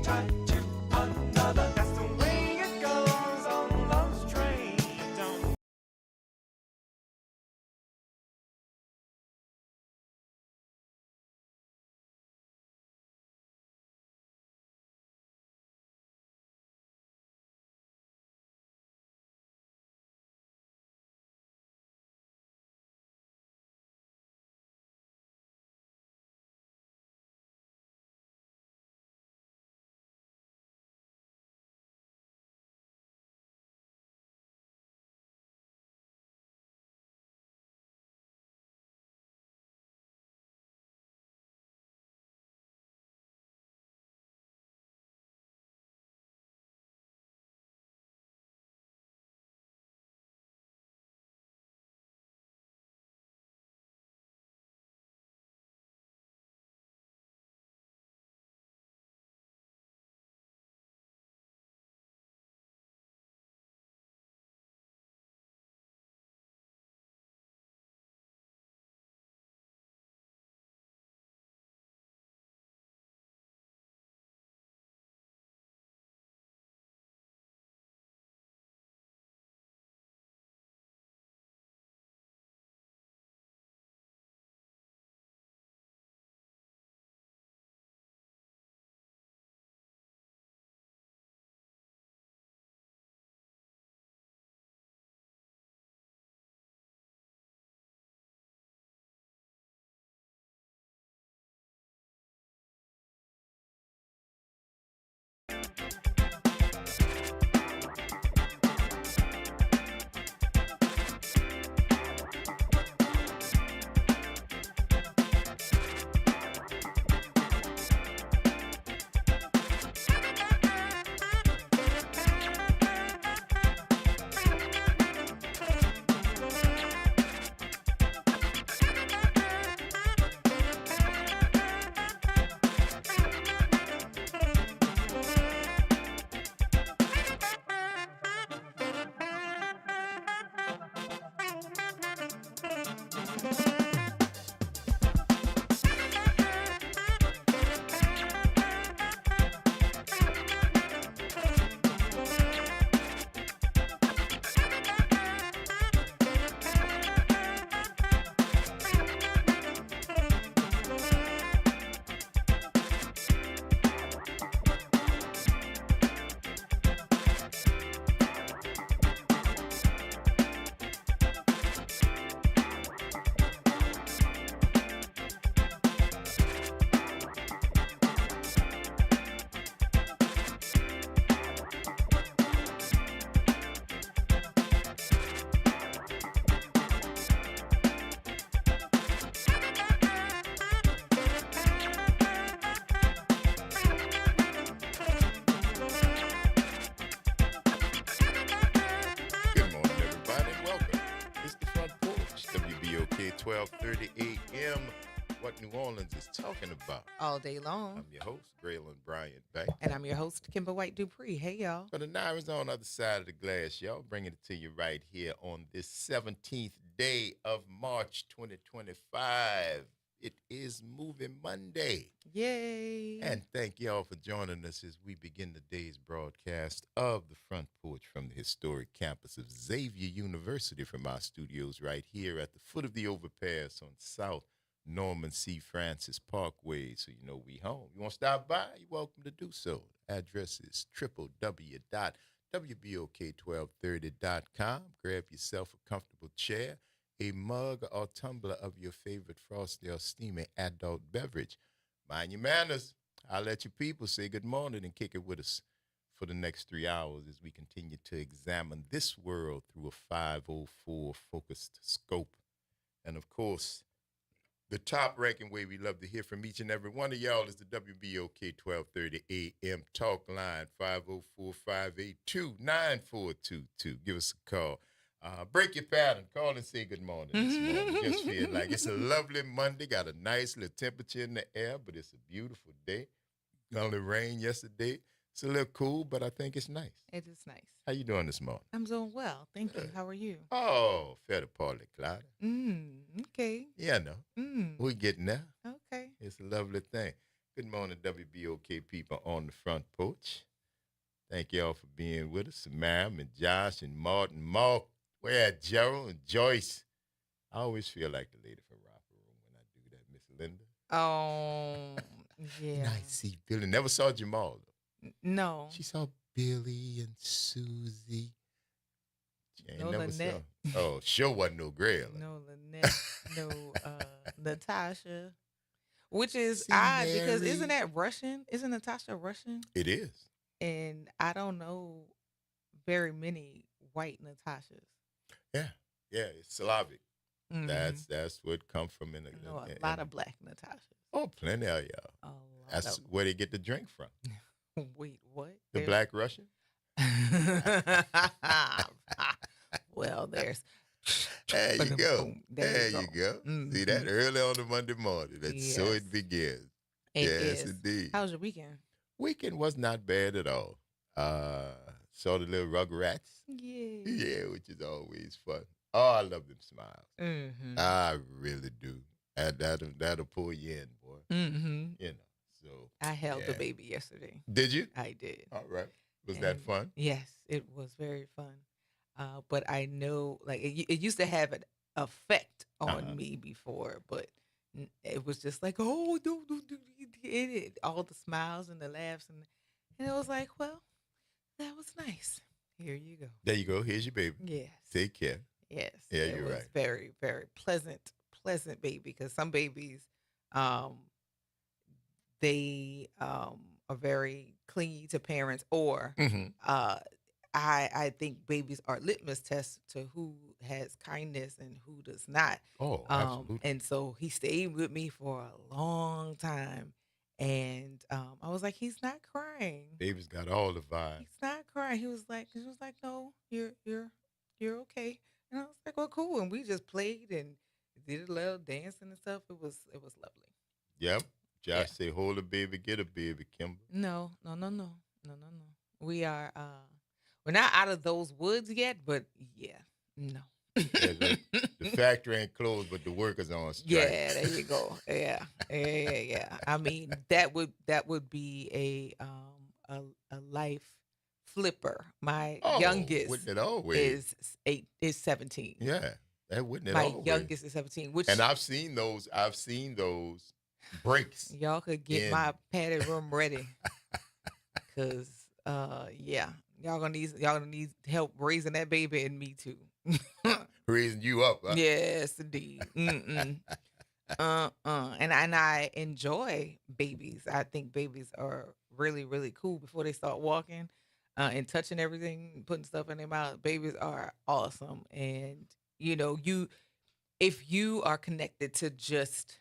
tied to another. That's the way it goes on love's train. Don't Good morning, everybody, and welcome. It's the Front Porch, WBOK 1230 AM. What New Orleans is talking about. All day long. I'm your host, Graylin Bryant Bank. And I'm your host, Kimber White Dupree. Hey, y'all. But the knife is on the other side of the glass, y'all. Bringing it to you right here on this 17th day of March 2025. It is Moving Monday. Yay. And thank y'all for joining us as we begin the day's broadcast of the Front Porch from the historic campus of Xavier University from our studios right here at the foot of the overpass on South Norman C. Francis Parkway. So you know we home. You want to stop by? You're welcome to do so. Address is www.wbok1230.com. Grab yourself a comfortable chair, a mug or tumbler of your favorite frosty or steaming adult beverage. Mind your manners. I'll let you people say good morning and kick it with us for the next 3 hours as we continue to examine this world through a 504 focused scope. And of course, the top ranking way we love to hear from each and every one of y'all is the WBOK 1230 AM talk line, 504-582-9422. Give us a call. Break your pattern. Call and say good morning this morning. Just feel like it's a lovely Monday. Got a nice little temperature in the air, but it's a beautiful day. Only rained yesterday. It's a little cool, but I think it's nice. It is nice. How you doing this morning? I'm doing well. Thank you. How are you? Oh, fairly partly cloudy. Okay. Yeah, no. We getting there. Okay. It's a lovely thing. Good morning, WBOK people on the Front Porch. Thank y'all for being with us. Ma'am and Josh and Martin, Mark, where at Gerald and Joyce. I always feel like the lady from Romper Room when I do that, Miss Linda. Oh, yeah. Nice see Billy. Never saw Jamal though. No. She saw Billy and Susie. She ain't No never Lynette. saw. Oh, sure wasn't no Grail. No Lynette. No Natasha. Which is See odd because Mary. isn't that Russian? Isn't Natasha Russian? It is. And I don't know very many white Natashas. Yeah. Yeah, it's Slavic. Mhm. That's what come from in I know a lot of black Natashas. Oh, plenty of y'all. A lot That's of where they get the drink from. Wait, what? The Black Russian. Well, there's. There you go. Boom. There you go. See that Mhm. early on the Monday morning. That's so Yes. it begins. It Yes, is. indeed. How was your weekend? Weekend was not bad at all. Saw the little Rugrats. Yeah. Yeah, which is always fun. Oh, I love them smiles. Mm-hmm. I really do. And that'll pull you in, boy. Mm-hmm. You know. So I held the yeah. baby yesterday. Did you? I did. All right. Was that And fun? Yes, it was very fun. But I know, like, it used to have an effect on Uh-huh. me before, but it was just like, oh, do, all the smiles and the laughs, and it was like, well, that was nice. Here you go. There you go. Here's your baby. Yes, Take care. yes. Yeah, it you're was right. very, very pleasant baby. Because some babies, um, they are very clingy to parents, or Mm-hmm. I think babies are litmus tests to who has kindness and who does not. Oh, absolutely. And so he stayed with me for a long time, and I was like, he's not crying. Baby's got all the vibe. He's not crying. He was like, no, you're okay. And I was like, well, cool. And we just played and did a little dancing and stuff. It was lovely. Yep. Josh Yeah. say, hold a baby, get a baby, Kimber. No. We are we're not out of those woods yet, but yeah, no. Yeah, look, the factory ain't closed, but the workers on strike. Yeah, there you go. Yeah. I mean, that would be a life flipper. My Oh, youngest wouldn't it always? is 17. Yeah, that wouldn't it My always? youngest is 17, which And I've seen those breaks. y'all could get in- my padded room ready. Cause yeah, y'all gonna need help raising that baby and me too. Raising you up. Huh? Yes, indeed. And I enjoy babies. I think babies are really, really cool before they start walking and touching everything, putting stuff in their mouth. Babies are awesome. And if you are connected to just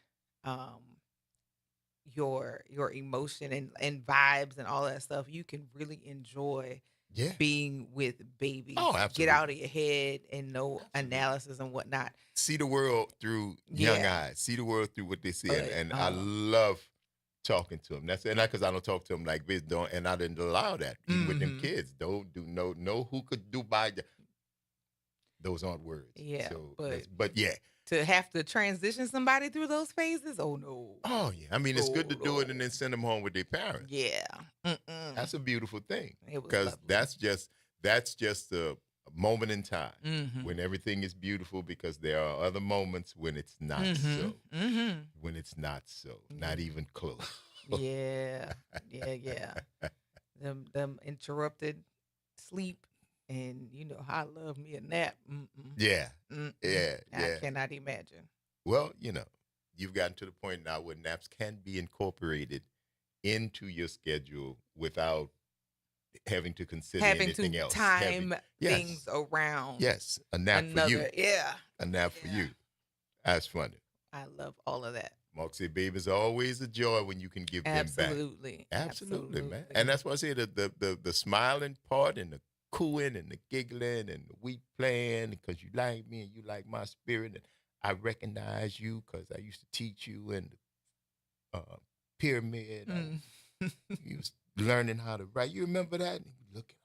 your emotion and vibes and all that stuff, you can really enjoy Yeah. being with babies. Oh, Get absolutely. out of your head and no Absolutely. analysis and whatnot. See the world through young Yeah. eyes. See the world through what they see. Right. And I love talking to them. That's not because I don't talk to them like this, and I didn't allow that. Even with them Mhm. kids. Don't do know who could do by the, those aren't words. Yeah, So but- but yeah. To have to transition somebody through those phases, oh no. Oh yeah. I mean, it's good to Oh, do it Lord. and then send them home with their parents. Yeah. Mm-mm. That's a beautiful thing. It was Because lovely. that's just a moment in time Mhm. when everything is beautiful, because there are other moments when it's not so. Mhm. When it's not so. Not even close. Yeah. Them interrupted sleep, and you know how I love me a nap. Mm-mm. Yeah. Mm-mm. Yeah. I cannot imagine. Well, you've gotten to the point now where naps can be incorporated into your schedule without having to consider Having anything to else. time Yes. things around. Yes, a nap for you. Yeah. A nap for Yeah. you. That's funny. I love all of that. Mark said, baby's always a joy when you can give them back. Absolutely. Absolutely, man. And that's why I say the smiling part and the cooing and the giggling and the we playing because you like me and you like my spirit. And I recognize you because I used to teach you in the pyramid. Mm. You was learning how to write. You remember that? And you looking,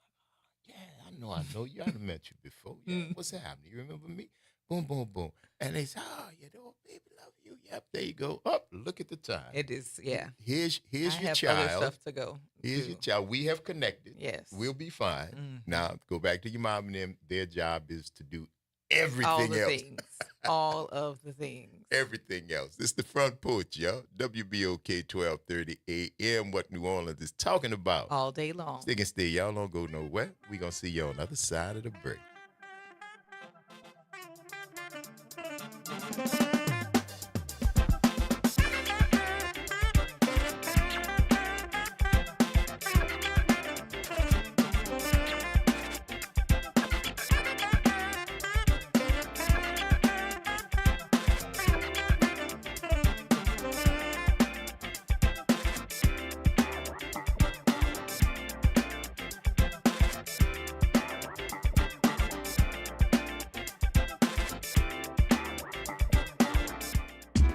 yeah, I know you. I done met you before. Yeah, Mm. what's happening? You remember me? Boom, boom, boom. And they say, oh, you know, baby, love you. Yep, there you go. Up, look at the time. It is, yeah. Here's I your have child. other stuff to go Here's do. your child. We have connected. Yes. We'll be fine. Mhm. Now, go back to your mom and them. Their job is to do All everything the else. things. All of the things. Everything else. It's the Front Porch, yo. WBOK 1230 AM, what New Orleans is talking about. All day long. Stick and stay. Y'all don't go nowhere. We going to see you on the other side of the break.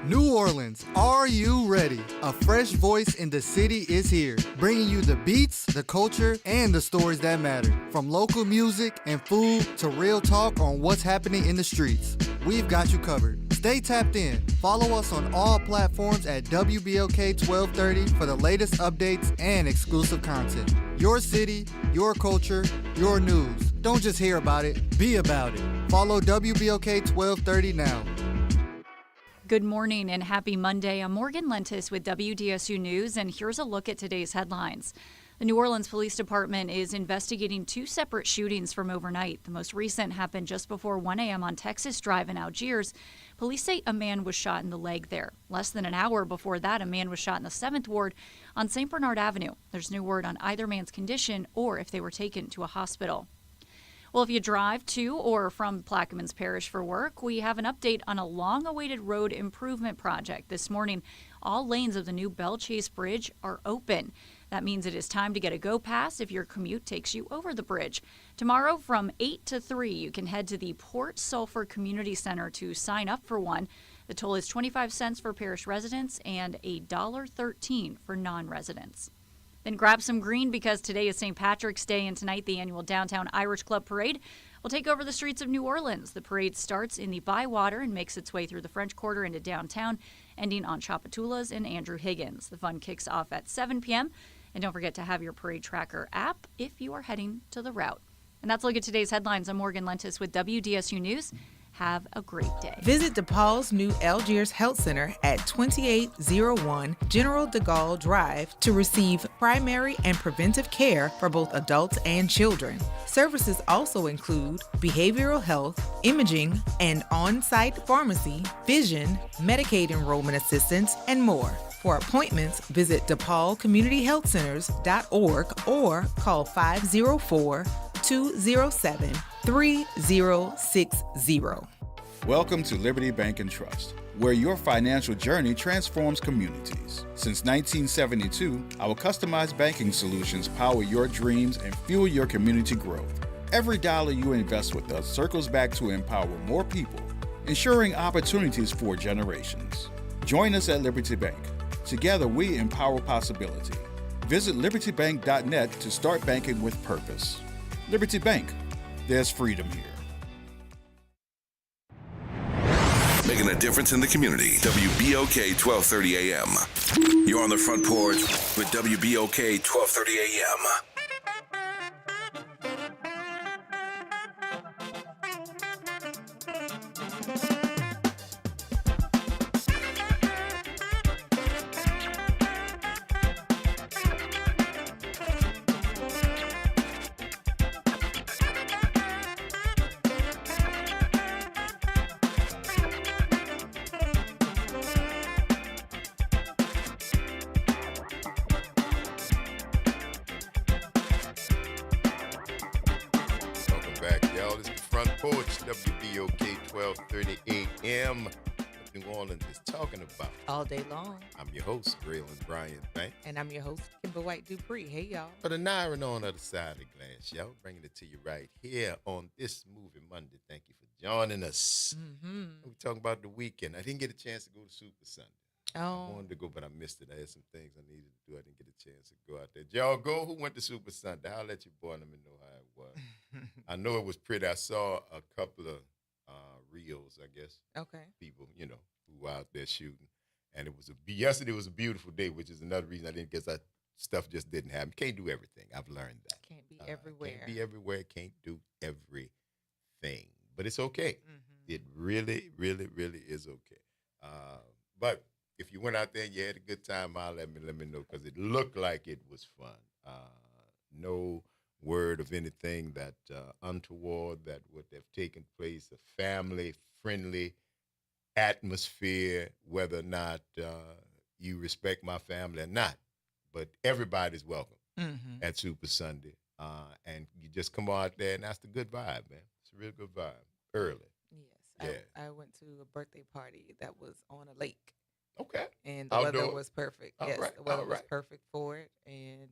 New Orleans, are you ready? A fresh voice in the city is here, bringing you the beats, the culture, and the stories that matter. From local music and food to real talk on what's happening in the streets. We've got you covered. Stay tapped in. Follow us on all platforms at WBLK 1230 for the latest updates and exclusive content. Your city, your culture, your news. Don't just hear about it, be about it. Follow WBLK 1230 now. Good morning and happy Monday. I'm Morgan Lentis with WDSU News, and here's a look at today's headlines. The New Orleans Police Department is investigating two separate shootings from overnight. The most recent happened just before 1 a.m. on Texas Drive in Algiers. Police say a man was shot in the leg there. Less than an hour before that, a man was shot in the 7th Ward on St. Bernard Avenue. There's no word on either man's condition or if they were taken to a hospital. Well, if you drive to or from Plaquemines Parish for work, we have an update on a long-awaited road improvement project. This morning, all lanes of the new Belle Chase Bridge are open. That means it is time to get a go pass if your commute takes you over the bridge. Tomorrow from 8 to 3, you can head to the Port Sulphur Community Center to sign up for one. The toll is 25 cents for parish residents and $1.13 for non-residents. Then grab some green because today is St. Patrick's Day, and tonight the annual Downtown Irish Club Parade will take over the streets of New Orleans. The parade starts in the Bywater and makes its way through the French Quarter into downtown, ending on Chapatoulas and Andrew Higgins. The fun kicks off at 7 p.m., and don't forget to have your Parade Tracker app if you are heading to the route. And that's a look at today's headlines. I'm Morgan Lentis with WDSU News. Have a great day. Visit DePaul's new Algiers Health Center at 2801 General de Gaulle Drive to receive primary and preventive care for both adults and children. Services also include behavioral health, imaging, and on-site pharmacy, vision, Medicaid enrollment assistance, and more. For appointments, visit DePaulCommunityHealthCenters.org or call 504-207-3060. Welcome to Liberty Bank and Trust, where your financial journey transforms communities. Since 1972, our customized banking solutions power your dreams and fuel your community growth. Every dollar you invest with us circles back to empower more people, ensuring opportunities for generations. Join us at Liberty Bank. Together, we empower possibility. Visit libertybank.net to start banking with purpose. Liberty Bank. There's freedom here. Making a difference in the community. WBOK 1230 AM. You're on the Front Porch with WBOK 1230 AM. WBOK 1230 AM. New Orleans is talking about. All day long. I'm your host, Braylon Bryant Banks. And I'm your host, Kimber White Dupree. Hey, y'all. For the Nyron on the other side of the glass, y'all. Bringing it to you right here on this movie Monday. Thank you for joining us. Mm-hmm. We're talking about the weekend. I didn't get a chance to go to Super Sunday. Oh. I wanted to go, but I missed it. I had some things I needed to do. I didn't get a chance to go out there. Did y'all go? Who went to Super Sunday? I'll let your boy let me know how it was. I know it was pretty. I saw a couple of SEALs, I guess, Okay. people, who were out there shooting. And yesterday was a beautiful day, which is another reason I didn't guess that stuff just didn't happen. Can't do everything. I've learned that. Can't be everywhere. Can't be everywhere. Can't do everything. But it's okay. Mm-hmm. It really, really, really is okay. But if you went out there and you had a good time, let me know, because it looked like it was fun. No word of anything that untoward that would have taken place. A family-friendly atmosphere, whether or not you respect my family or not. But everybody's welcome Mm-hmm. at Super Sunday. And you just come out there, and that's the good vibe, man. It's a real good vibe. Early. Yes. Yeah. I went to a birthday party that was on a lake. Okay. And the Outdoor? weather was perfect. All Yes, right, the weather all was right. perfect for it, and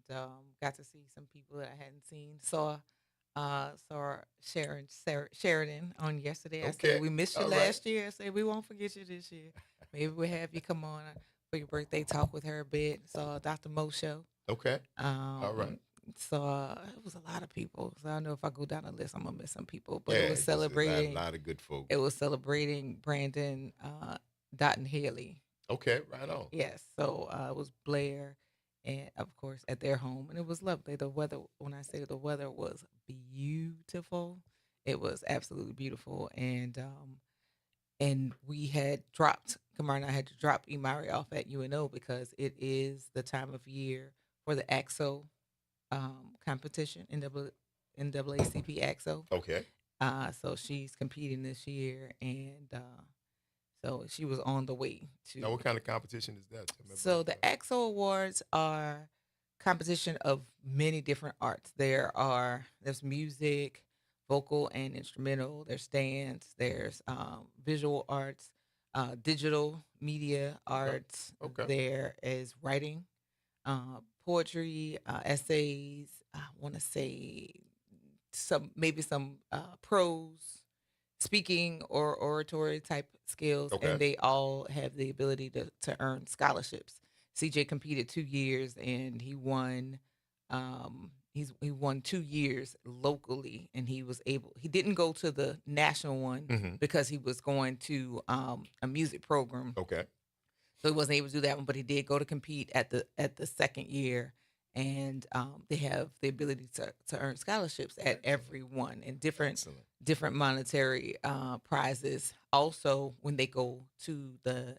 got to see some people that I hadn't seen. Saw Sheridan on yesterday. I Okay, said we missed you all right. last year. I said we won't forget you this year. Maybe we'll have you come on for your birthday, talk with her a bit. Saw Dr. Mo show. Okay. All right. Saw it was a lot of people. So I don't know if I go down the list, I'm gonna miss some people. But Yeah, it was just a celebrating. lot of good folks. It was celebrating Brandon Dotton Haley. Okay, right on. Yes. So it was Blair, and of course at their home, and it was lovely. The weather, when I say the weather was beautiful, it was absolutely beautiful. And we had dropped Kamar and I had to drop Imari off at UNO because it is the time of year for the AXO competition, NAACP AXO. Okay. So she's competing this year, and so she was on the way to. Now, what kind of competition is that? Tell me So about the that. AXO Awards are competition of many different arts. There's music, vocal and instrumental. There's dance. There's visual arts, digital media arts. Okay. There is writing, poetry, essays. I want to say some prose, speaking or oratory type skills, Okay. and they all have the ability to earn scholarships. CJ competed 2 years and he won. He won 2 years locally, and he didn't go to the national one Mhm. because he was going to a music program, Okay. so he wasn't able to do that one. But he did go to compete at the second year, and they have the ability to earn scholarships at every one, and Excellent. different monetary prizes. Also, when they go to the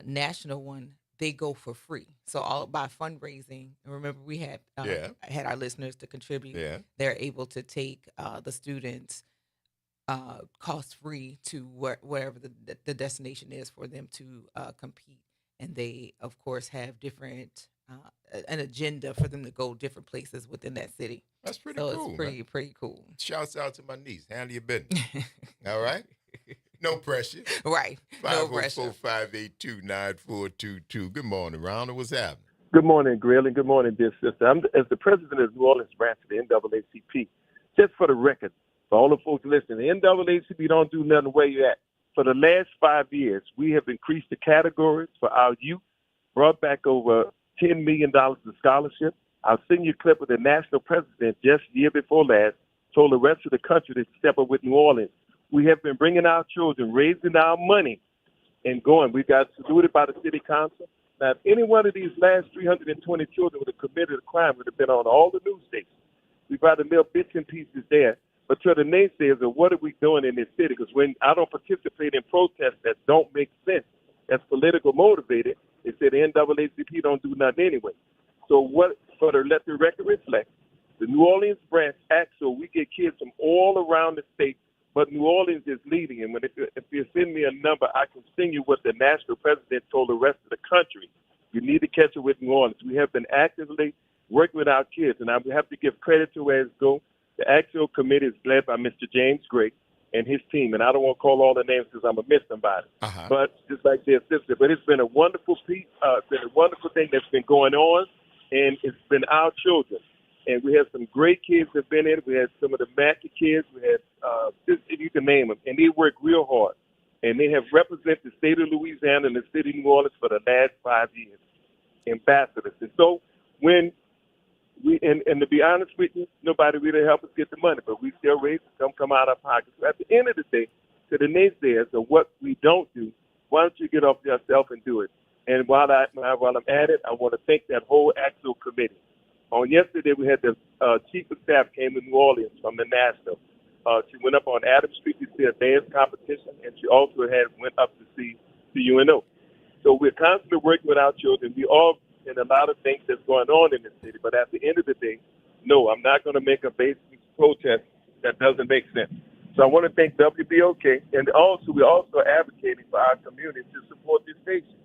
national one, they go for free. So all by fundraising. And remember, we Yeah. had our listeners to contribute. Yeah. They're able to take the students cost free to wherever the destination is for them to compete. And they, of course, have different an agenda for them to go different places within that city. That's pretty So cool, it's man. pretty cool. Shouts out to my niece. Handle your business. All right? No pressure. Right. No pressure. 504-582-9422. Good morning, Ronald. What's happening? Good morning, Grill, and good morning, dear sister. As the president of the New Orleans branch of the NAACP, just for the record, for all the folks listening, the NAACP don't do nothing where you at. For the last 5 years, we have increased the categories for our youth, brought back over $10 million in scholarships. Our senior clip with the national president just year before last told the rest of the country to step up with New Orleans. We have been bringing our children, raising our money, and going. We got saluted by the city council. Now, if any one of these last 320 children would have committed a crime, would have been on all the news stations. We brought a little bits and pieces there. But to the naysayers of what are we doing in this city? Because when I don't participate in protests that don't make sense, that's political motivated, they say the NAACP don't do nothing anyway. So let the record reflect, the New Orleans branch AXO, we get kids from all around the state, but New Orleans is leading. And if you send me a number, I can send you what the national president told the rest of the country. You need to catch it with New Orleans. We have been actively working with our kids, and I have to give credit to where it's go. The AXO committee is led by Mr. James Gray and his team, and I don't want to call all the names because I'm going to miss somebody. Uh-huh. But just like their sister, but it's been a wonderful piece, been a wonderful thing that's been going on, and it's been our children. And we had some great kids that have been in. We had some of the Mackey kids. We had, you can name them. And they work real hard. And they have represented the state of Louisiana and the city of New Orleans for the last 5 years. Ambassadors. And so when and to be honest with you, nobody really helped us get the money, but we still raise it, come out of our pockets. So at the end of the day, to the naysayers of what we don't do, why don't you get off yourself and do it? And while I'm at it, I want to thank that whole AXO committee. On yesterday, we had the chief of staff came to New Orleans from the national. She went up on Adams Street to see a dance competition, and she also went up to see the UNO. So we're constantly working with our children. We all in a lot of things that's going on in the city, but at the end of the day, no, I'm not going to make a basic protest that doesn't make sense. So I want to thank WBOK, and we're also advocating for our community to support this station,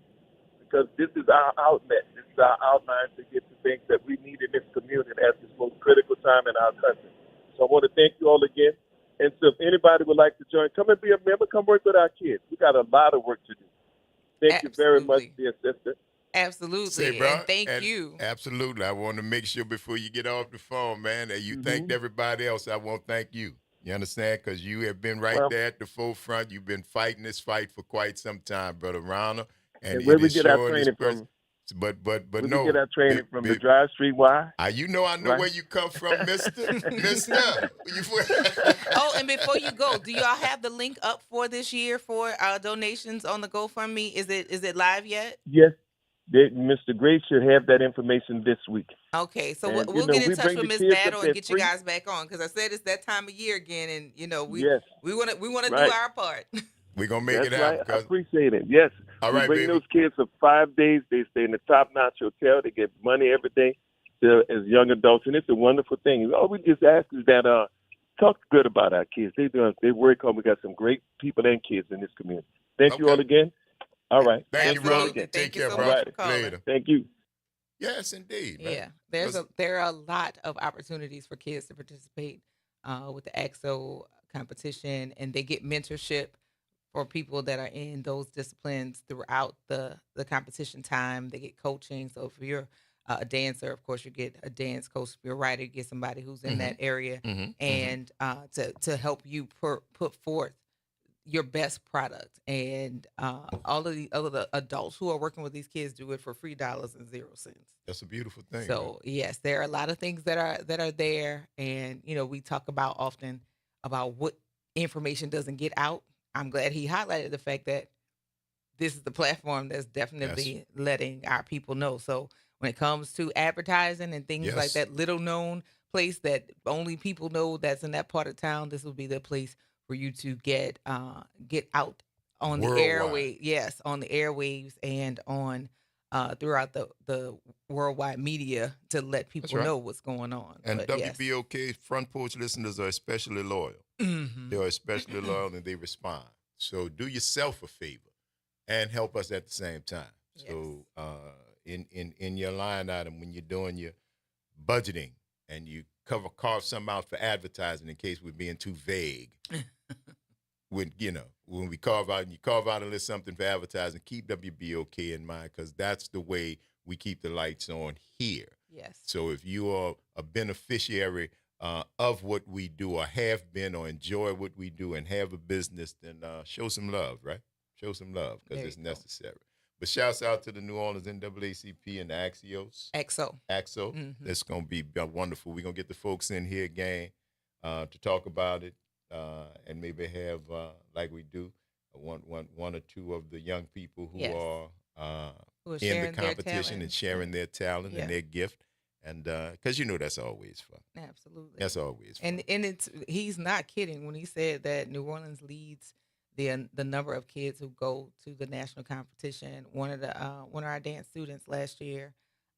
because this is our outlet. This is our outline to get the things that we need in this community at this most critical time in our country. So I want to thank you all again. And so if anybody would like to join, come and be a member. Come work with our kids. We got a lot of work to do. Thank you very much, dear sister. Absolutely. Say, bro, and thank you. Absolutely. I want to make sure before you get off the phone, man, that you thanked everybody else. I won't thank you. You understand? Because you have been right there at the forefront. You've been fighting this fight for quite some time, Brother Rauner. And where it we is get our showing training this from? But We no. get our training from the Drive Street Y. You know I know Right. where you come from, mister. Mister. Oh, and before you go, do y'all have the link up for this year for donations on the GoFundMe? Is it live yet? Yes, Mr. Gray should have that information this week. Okay, so And, we'll get in we touch bring with the Miss kids Battle up and there get you free. guys back on, because I said it's that time of year again, and Yes. we want to Right. do our part. We're going to make That's it happen. right. I appreciate it. Yes. All we right, bring baby. those kids for 5 days. They stay in the top-notch hotel. They get money every day as young adults, and it's a wonderful thing. All we just ask is that talk good about our kids. They work hard. We got some great people and kids in this community. Thank you all again. All right. Thank you, Absolutely. brother. Thank Take you care, so bro. much for calling. Later. Thank you. Yes, indeed. Man. Yeah, there are a lot of opportunities for kids to participate with the AXO competition, and they get mentorship for people that are in those disciplines throughout the competition time. They get coaching. So if you're a dancer, of course, you get a dance coach. If you're a writer, you get somebody who's in that area, and to help you put forth your best product. And all of the adults who are working with these kids do it for $3.00. That's a beautiful thing. So yes, there are a lot of things that are there, and we talk about often about what information doesn't get out. I'm glad he highlighted the fact that this is the platform that's definitely letting our people know. So when it comes to advertising and things like that, little known place that only people know that's in that part of town, this will be the place for you to get out on the airway. Yes, on the airwaves and on throughout the worldwide media to let people know what's going on. And But WBOK Front Porch listeners are especially loyal. They are especially loyal and they respond. So do yourself a favor and help us at the same time. So in your line item, when you're doing your budgeting and you carve some out for advertising in case we're being too vague. When we carve out a list something for advertising, keep WBOK in mind, because that's the way we keep the lights on here. Yes. So if you are a beneficiary of what we do, or have been, or enjoy what we do, and have a business, then show some love, right? Show some love, because it's necessary. But shouts out to the New Orleans NAACP and the Axios. AXO. That's going to be wonderful. We're going to get the folks in here again to talk about it, and maybe have, like we do, one or two of the young people who are in the competition and sharing their talent and their gift. And because that's always fun. Absolutely. That's always fun. And he's not kidding when he said that New Orleans leads the number of kids who go to the national competition. One of our dance students last year,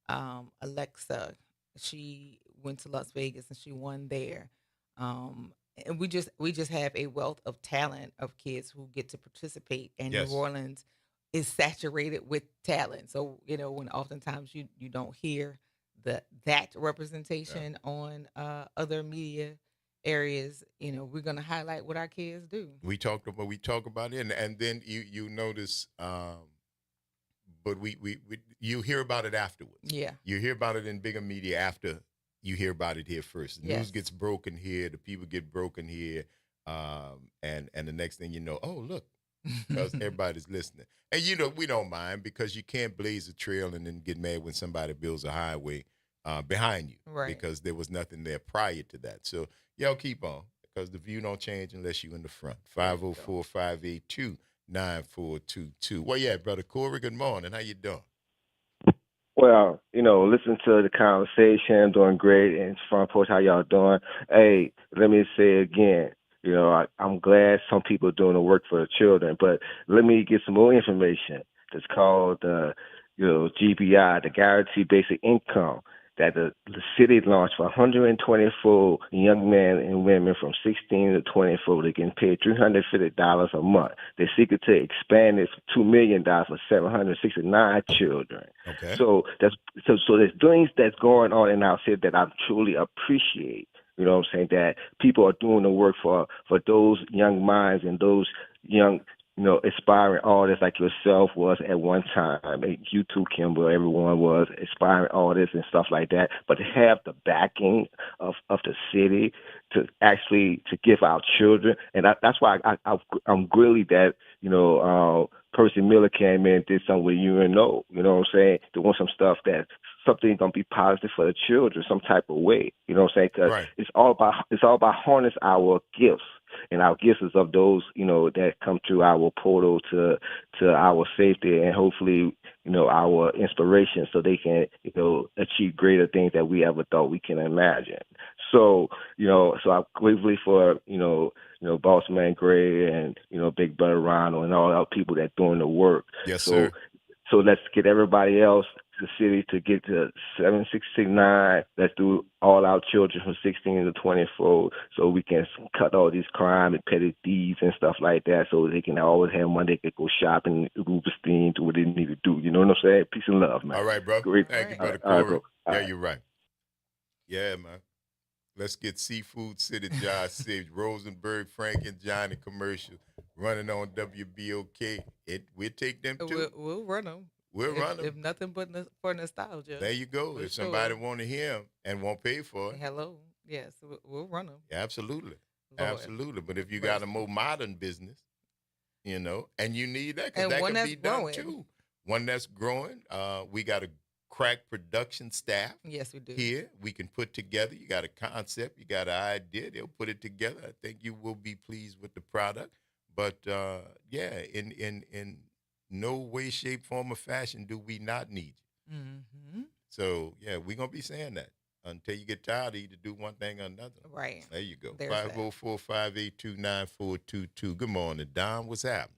Alexa, she went to Las Vegas and she won there. And we just have a wealth of talent of kids who get to participate, and New Orleans is saturated with talent. So when oftentimes you don't hear that representation on other media areas, we're going to highlight what our kids do. We talk about it, and then you notice, but you hear about it afterwards. Yeah, you hear about it in bigger media after you hear about it here first. The news gets broken here, the people get broken here, and the next thing you know, oh look, because everybody's listening, and we don't mind, because you can't blaze a trail and then get mad when somebody builds a highway behind you, right? Because there was nothing there prior to that. So y'all keep on, because the view don't change unless you in the front. 504-582-9422. Where you at, Brother Corey? Good morning. How you doing? Well, listen to the conversation. I'm doing great. And Front Porch, how y'all doing? Hey, let me say again, I'm glad some people are doing the work for the children, but let me get some more information. It's called, GBI, the Guaranteed Basic Income, that the city launched for 124 young men and women from 16 to 24. They're getting paid $350 a month. They're seeking to expand this to $2 million for 769 children. Okay. So there's things that's going on in our city that I truly appreciate. You know what I'm saying? That people are doing the work for those young minds and those young, aspiring artists like yourself was at one time. And you too, Kimber, everyone was aspiring artists and stuff like that. But to have the backing of the city to actually to give our children, and that's why I'm really that, Percy Miller came in and did something with UNO, you know what I'm saying? To want some stuff that something gonna be positive for the children, some type of way, you know what I'm saying? Because it's all about harness our gifts, and our gifts is of those, that come through our portal to our safety and hopefully, our inspiration, so they can, achieve greater things that we ever thought we can imagine. So, so I'm grateful for, Boss Man Gray and, Big Brother Ronald and all our people that doing the work. Yes, sir. So let's get everybody else, the city, to get to 7669. Let's do all our children from 16 to 24 so we can cut all these crime and petty thieves and stuff like that, so they can always have money. They can go shopping, Rubenstein, do what they need to do. You know what I'm saying? Peace and love, man. All right, bro. Great. Thank you, Brother All right, Corey. bro. Yeah, you're right. Yeah, man. Let's get Seafood City Josh Sage, Rosenberg, Frank, and Johnny commercial running on WBOK. We'll take them too. We'll run them. We'll run them. If nothing but for nostalgia. There you go. For If sure. somebody want to hear them and won't pay for it. Hello. Yes, we'll run them. Absolutely. Lord. Absolutely. But if you got a more modern business, and you need that, because And that one can that's be done growing. too. One that's growing. We got a crack production staff. Yes, we do. Here, we can put together. You got a concept, you got an idea. They'll put it together. I think you will be pleased with the product. But in no way, shape, form, or fashion do we not need you. Mm-hmm. So we're gonna be saying that until you get tired of either do one thing or another. Right. There you go. There's that. 504-582-9422. Good morning, Don. What's happening?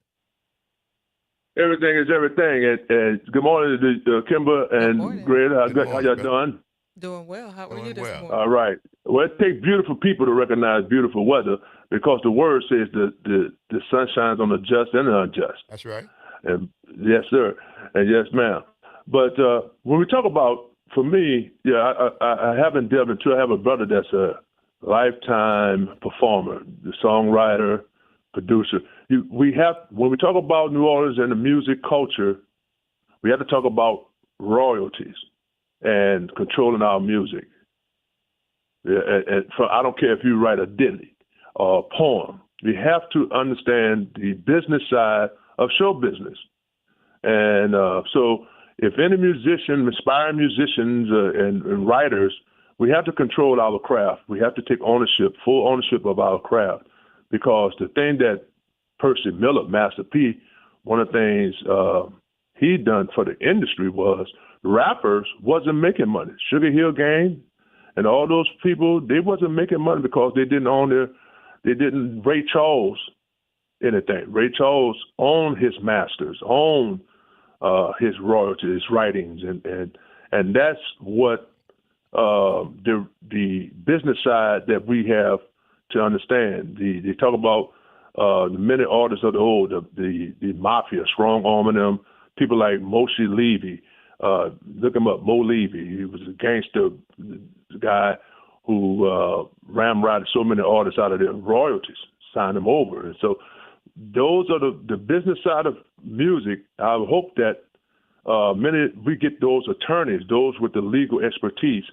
Everything is everything. And good morning to Kimber and morning. Greg. How Good y'all morning, doing? Doing well. How are Doing you this well. morning? All right. Well, it takes beautiful people to recognize beautiful weather, because the word says the sun shines on the just and the unjust. That's right. And yes, sir. And yes, ma'am. But when we talk about, for me, I haven't delved into. I have a brother that's a lifetime performer, the songwriter, producer. When we talk about New Orleans and the music culture, we have to talk about royalties and controlling our music. I don't care if you write a ditty or a poem. We have to understand the business side of show business. And so if any musician, aspiring musicians and writers, we have to control our craft. We have to take full ownership of our craft, because the thing that Percy Miller, Master P, one of the things he done for the industry was rappers wasn't making money. Sugar Hill Gang and all those people, they wasn't making money because they didn't Ray Charles anything. Ray Charles owned his masters, owned his royalties, his writings, and that's what the business side that we have to understand. They talk about the many artists of the old, the mafia, strong arming them, people like Moshe Levy. Look him up, Mo Levy. He was a gangster guy who ramrodded so many artists out of their royalties, signed them over. And so those are the business side of music. I hope that we get those attorneys, those with the legal expertise,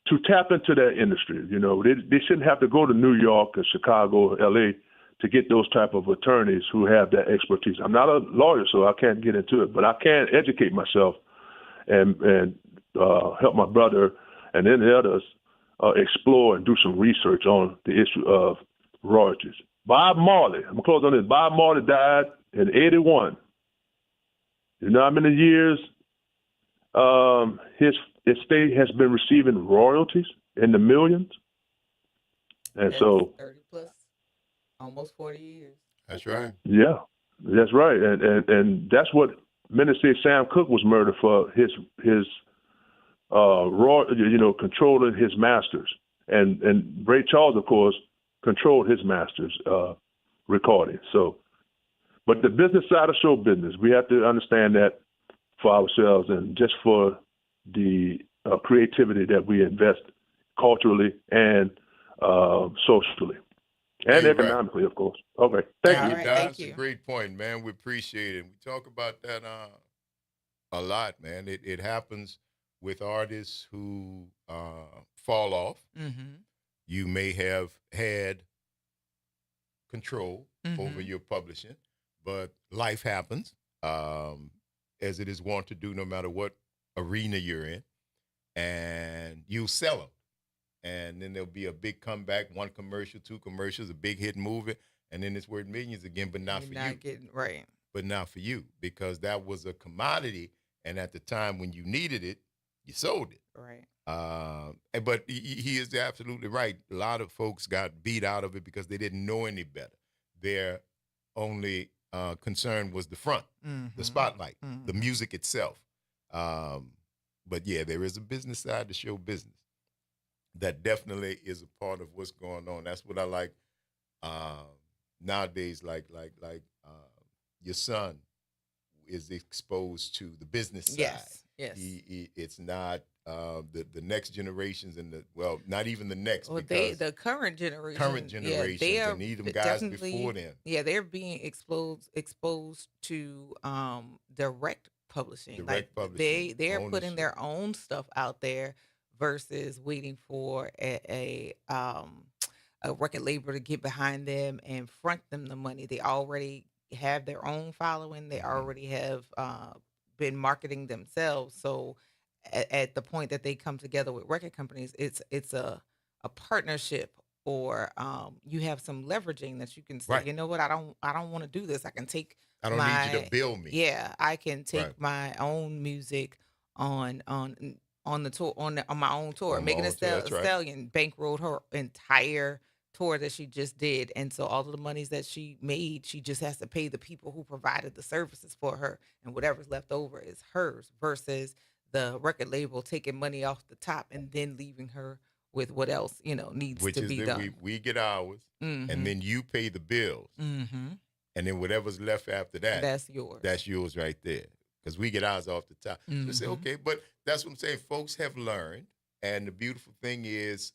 to tap into that industry. They shouldn't have to go to New York or Chicago or L.A. to get those type of attorneys who have that expertise. I'm not a lawyer, so I can't get into it, but I can educate myself and help my brother and then the others explore and do some research on the issue of royalties. Bob Marley, I'm going to close on this. Bob Marley died in 81. You know how many years his estate has been receiving royalties in the millions? And That's so, 30 plus, almost 40 years. That's right. yeah, that's right. And that's what many say Sam Cooke was murdered for, his controlling his masters. And Ray Charles, of course, controlled his masters' recording. So, but the business side of show business, we have to understand that for ourselves and just for the creativity that we invest culturally and socially and Hey, economically, of course. Okay, thank All you. right, That's thank a you. great point, man. We appreciate it. We talk about that a lot, man. It happens with artists who fall off. Mm-hmm. You may have had control over Mhm. your publishing, but life happens, as it is wont to do, no matter what arena you're in, and you sell them. And then there'll be a big comeback, one commercial, two commercials, a big hit movie, and then it's worth millions again, but not You're for not you. getting right. But not for you, because that was a commodity, and at the time when you needed it, you sold it. Right. But he is absolutely right. A lot of folks got beat out of it because they didn't know any better. Their only concern was the front, Mm-hmm. the spotlight, Mhm. the music itself. But yeah, there is a business side to show business. That definitely is a part of what's going on. That's what I like nowadays. Like your son is exposed to the business side. Yes. Yes. It's not the next generations and not even the next. Well, because the current generation, generations they are and even guys definitely, before them. yeah, they're being exposed to direct publishing. Direct publishing, They're putting ownership. their own stuff out there versus waiting for a record label to get behind them and front them the money. They already have their own following. They already have been marketing themselves. So at the point that they come together with record companies, it's a partnership, or you have some leveraging that you can say, Right. you know what, I don't want to do this. I can take I don't need you to bill me. yeah, I can take Right. my own music on the tour on my own tour. On my Megan own tour, that's right. Stallion bankrolled her entire tour that she just did, and so all of the monies that she made, she just has to pay the people who provided the services for her, and whatever's left over is hers. Versus the record label taking money off the top and then leaving her with what else needs Which to is be that done. we get ours, Mhm. and then you pay the bills, Mhm. and then whatever's left after that, That's yours. that's yours right there. Because we get ours off the top. So say, Mhm. okay, but that's what I'm saying. Folks have learned, and the beautiful thing is,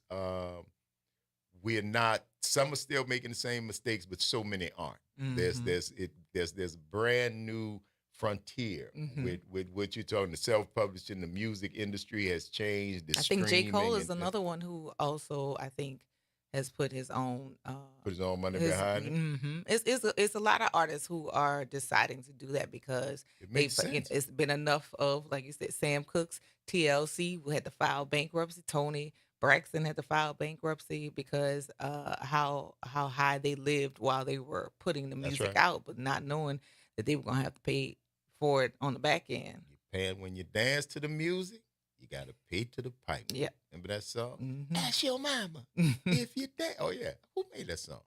we're not. Some are still making the same mistakes, but so many aren't. There's Mhm. there's brand new frontier Mhm. with what you're talking. The self-publishing, the music industry has changed. The I think J. Cole streaming is another one who also, I think, has put his own put his own money his behind it. it's a lot of artists who are deciding to do that because It makes sense. it's been enough of, like you said, Sam Cooke's TLC who had to file bankruptcy. Tony Braxton had to file bankruptcy because how high they lived while they were putting the That's music right. out, but not knowing that they were gonna have to pay for it on the back end. And when you dance to the music, you gotta pay to the pipe. Yeah. Remember that song? Mhm. Ask your mama if you dance. Oh yeah, who made that song?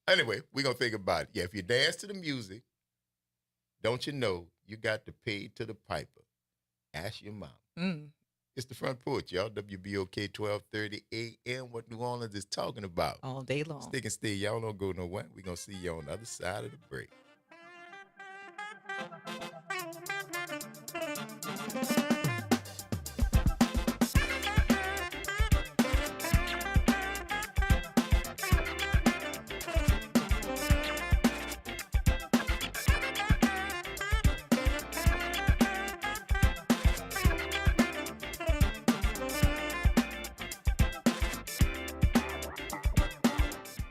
Anyway, we're gonna think about it. Yeah, if you dance to the music, don't you know you got to pay to the piper? Ask your mama. Mm. It's the Front Porch, y'all. WBOK 1230 AM. What New Orleans is talking about. All day long. Stick and stay. Y'all don't go nowhere. We're gonna see you on the other side of the break.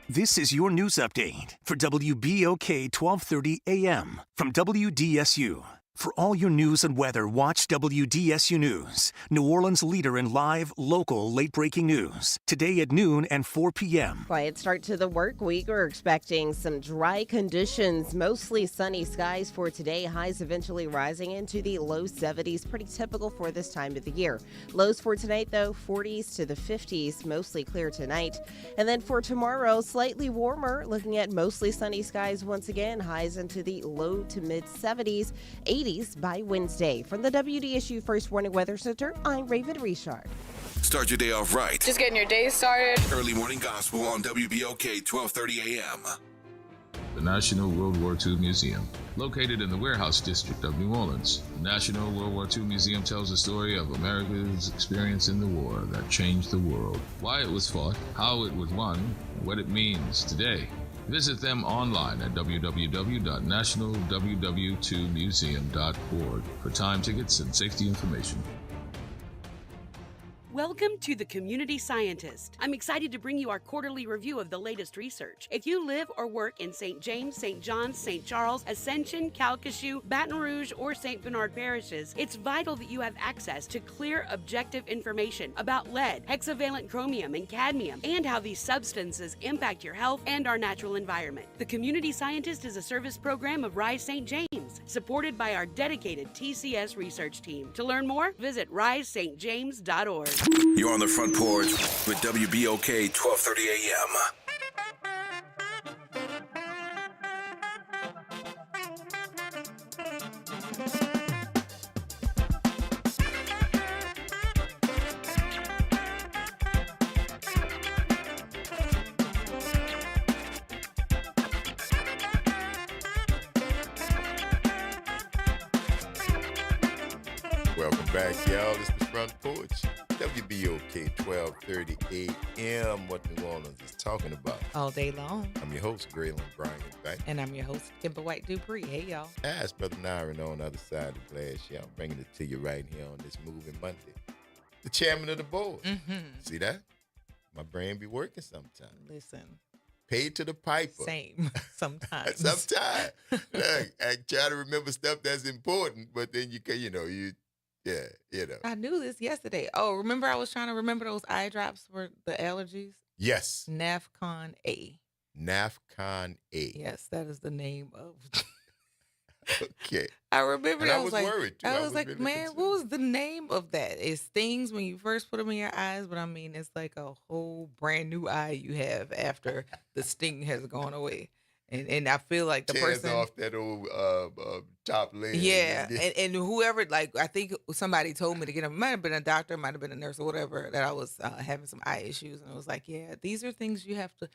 This is your news update for WBOK 1230 AM from WDSU. For all your news and weather, watch WDSU News, New Orleans' leader in live, local, late-breaking news. Today at noon and 4 p.m. Quiet start to the work week. We're expecting some dry conditions, mostly sunny skies for today. Highs eventually rising into the low 70s, pretty typical for this time of the year. Lows for tonight, though, 40s to the 50s, mostly clear tonight. And then for tomorrow, slightly warmer, looking at mostly sunny skies once again. Highs into the low to mid 70s, 80s by Wednesday. From the WDSU First Warning Weather Center, I'm Raven Richard. Start your day off right. Just getting your day started. Early morning gospel on WBOK 1230 AM. The National World War II Museum, located in the Warehouse District of New Orleans. The National World War II Museum tells the story of America's experience in the war that changed the world, why it was fought, how it was won, and what it means today. Visit them online at www.nationalww2museum.org for time tickets and safety information. Welcome to The Community Scientist. I'm excited to bring you our quarterly review of the latest research. If you live or work in St. James, St. John's, St. Charles, Ascension, Calcasieu, Baton Rouge, or St. Bernard parishes, it's vital that you have access to clear, objective information about lead, hexavalent chromium, and cadmium, and how these substances impact your health and our natural environment. The Community Scientist is a service program of Rise St. James, supported by our dedicated TCS research team. To learn more, visit risestjames.org. You're on the Front Porch with WBOK 1230 AM. Welcome back, y'all. It's the Front Porch. WBOK 1230 AM. What New Orleans is talking about. All day long. I'm your host, Graylin Bryant Bank. And I'm your host, Kimber White Dupree. Hey, y'all. Ask Brother Nyron on the other side of the glass, y'all. Bringing it to you right here on this Moving Monday. The chairman of the board. Mm-hmm. See that? My brain be working sometimes. Listen. Paid to the piper. Same. Sometimes. Sometimes. Look, I try to remember stuff that's important, but then you can, I knew this yesterday. Oh, remember I was trying to remember those eye drops for the allergies? Yes. Nafcon A. Nafcon A. Yes, that is the name of. Okay. I remember And that. I was worried, too. I was like, really man, concerned. what was the name of that? It stings when you first put them in your eyes, but I mean, it's like a whole brand new eye you have after the sting has gone away. And I feel like the Tears person off that old top lid. yeah, and whoever, like, I think somebody told me to get them. Might have been a doctor, might have been a nurse or whatever, that I was having some eye issues, and I was like, yeah, these are things you have to.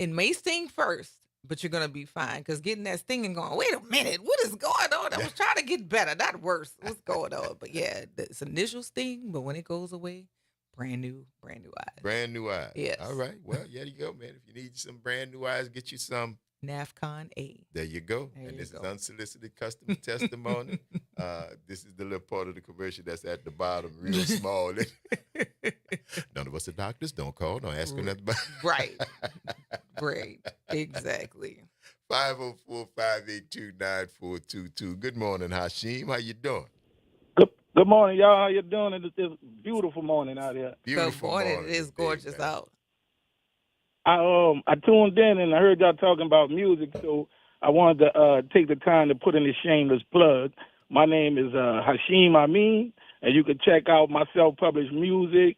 It may sting first, but you're gonna be fine, because getting that sting and going, wait a minute, what is going on? I was trying to get better, not worse. What's going on? But yeah, it's initial sting, but when it goes away, brand new eyes. Brand new eyes. Yes. All right. Well, there you go, man. If you need some brand new eyes, get you some. Nafcon A. There you go. There and you this go. is unsolicited customer testimony. This is the little part of the commercial that's at the bottom, real small. None of us are doctors. Don't call. Don't ask for nothing. Right. Great. Exactly. 504-582-9422. Good morning, Hashim. How you doing? Good morning, y'all. How you doing? It's a beautiful morning out here. Beautiful morning. It is gorgeous out. I tuned in and I heard y'all talking about music, so I wanted to take the time to put in a shameless plug. My name is Hashim Amin, and you can check out my self-published music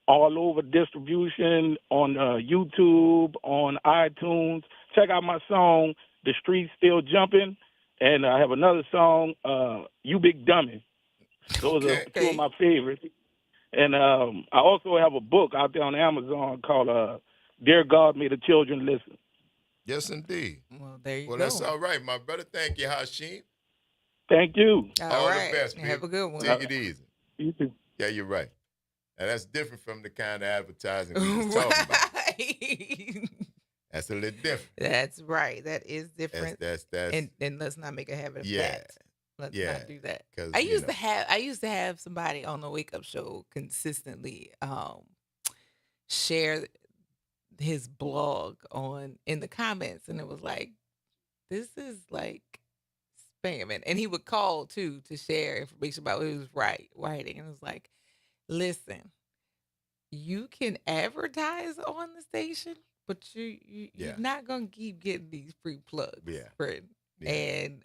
all over distribution on YouTube, on iTunes. Check out my song, The Streets Still Jumping, and I have another song, You Big Dummy. Those are two of my favorites. And I also have a book out there on Amazon called Dear God, May the Children Listen. Yes, indeed. Well, there you Well, go. that's all right, my brother. Thank you, Hashim. Thank you. All right. the best, Have baby. a good one. Take it easy. You too. Yeah, you're right. Now, that's different from the kind of advertising we was talking about. That's a little different. That's right. That is different. That's and let's not make a habit of Yeah. that. Let's Yeah. not do that. 'Cause, I you used know. to have somebody on the Wake Up Show consistently share his blog in the comments, and it was like, this is like spamming. And he would call too to share information about what he was writing. And it was like, listen, you can advertise on the station, but you're not gonna keep getting these free plugs, friend. Yeah. And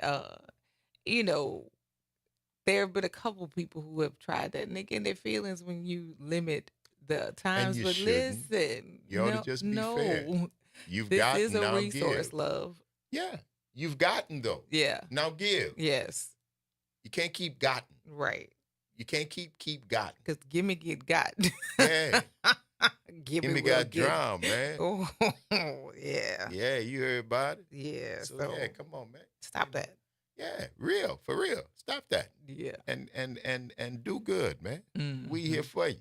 you know, there have been a couple people who have tried that, and they get in their feelings when you limit the times. you But shouldn't. listen, You ought to just be fair. You've this gotten, is a now resource, give. love. Yeah. You've gotten, though. Yeah. Now give. Yes. You can't keep gotten. Right. You can't keep gotten. Because gimme get got. Yeah. Gimme Gimme will got get. drowned, man. Oh, yeah. Yeah, you heard about it? Yeah. So, So yeah, come on, man. stop that. Yeah, real, for real. Stop that. Yeah. And do good, man. We Mm-hmm. here for you.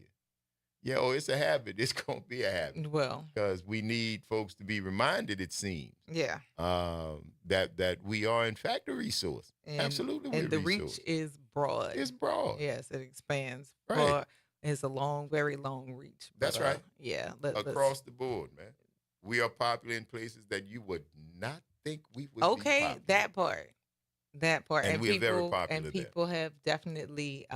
Yeah, it's a habit. It's gonna be a habit. Well, Because we need folks to be reminded, it seems, yeah. that we are in fact a resource. And, Absolutely, we're and a the resource. reach is broad. It's broad. Yes, it expands. Right. Broad. It's a long, very long reach. That's but, right. Yeah. Across the board, man. We are popular in places that you would not think we would be Okay, popular. that part. That part. And we're very people, popular and there. people have definitely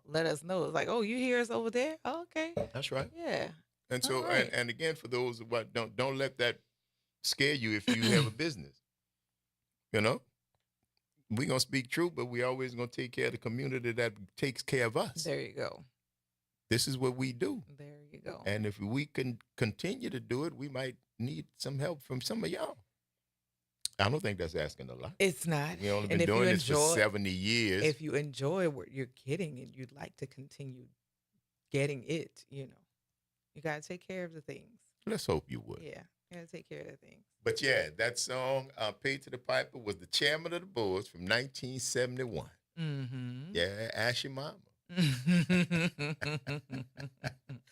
let us know. It's like, oh, you hear us over there? Oh, okay. That's right. Yeah. And so, All right. and again, for those who don't let that scare you if you have a business. You know, we're gonna speak truth, but we always gonna take care of the community that takes care of us. There you go. This is what we do. There you go. And if we can continue to do it, we might need some help from some of y'all. I don't think that's asking a lot. It's not. We only And been if you doing this for enjoy- 70 years. If you enjoy what you're getting and you'd like to continue getting it, you got to take care of the things. Let's hope you would. Yeah. You got to take care of the things. But yeah, that song, Paid to the Piper, was the chairman of the boards from 1971. Mm-hmm. Yeah, ask your mama. Mm-hmm.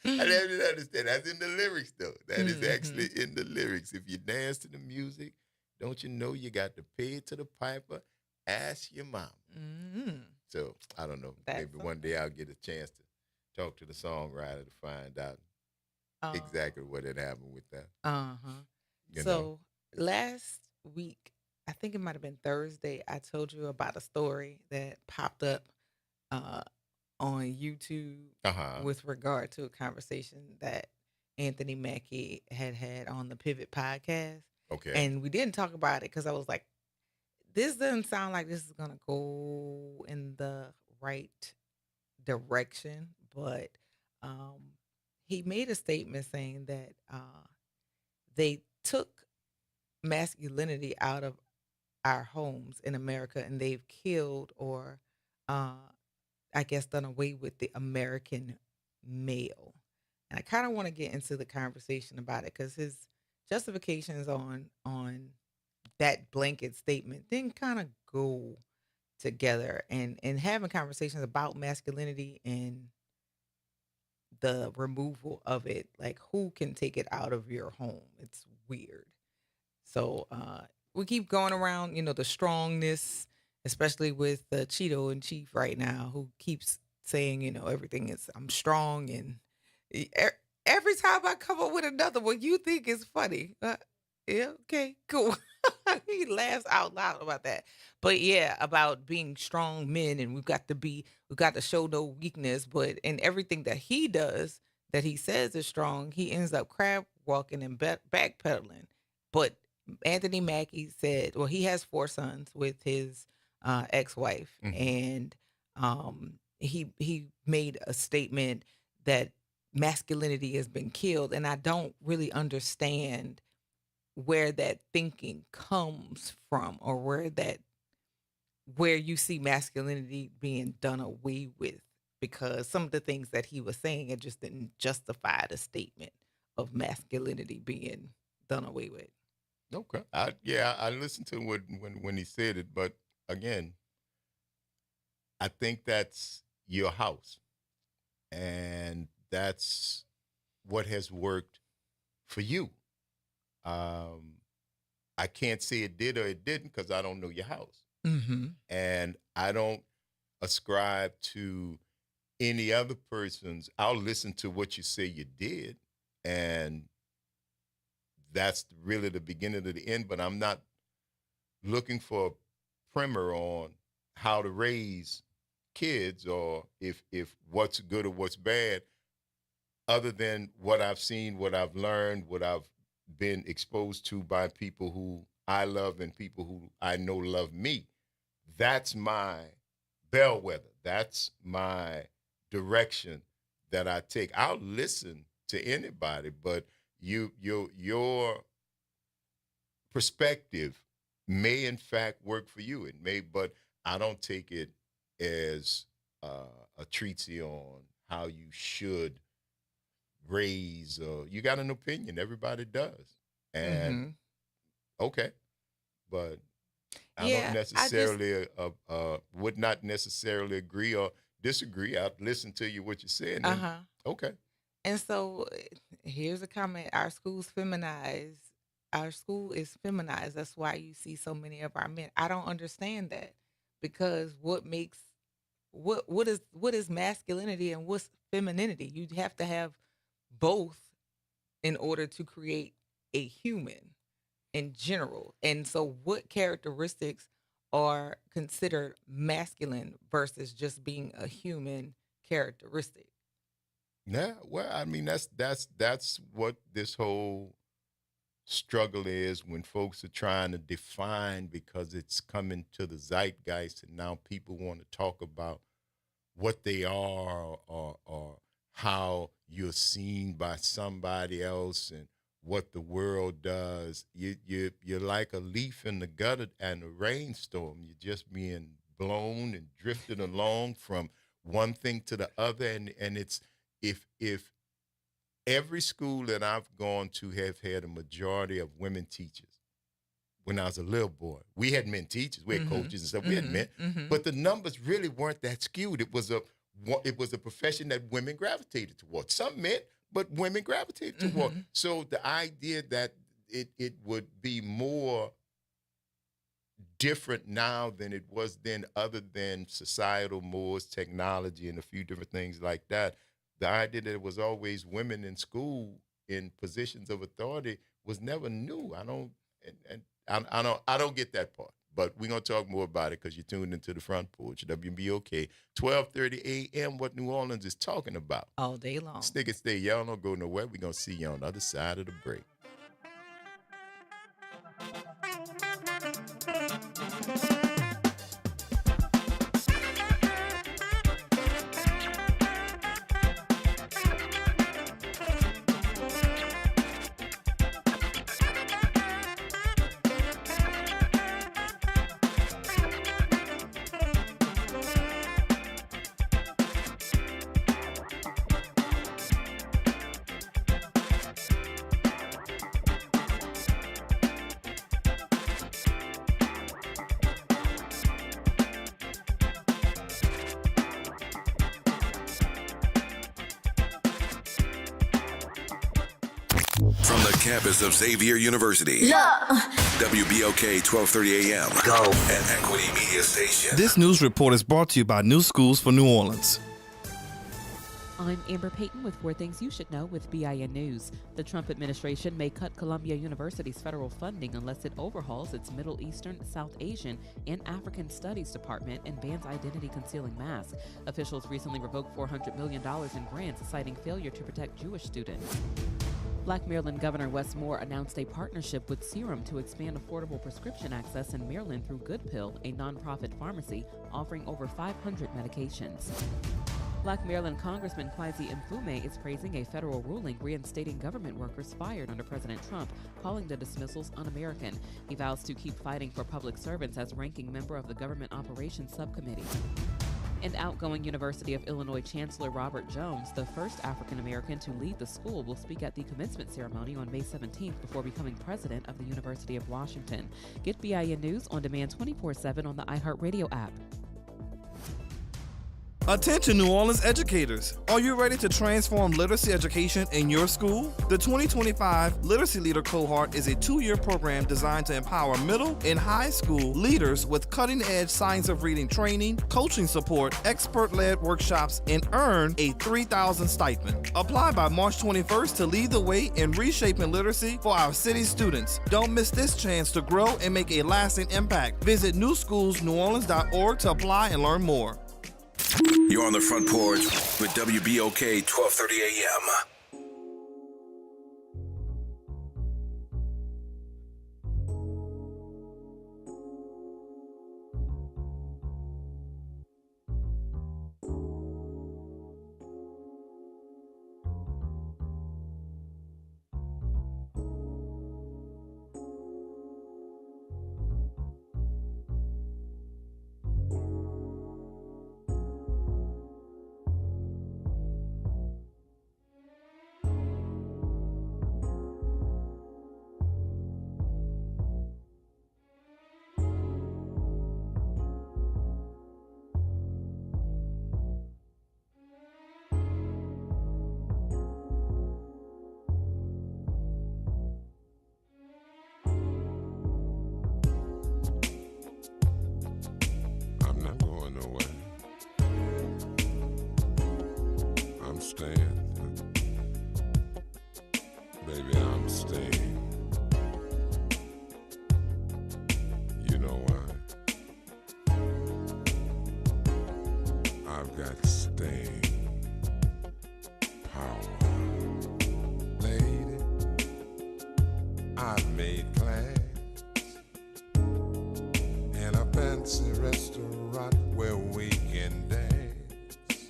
I didn't understand. That's in the lyrics, though. That is actually in the lyrics. If you dance to the music, don't you know you got to pay it to the piper? Ask your mama. Mm-hmm. So, I don't know. Maybe one day I'll get a chance to talk to the songwriter to find out exactly what had happened with that. Uh-huh. You So know? last week, I think it might have been Thursday, I told you about a story that popped up on YouTube with regard to a conversation that Anthony Mackie had on the Pivot podcast. Okay. And we didn't talk about it because I was like, this doesn't sound like this is going to go in the right direction. But he made a statement saying that they took masculinity out of our homes in America and they've killed or I guess done away with the American male. And I kind of want to get into the conversation about it because his justifications on that blanket statement didn't kind of go together, and having conversations about masculinity and the removal of it, like who can take it out of your home? It's weird. So we keep going around, the strongness, especially with the Cheeto in chief right now, who keeps saying, everything is, I'm strong. And every time I come up with another one, you think is funny. Yeah, okay, cool. He laughs out loud about that. But yeah, about being strong men, and we've got to show no weakness. But in everything that he does, that he says is strong, he ends up crab walking and backpedaling. But Anthony Mackie said, well, he has 4 sons with his ex-wife, and he made a statement that masculinity has been killed, and I don't really understand where that thinking comes from, or where you see masculinity being done away with, because some of the things that he was saying, it just didn't justify the statement of masculinity being done away with. Okay. I listened to it when he said it, but again, I think that's your house, and that's what has worked for you. I can't say it did or it didn't because I don't know your house. Mm-hmm. And I don't ascribe to any other person's. I'll listen to what you say you did, and that's really the beginning of the end, but I'm not looking for a primer on how to raise kids, or if what's good or what's bad, other than what I've seen, what I've learned, what I've been exposed to by people who I love and people who I know love me. That's my bellwether. That's my direction that I take. I'll listen to anybody, but your perspective may in fact work for you. It may, but I don't take it as a treatise on how you should raise. You got an opinion. Everybody does, and okay, but I don't necessarily would not necessarily agree or disagree. I'd listen to you what you're saying. Okay. And so here's a comment. Our school's feminized. Our school is feminized. That's why you see so many of our men. I don't understand that, because what is masculinity and what's femininity? You have to have both in order to create a human in general. And so what characteristics are considered masculine versus just being a human characteristic? Yeah, well, I mean that's what this whole struggle is, when folks are trying to define, because it's coming to the zeitgeist, and now people want to talk about what they are, or how you're seen by somebody else and what the world does. You're like a leaf in the gutter and a rainstorm. You're just being blown and drifted along from one thing to the other, and it's if every school that I've gone to have had a majority of women teachers. When I was a little boy, we had men teachers, we had coaches and stuff. We had men, but the numbers really weren't that skewed. It was a profession that women gravitated towards. Some men, but women gravitated toward. So the idea that it would be more different now than it was then, other than societal mores, technology, and a few different things like that. The idea that it was always women in school in positions of authority was never new. I don't get that part. But we're gonna talk more about it because you're tuned into the Front Porch, WBOK, 12:30 a.m. What New Orleans is talking about all day long. Stick and stay. Y'all don't go nowhere. We're gonna see you on the other side of the break. From the campus of Xavier University. WBOK 1230 AM. Go. An Equity Media Station. This news report is brought to you by New Schools for New Orleans. I'm Amber Payton with 4 things you should know with BIN News. The Trump administration may cut Columbia University's federal funding unless it overhauls its Middle Eastern, South Asian, and African Studies Department and bans identity-concealing masks. Officials recently revoked $400 million in grants, citing failure to protect Jewish students. Black Maryland Governor Wes Moore announced a partnership with Serum to expand affordable prescription access in Maryland through Good Pill, a nonprofit pharmacy offering over 500 medications. Black Maryland Congressman Kwesi Mfume is praising a federal ruling reinstating government workers fired under President Trump, calling the dismissals un-American. He vows to keep fighting for public servants as ranking member of the Government Operations Subcommittee. And outgoing University of Illinois Chancellor Robert Jones, the first African-American to lead the school, will speak at the commencement ceremony on May 17th before becoming president of the University of Washington. Get BIN News on demand 24/7 on the iHeartRadio app. Attention New Orleans educators. Are you ready to transform literacy education in your school? The 2025 Literacy Leader Cohort is a 2-year program designed to empower middle and high school leaders with cutting-edge science of reading training, coaching support, expert-led workshops, and earn a $3,000 stipend. Apply by March 21st to lead the way in reshaping literacy for our city's students. Don't miss this chance to grow and make a lasting impact. Visit newschoolsneworleans.org to apply and learn more. You're on the Front Porch with WBOK 1230 AM. I'm not going nowhere. I'm staying. Baby, I'm staying. You know why? I've got staying power. Lady, I've made plans in a fancy restaurant where we can dance.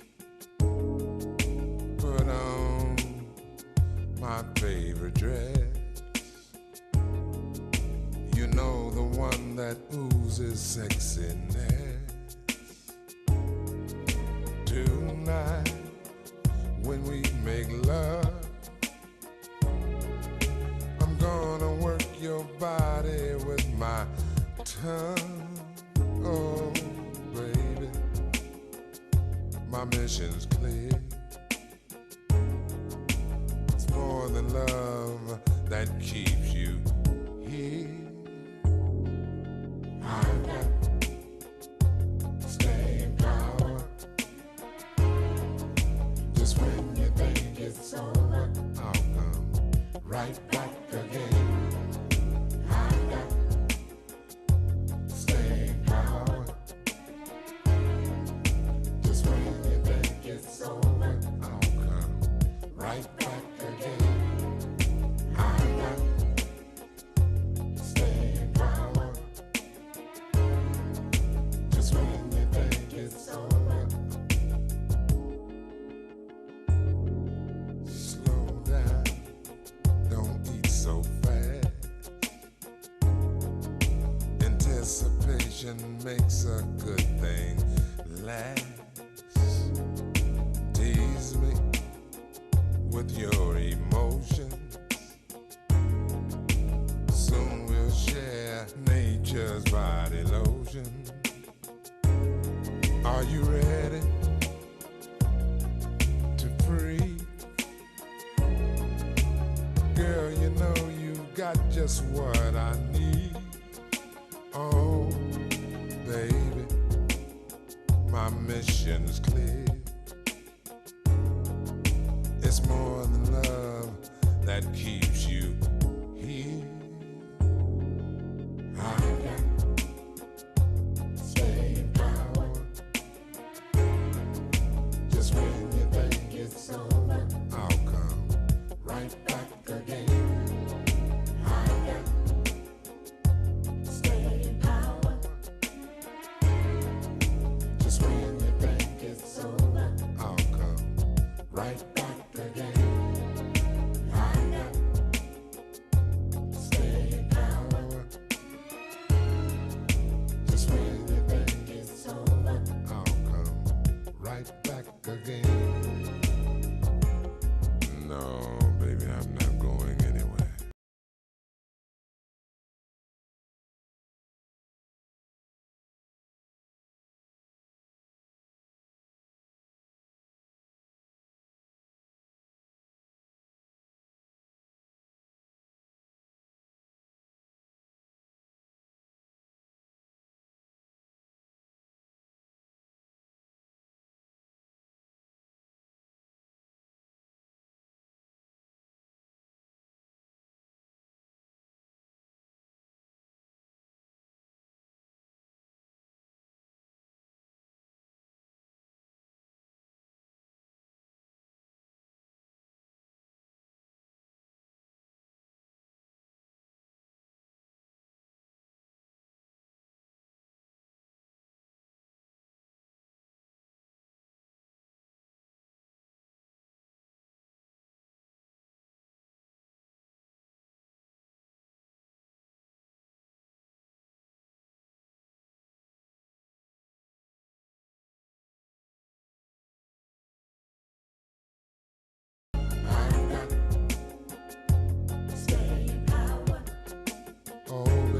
Put on my favorite dress. You know, the one that oozes sexiness. Tonight, when we make love, I'm gonna work your body with my tongue. Oh, baby, my mission's clear. It's more than love that keeps you here. I've got staying power. Just when you think it's over, I'll come right back again. I've got staying power. Just when you think it's over, I'll come right back again. I've got staying power. Just when you think it's over. Slow down, don't eat so fast. Anticipation makes a good thing last. Tease me with your emotions. Soon we'll share nature's body lotion. Are you ready to breathe? Girl, you know you've got just what I need. Oh, baby, my mission's clear. It's more than love that keeps you here. I got staying power. Just when you think it's over, I'll come right back again. I got staying power. Just when you think it's over, I'll come right back again. I got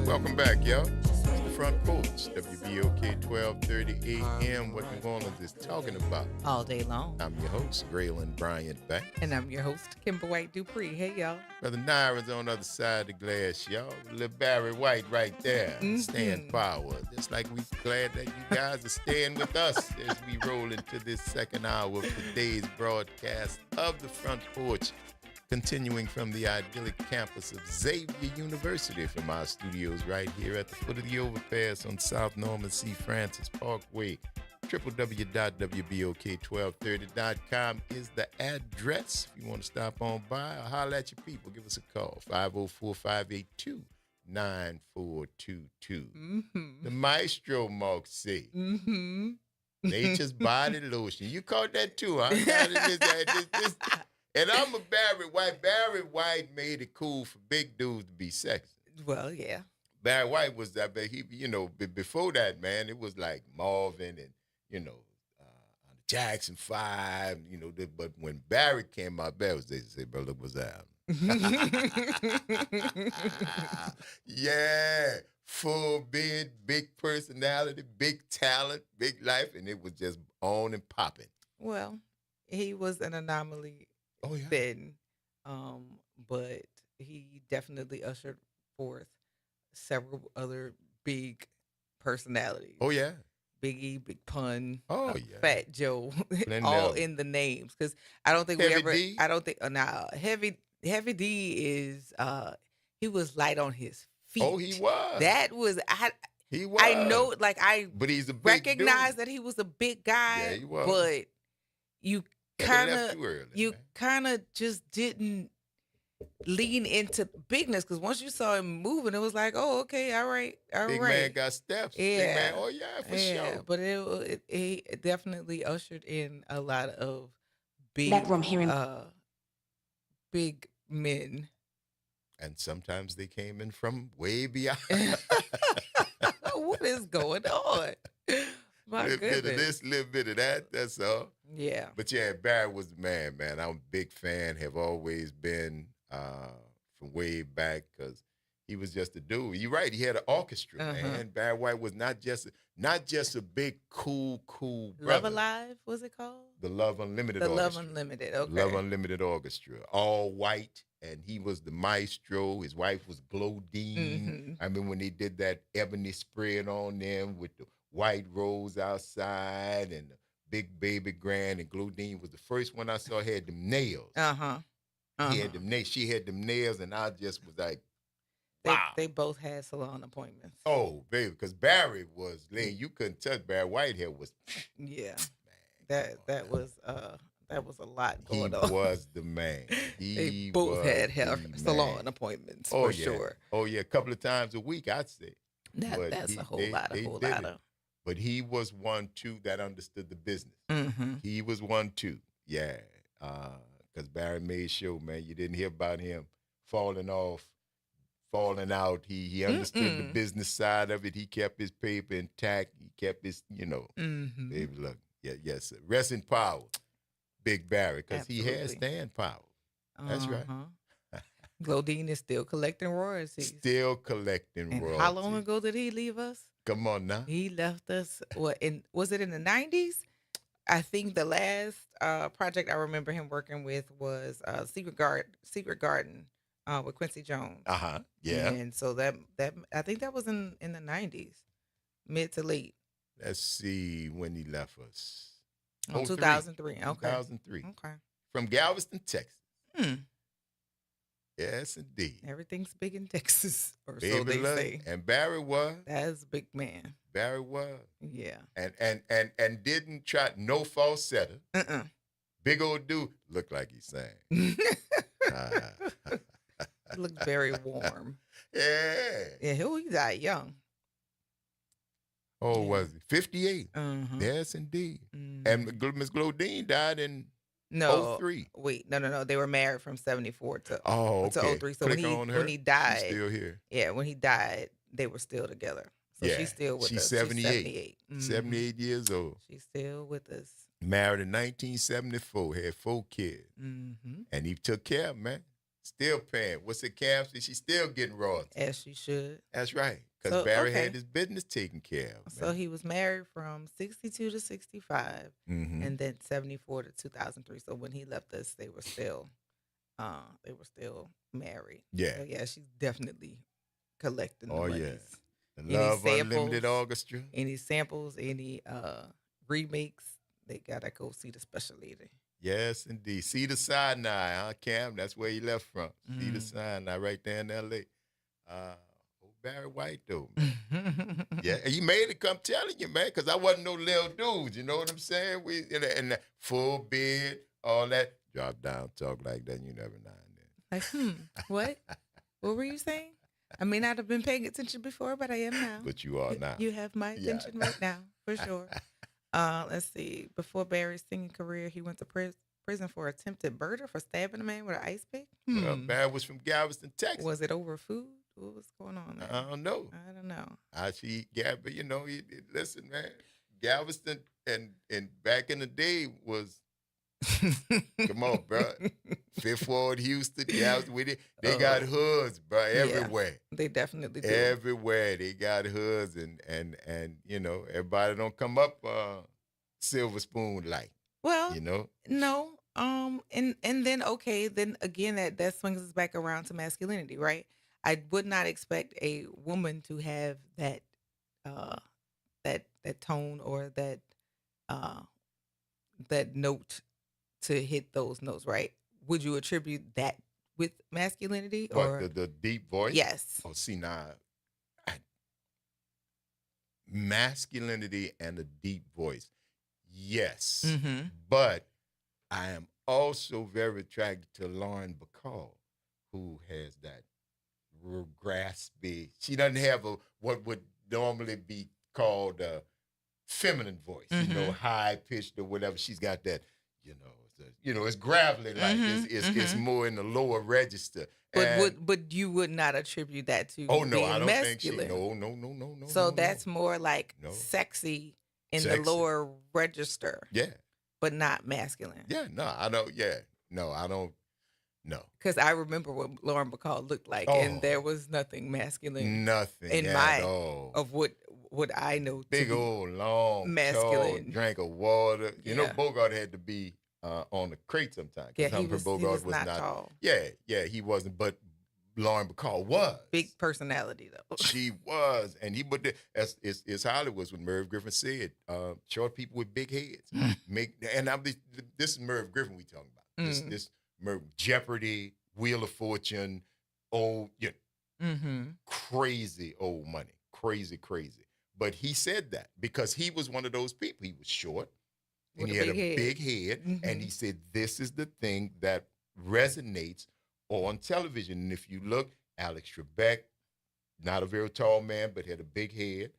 Welcome back, y'all. It's the Front Porch, WBOK 1230 AM, what New Orleans is talking about. All day long. I'm your host, Graylin Bryant Bank. And I'm your host, Kimber White Dupree. Hey, y'all. Brother Nyron's on the other side of the glass, y'all. Little Barry White right there, staying power. Just like we glad that you guys are staying with us as we roll into this second hour of today's broadcast of the Front Porch, continuing from the idyllic campus of Xavier University from our studios right here at the foot of the overpass on South Norman C. Francis Parkway. www.wbok1230.com is the address. If you want to stop on by or holler at your people, give us a call, 504-582-9422. The Maestro, Mark C. Nature's Body Lotion. You caught that too, huh? And I'm a Barry White. Barry White made it cool for big dudes to be sexy. Well, yeah. Barry White was that, but he, before that, man, it was like Marvin and, Jackson 5, but when Barry came out, Barry was they say, bro, look what's that. Yeah. Full beard, big personality, big talent, big life, and it was just on and popping. Well, he was an anomaly then, but he definitely ushered forth several other big personalities. Oh yeah, Big E, Big Pun, yeah, Fat Joe, all in the names. Because I don't think Heavy D? I don't think. Heavy D is he was light on his feet. Oh, he was. That was He was. I know, but he's a big recognize dude. that he was a big guy. Yeah, he was. But you They kind left too early, of just didn't lean into bigness, because once you saw him moving, it was like, oh, okay, all right. Big man got steps. Yeah. Big man, oh yeah, for sure. But it definitely ushered in a lot of big, That room here in- big men. And sometimes they came in from way beyond. What is going on? My little goodness. bit of this, little bit of that. That's all. Yeah. But yeah, Barry was the man. I'm a big fan. Have always been from way back because he was just a dude. You're right. He had an orchestra, man. Barry White was not just a big cool brother. Love Alive, was it called? The Love Unlimited The Orchestra. Love Unlimited. Okay. Love Unlimited Orchestra, all white, and he was the maestro. His wife was Glodine. I mean, when they did that ebony spread on them with the white rose outside and the big baby grand, and Glodine was the first one I saw had them nails. He had them nails. She had them nails, and I just was like, wow. They both had salon appointments. Oh, baby, because Barry was, you couldn't touch Barry Whitehead was. Yeah. That was a lot going on. He was the man. They both had hair salon appointments for sure. Oh yeah, a couple of times a week, I'd say. That's a whole lot of. But he was one too that understood the business. He was one too. Yeah. Because Barry made sure, man, you didn't hear about him falling out. He understood the business side of it. He kept his paper intact. He kept his, baby, look. Yeah, yes, sir. Rest in power, Big Barry, because he had stand power. That's right. Glodine is still collecting royalties. royalties. How long ago did he leave us? Come on now. He left us, was it in the 90s? I think the last project I remember him working with was Secret Garden with Quincy Jones. Yeah. And so that I think that was in the 90s, mid to late. Let's see when he left us. 2003. Okay. 2003. Okay. From Galveston, Texas. Yes, indeed. Everything's big in Texas, or Baby so they say. And Barry was. That's a big man. Barry was. Yeah. And didn't try no falsetto. Big old dude looked like he sang. Looked very warm. Yeah. Yeah, he died young. Oh, was he? 58. Yes, indeed. And Miss Glodine died in 03. Wait, no. They were married from 74 to 03. So Click when he died, she's still here. Yeah, when he died, they were still together. So she's still with us. She's 78. 78 years old. She's still with us. Married in 1974, had 4 kids. And he took care of them, man. Still paying. What's it, Cam? She's still getting royalties. As she should. That's right. Because So, Barry okay. had his business taken care of. So he was married from 62 to 65, Mhm. and then 74 to 2003. So when he left us, they were still married. Yeah. So yeah, she's definitely collecting the Oh, monies. yeah. The Any Love Unlimited samples, Orchestra. Any samples, any remakes, they gotta go see the special lady. Yes, indeed. Cedar Sinai, huh, Cam? That's where he left from. Cedar Mm. Sinai, right there in L.A. Old Barry White, though, man. Yeah, and he made it, come telling you, man, because I wasn't no little dude, you know what I'm saying? We and the full beard, all that. Drop down, talk like that, you never know. Like, what? What were you saying? I may not have been paying attention before, but I am now. But you are now. You have my attention right now, for sure. Let's see. Before Barry's singing career, he went to prison for attempted murder for stabbing a man with an ice pick. Well, Barry was from Galveston, Texas. Was it over food? What was going on there? I don't know. I don't know. But you know, listen, man, Galveston and back in the day was, come on, bro. Fifth Ward, Houston, Galveston, they got hoods, bro, everywhere. Yeah, they definitely do. Everywhere they got hoods, and you know, everybody don't come up silver spoon like. Well, you know, no. And then okay, then again that swings us back around to masculinity, right? I would not expect a woman to have that that tone or that note to hit those notes, right? Would you attribute that with masculinity or the deep voice? Yes. Oh, see now, masculinity and a deep voice, yes. Mhm. But I am also very attracted to Lauren Bacall, who has that graspy. She doesn't have what would normally be called a feminine voice, you know, high pitched or whatever. She's got that, it's gravelly like it's more in the lower register. But you would not attribute that to Oh no, being I don't masculine. think she. No. So that's more like sexy in the lower register. Yeah. But not masculine. Yeah, no, I don't. Yeah, no, I don't. No. Because I remember what Lauren Bacall looked like, and there was nothing masculine. Nothing in at all. Of what I know. Big to be old long masculine. tall drink of water. You know, Yeah. Bogart had to be on the crate sometimes. Yeah, Humphrey Bogart was not tall. Yeah, he wasn't. But Lauren Bacall was. Big personality though. She was, and it's Hollywood what Merv Griffin said. Short people with big heads this is Merv Griffin we talking about. This Merv Jeopardy, Wheel of Fortune, old, crazy old money, crazy. But he said that because he was one of those people. He was short, and he had a big head, and he said this is the thing that resonates on television. And if you look, Alex Trebek, not a very tall man, but had a big head.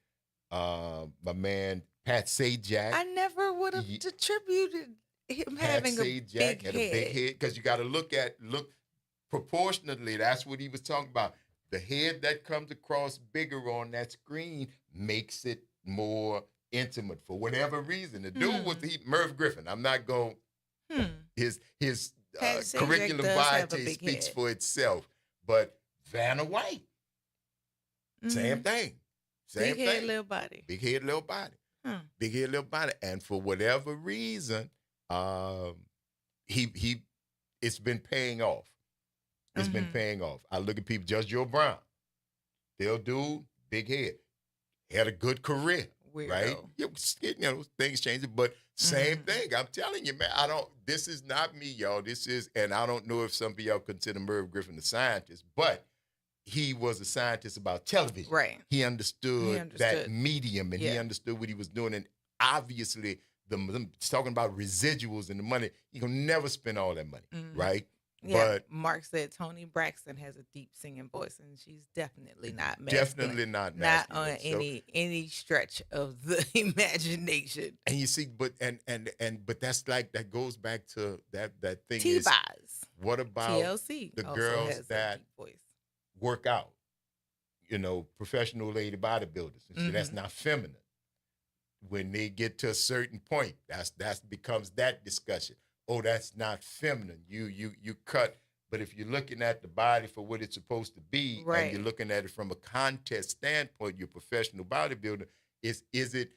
My man, Pat Sajak. I never would have attributed him Pat having a Sajak big had head. a big head because you got to look proportionately. That's what he was talking about. The head that comes across bigger on that screen makes it more intimate for whatever reason. The dude was Merv Griffin. I'm not going. His Pat Sajak curriculum does have a vitae big speaks head. for itself. But Vanna White, same thing. Same Big head, thing. little body. Big head, little body. Big head, little body. And for whatever reason, it's been paying off. It's been paying off. I look at people, Judge Joe Brown. They'll do big head. Had a good career. Weirdo. Right? Things changing, but same thing. I'm telling you, man, this is not me, y'all. And I don't know if some of y'all consider Merv Griffin a scientist, but he was a scientist about television. Right. He understood that medium, and he understood what he was doing. And obviously, talking about residuals and the money, you can never spend all that money, right? Yeah, But Mark said Toni Braxton has a deep singing voice, and she's definitely not masculine. definitely not Not masculine. on So- any stretch of the imagination. And you see, but that's like that goes back to that thing. T-Boz. Is what about TLC the also girls has a that deep voice. work out? Professional lady bodybuilders. And see, that's not feminine. When they get to a certain point, that becomes that discussion. Oh, that's not feminine. You cut But if you're looking at the body for what it's supposed to be, Right. and you're looking at it from a contest standpoint, you're a professional bodybuilder. Is it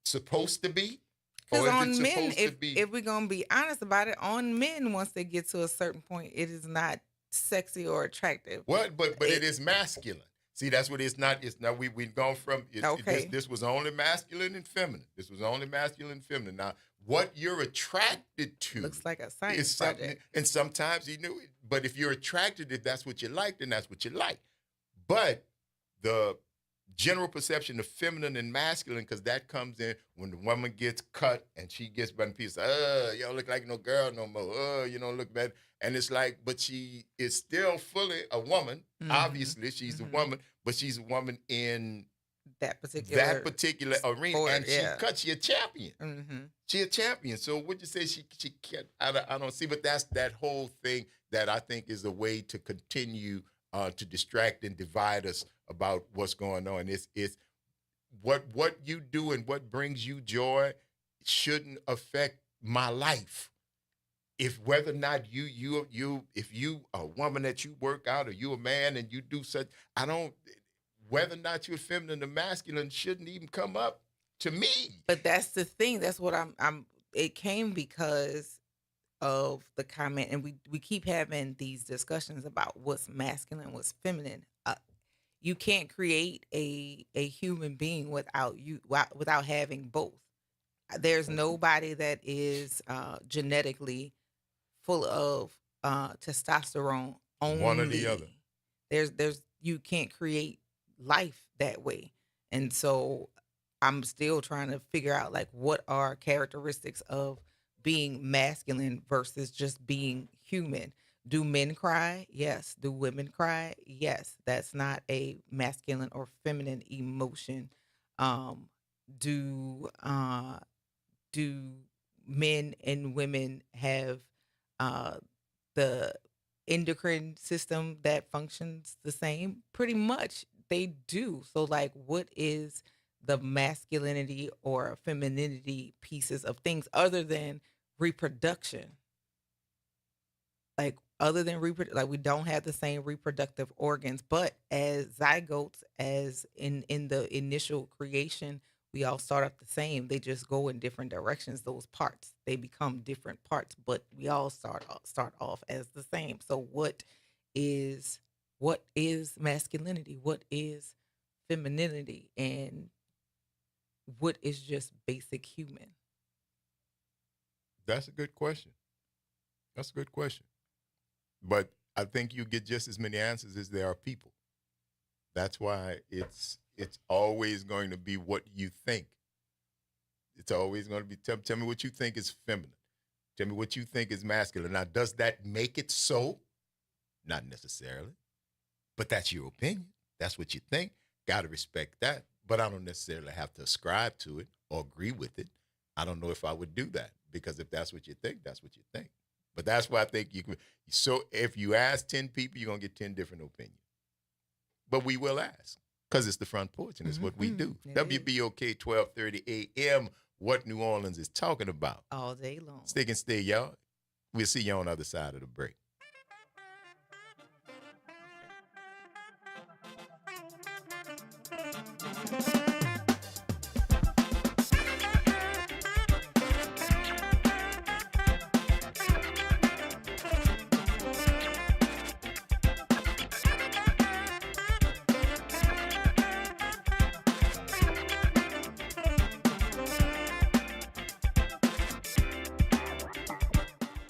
supposed to be? Because Or is it on men, supposed to be? if we're gonna be honest about it, on men, once they get to a certain point, it is not sexy or attractive. What? But it is masculine. See, that's what it's not. It's not. We've gone from Okay. this was only masculine and feminine. This was only masculine and feminine. Now, what you're attracted to Looks like a science is something. project. And sometimes you knew it. But if you're attracted, if that's what you like, then that's what you like. But the general perception of feminine and masculine, because that comes in when the woman gets cut and she gets by the piece. You don't look like no girl no more. You don't look bad. And it's like, but she is still fully a woman. Obviously, she's a woman, but she's a woman in that particular arena, sport, and yeah. she a champion. Mm-hmm. She a champion. So would you say she can't? I don't see, but that's that whole thing that I think is a way to continue to distract and divide us about what's going on. It's what you do and what brings you joy shouldn't affect my life. If whether or not if you a woman that you work out or you a man and you do such, whether or not you're feminine or masculine shouldn't even come up to me. But that's the thing. That's what it came because of the comment, and we keep having these discussions about what's masculine, what's feminine. You can't create a human being without having both. There's nobody that is genetically full of testosterone only. One or the other. There's you can't create life that way. And so I'm still trying to figure out like what are characteristics of being masculine versus just being human. Do men cry? Yes. Do women cry? Yes. That's not a masculine or feminine emotion. Do men and women have the endocrine system that functions the same? Pretty much they do. So like what is the masculinity or femininity pieces of things other than reproduction? Like other than like we don't have the same reproductive organs, but as zygotes, as in the initial creation, we all start off the same. They just go in different directions. Those parts, they become different parts, but we all start off as the same. So what is masculinity? What is femininity? And what is just basic human? That's a good question. That's a good question. But I think you get just as many answers as there are people. That's why it's always going to be what you think. It's always going to be, tell me what you think is feminine. Tell me what you think is masculine. Now, does that make it so? Not necessarily. But that's your opinion. That's what you think. Got to respect that. But I don't necessarily have to ascribe to it or agree with it. I don't know if I would do that, because if that's what you think, that's what you think. But that's why I think you can. So if you ask 10 people, you're going to get 10 different opinions. But we will ask, because it's the Front Porch, and it's what we do. WBOK 1230 AM, what New Orleans is talking about. All day long. Stick and stay, y'all. We'll see you on the other side of the break.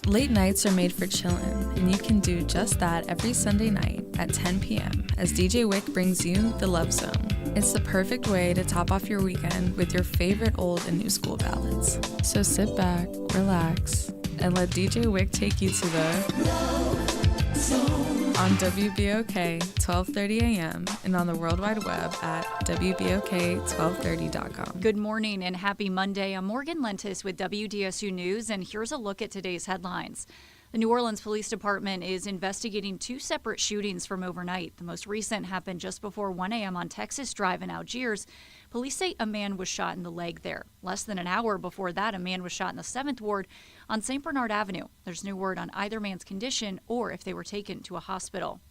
Late nights are made for chillin', and you can do just that every Sunday night at 10 p.m. as DJ Wick brings you The Love Zone. It's the perfect way to top off your weekend with your favorite old and new school ballads. So sit back, relax, and let DJ Wick take you to the Love Zone on WBOK 1230 AM and on the World Wide Web at WBOK1230.com. Good morning and happy Monday. I'm Morgan Lentis with WDSU News, and here's a look at today's headlines. The New Orleans Police Department is investigating 2 separate shootings from overnight. The most recent happened just before 1 a.m. on Texas Drive in Algiers. Police say a man was shot in the leg there. Less than an hour before that, a man was shot in the 7th Ward on St. Bernard Avenue. There's no word on either man's condition or if they were taken to a hospital.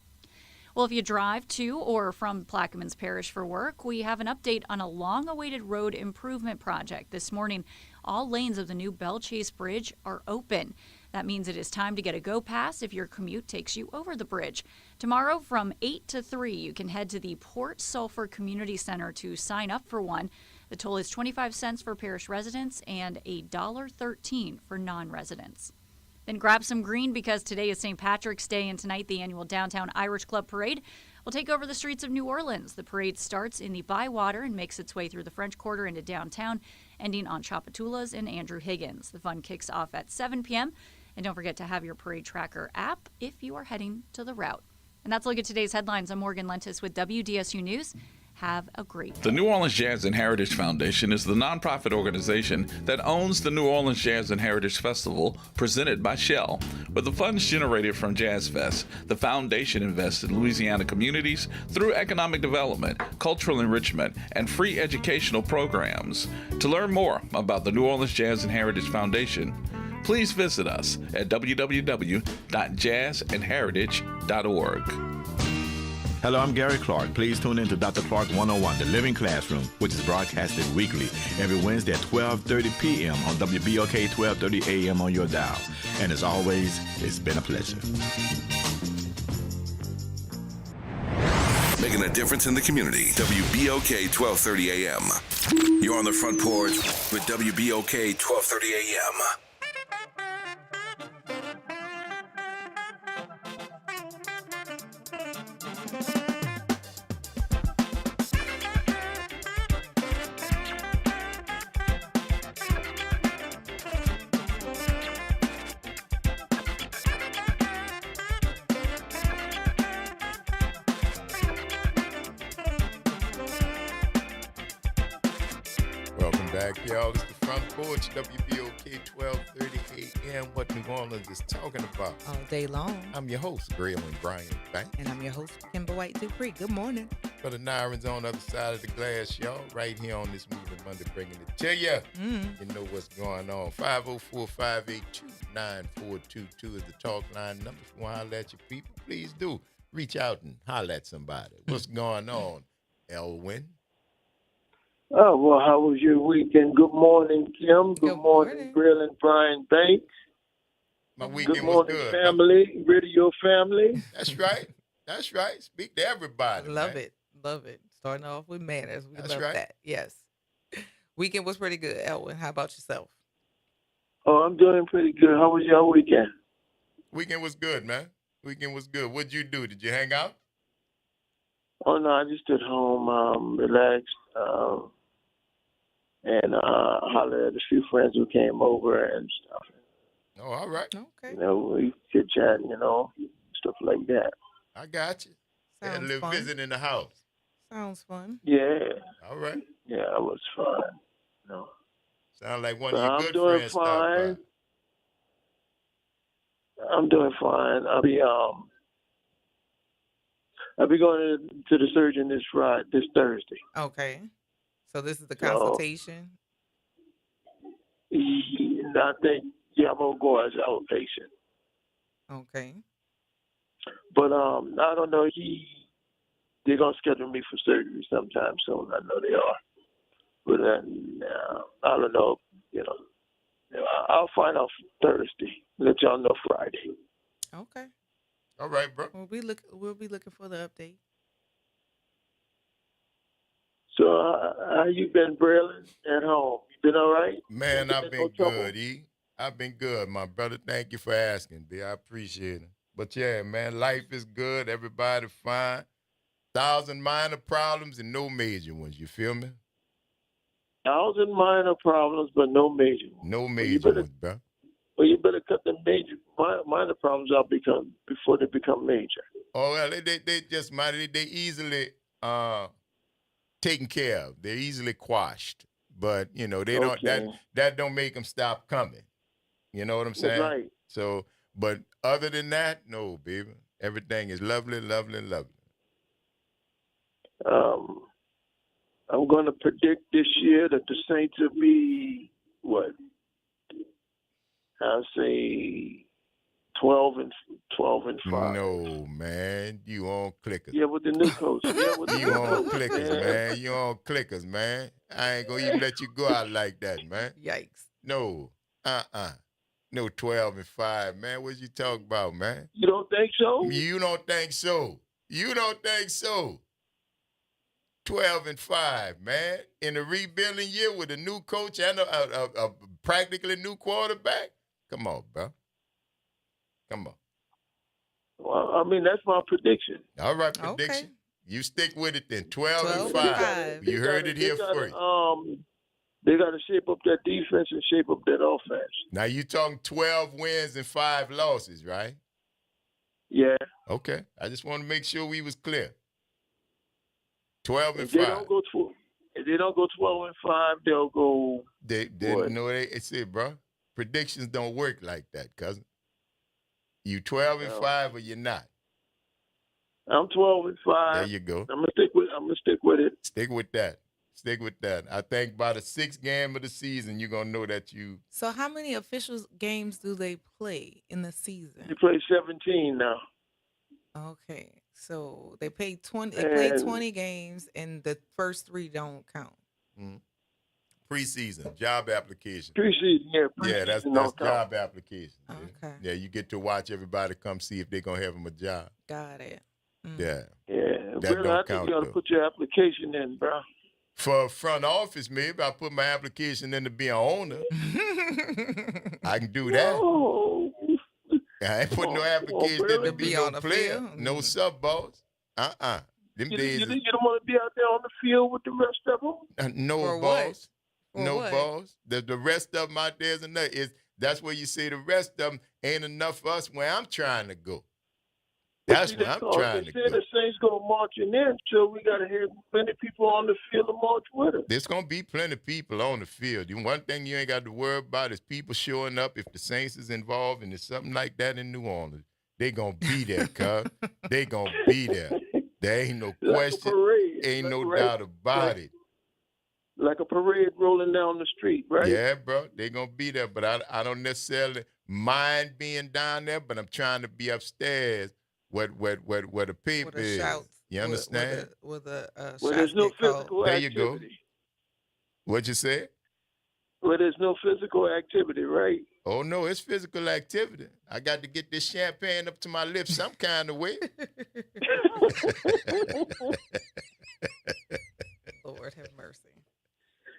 Well, if you drive to or from Plaquemines Parish for work, we have an update on a long-awaited road improvement project. This morning, all lanes of the new Belle Chase Bridge are open. That means it is time to get a go pass if your commute takes you over the bridge. Tomorrow from 8 to 3, you can head to the Port Sulphur Community Center to sign up for one. The toll is 25 cents for parish residents and $1.13 for non-residents. Then grab some green because today is St. Patrick's Day, and tonight the annual Downtown Irish Club Parade will take over the streets of New Orleans. The parade starts in the Bywater and makes its way through the French Quarter into downtown, ending on Chapatoulas and Andrew Higgins. The fun kicks off at 7 p.m. And don't forget to have your Parade Tracker app if you are heading to the route. And that's a look at today's headlines. I'm Morgan Lentis with WDSU News. Have a great day. The New Orleans Jazz and Heritage Foundation is the nonprofit organization that owns the New Orleans Jazz and Heritage Festival, presented by Shell. With the funds generated from Jazz Fest, the foundation invests in Louisiana communities through economic development, cultural enrichment, and free educational programs. To learn more about the New Orleans Jazz and Heritage Foundation, please visit us at www.jazzandheritage.org. Hello, I'm Gary Clark. Please tune in to Dr. Clark 101, The Living Classroom, which is broadcasted weekly every Wednesday at 12:30 p.m. on WBOK 1230 a.m. on your dial. And as always, it's been a pleasure. Making a difference in the community. WBOK 1230 a.m. You're on the front porch with WBOK 1230 a.m. Welcome back, y'all. It's the Front Porch, WBOK 1230 a.m. What New Orleans is talking about. All day long. I'm your host, Graylin Brian Banks. And I'm your host, Kimber White Dupree. Good morning. Brother Nyron's on the other side of the glass, y'all. Right here on this Moving Monday, bringing it to you. You know what's going on. 504-582-9422 is the talk line number. If you want to holler at your people, please do. Reach out and holler at somebody. What's going on, Elwin? Oh, well, how was your weekend? Good morning, Kim. Good morning, Grill and Brian Banks. My weekend good morning, was good. family, radio family. That's right. That's right. Speak to everybody. Love man. it. Love it. Starting off with manners. We That's love right. that. Yes. Weekend was pretty good. Elwin, how about yourself? Oh, I'm doing pretty good. How was your weekend? Weekend was good, man. Weekend was good. What'd you do? Did you hang out? Oh, no, I just stood home, relaxed, and hollered at a few friends who came over and stuff. Oh, all right. Okay. You know, we chit-chat, stuff like that. I got you. Had a Sounds little fun. visit in the house. Sounds fun. Yeah. All right. Yeah, it was fun. Sound like one So of your I'm good doing friends fine. stopped I'm doing fine. I'll be going to the surgeon this Thursday. Okay. So this is the So- consultation. I think, I'm gonna go as an outpatient. Okay. But I don't know. They're gonna schedule me for surgery sometime soon. I know they are. But I don't know. I'll find out Thursday. Let y'all know Friday. Okay. All right, bro. We'll be looking for the update. So how you been, Braylon, at home? You been all right? Man, You I've in been no trouble? good, E. I've been good, my brother. Thank you for asking, B. I appreciate it. But yeah, man, life is good. Everybody fine. 1,000 minor problems and no major ones. You feel me? 1,000 minor problems, but no major ones. No major ones, bro. Well, you better cut the minor problems out before they become major. Oh, well, they just minor. They easily taken care of. They're easily quashed. But, they don't, Okay. that don't make them stop coming. You know what I'm saying? Right. So, but Other than that, no, baby. Everything is lovely, lovely, lovely. I'm going to predict this year that the Saints will be what? I'll say 12 and 5. No, man. You on clickers. Yeah, with the new coach. Yeah, with the You new on coach, clickers, man. You on clickers, man. I ain't gonna even let you go out like that, man. Yikes. No. No 12 and 5, man. What you talking about, man? You don't think so? You don't think so. You don't think so. 12 and 5, man. In a rebuilding year with a new coach and a practically new quarterback. Come on, bro. Come on. Well, I mean, that's my prediction. All right, prediction. Okay. You stick with it then. 12 and 5. You heard it here first. They got to shape up that defense and shape up that offense. Now, you talking 12 wins and 5 losses, right? Yeah. Okay. I just want to make sure we was clear. 12 and 5. If they don't go 12 and 5, they'll go. It's it, bro. Predictions don't work like that, cousin. You 12 and 5 or you're not. I'm 12 and 5. There you go. I'm gonna stick with it. Stick with that. Stick with that. I think by the 6th game of the season, you're gonna know that you. So how many official games do they play in the season? They play 17 now. Okay, so they play 20. They play 20 games, and the first 3 don't count. Mm-hmm. Preseason job application. Preseason, yeah. Yeah, that's job application. Okay. Yeah, you get to watch everybody come see if they're gonna have them a job. Got it. Yeah. Yeah, that really, I think you got to put your application in, bro. For front office, maybe I put my application in to be an owner. I can do that. Oh. I ain't put no application in to be on no the player, field. no sub boss. Them You days. don't want to be out there on the field with the rest of them? No For boss. what? No what? boss. The rest of them out there is enough. That's where you say the rest of them ain't enough for us where I'm trying to go. That's where I'm trying to go. They said the Saints go marching in, so we got to have plenty of people on the field to march with us. There's going to be plenty of people on the field. The one thing you ain't got to worry about is people showing up. If the Saints is involved and there's something like that in New Orleans, they going to be there, cuz. They going to be there. There ain't no question. Ain't no doubt about it. Like a parade rolling down the street, right? Yeah, bro. They going to be there, but I don't necessarily mind being down there, but I'm trying to be upstairs where the paper is. Shouts, you understand? Well, there's no physical there activity. You go. What'd you say? Well, there's no physical activity, right? Oh, no, it's physical activity. I got to get this champagne up to my lips some kind of way. Lord have mercy.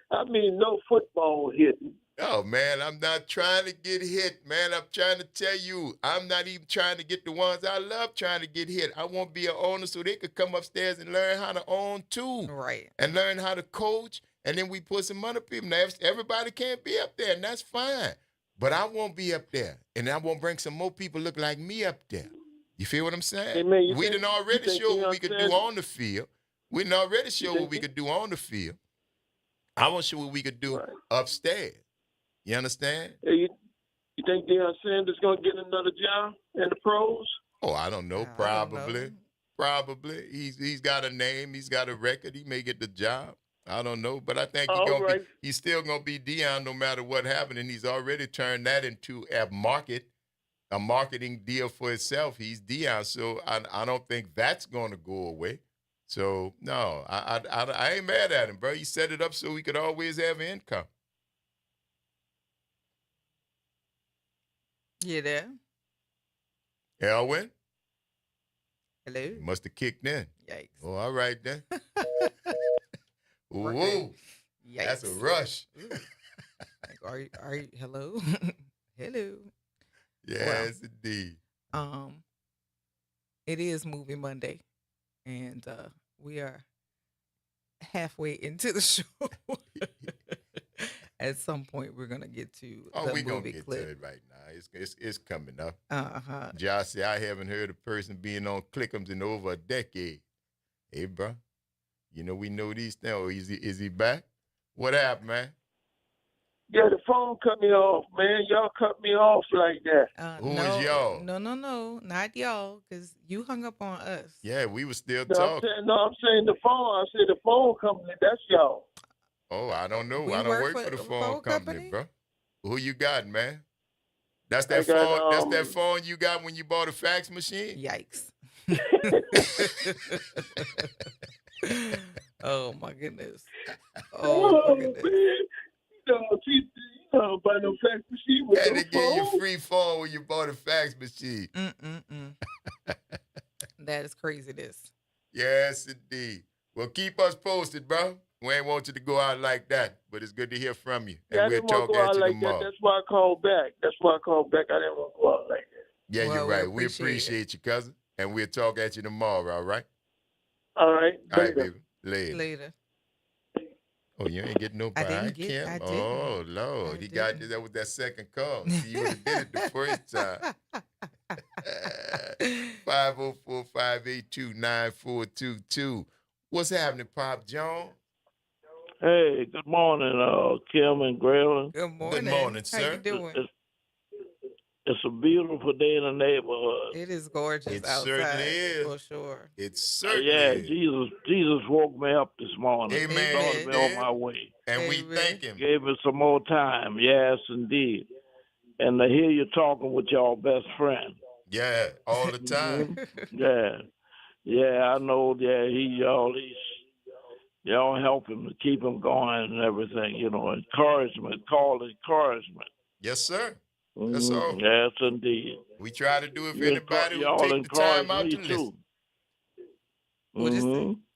I mean, no football hitting. Oh, man, I'm not trying to get hit, man. I'm trying to tell you, I'm not even trying to get the ones I love trying to get hit. I want to be an owner so they could come upstairs and learn how to own too. Right. And learn how to coach. And then we put some other people. Now, everybody can't be up there, and that's fine. But I won't be up there. And I won't bring some more people look like me up there. You feel what I'm saying? Hey, man, we didn't already show what we could do on the field. We didn't already show what we could do on the field. I want to show what we could do upstairs. You understand? Hey, you think Deion Sanders going to get another job in the pros? Oh, I don't know. Probably. Don't know. Probably. He's got a name. He's got a record. He may get the job. I don't know. But I think he's still going to be Deion no matter what happened. And he's already turned that into a marketing deal for itself. He's Deion. So I don't think that's going to go away. So, no, I ain't mad at him, bro. He set it up so we could always have income. You there? Elwin? Hello? You must have kicked in. Yikes. Oh, all right then. Whoa. Yikes. That's a rush. Are you hello? Hello. Yes, indeed. It is Movie Monday, and we are halfway into the show. At some point, we're gonna get to the we're gonna get clip. to it right now. It's coming up. Uh-huh. Josh said, I haven't heard a person being on Click'ems in over a decade. Hey, bro, you know we know these things. Oh, is he back? What happened, man? Yeah, the phone cut me off, man. Y'all cut me off like that. Who is y'all? No, not y'all, because you hung up on us. Yeah, we were still No, talking. I'm saying the phone. I said the phone company. That's y'all. Oh, I don't know. We I don't work work for the for phone company, bro. Who you got, man? That's I that got, phone. That's that phone you got when you bought a fax machine. Yikes. Oh my goodness. Oh my goodness. Man. You know about no fax machine with And no they gave you phone. free phone when you bought a fax machine. That is craziness. Yes, indeed. Well, keep us posted, bro. We ain't want you to go out like that, but it's good to hear from you. Yeah, I And we'll didn't want talk to go at out you like tomorrow. that. That's why I called back. I didn't want to go out like that. Yeah, Well, you're we right. We appreciate appreciate you, cousin. And we'll talk at you tomorrow, all right? All right. All right, Later. baby. Later. Later. Oh, you ain't getting nobody. I didn't. Oh, Lord. He got you there with that second call. See, you would have did it the first time. 504-582-9422. What's happening, Pop John? Hey, good morning, Kim and Graylin. Good morning. Good morning, How sir. you doing? It's a beautiful day in the neighborhood. It is gorgeous It outside. certainly is. For sure. It certainly Yeah, is. Jesus woke me up this morning. Amen. Started me on my way. And we thank him. Gave me some more time. Yes, indeed. And to hear you talking with your best friend. Yeah, all the time. Yeah, I know. Yeah, y'all help him to keep him going and everything. You know, encouragement. Call encouragement. Yes, sir. That's all. Yes, indeed. We try to do it for You anybody who y'all take the time encourage out me to listen. too.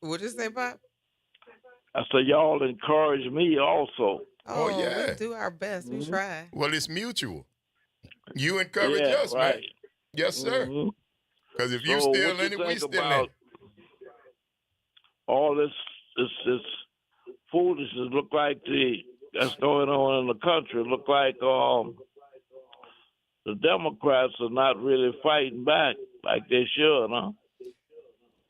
What'd you say, Pop? I said y'all encourage me also. Oh, yeah. We do our best. We try. Well, it's mutual. You encourage us, right. man. Yes, sir. Because if you So still what you in it, we think still in about it. all this foolishness look like that's going on in the country. Look like the Democrats are not really fighting back like they should, huh?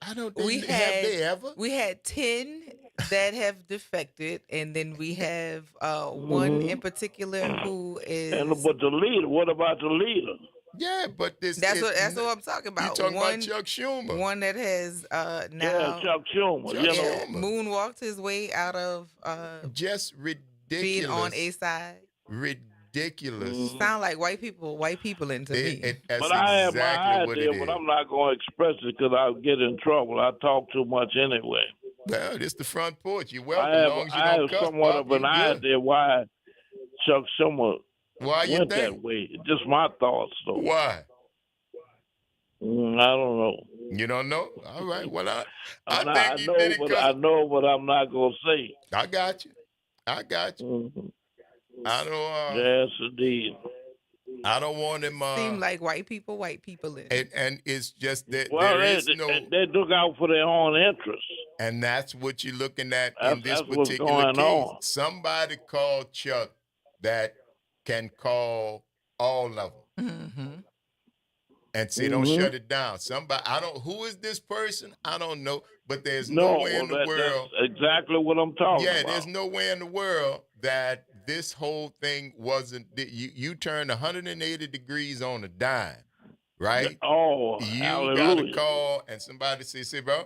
I don't We think have they had ever? we had 10 that have defected, and then we have one in particular who is. But the leader, what about the leader? Yeah, but That's what I'm talking about. You talking about Chuck Schumer? One that has now Yeah, Chuck Schumer. moonwalked his way out of just ridiculous. being on a side. Ridiculous. Sound like white people into me. But I have my what idea, it but is. I'm not going to express it because I'll get in trouble. I talk too much anyway. Well, it's the front porch. You're welcome, I as long as you have don't cuss, somewhat Pop, of an you good. idea why Chuck Schumer you went think? that way. Just my thoughts, though. Why? I don't know. You don't know? All right. Well, I I think he did it I know, but I'm not going to say. I got you. I don't. Yes, indeed. I don't want him. Seem like white people in. And it's just that Well, there is no. they look out for their own interests. And that's what you're looking at in this That's what's particular going case. on. Somebody called Chuck that can call all of them and say, don't shut it down. Somebody, who is this person? I don't know. But there's no way in the world. That's exactly what I'm talking about. Yeah, there's no way in the world that this whole thing wasn't. You turned 180 degrees on a dime, right? Oh, you hallelujah. got a call and somebody say, bro,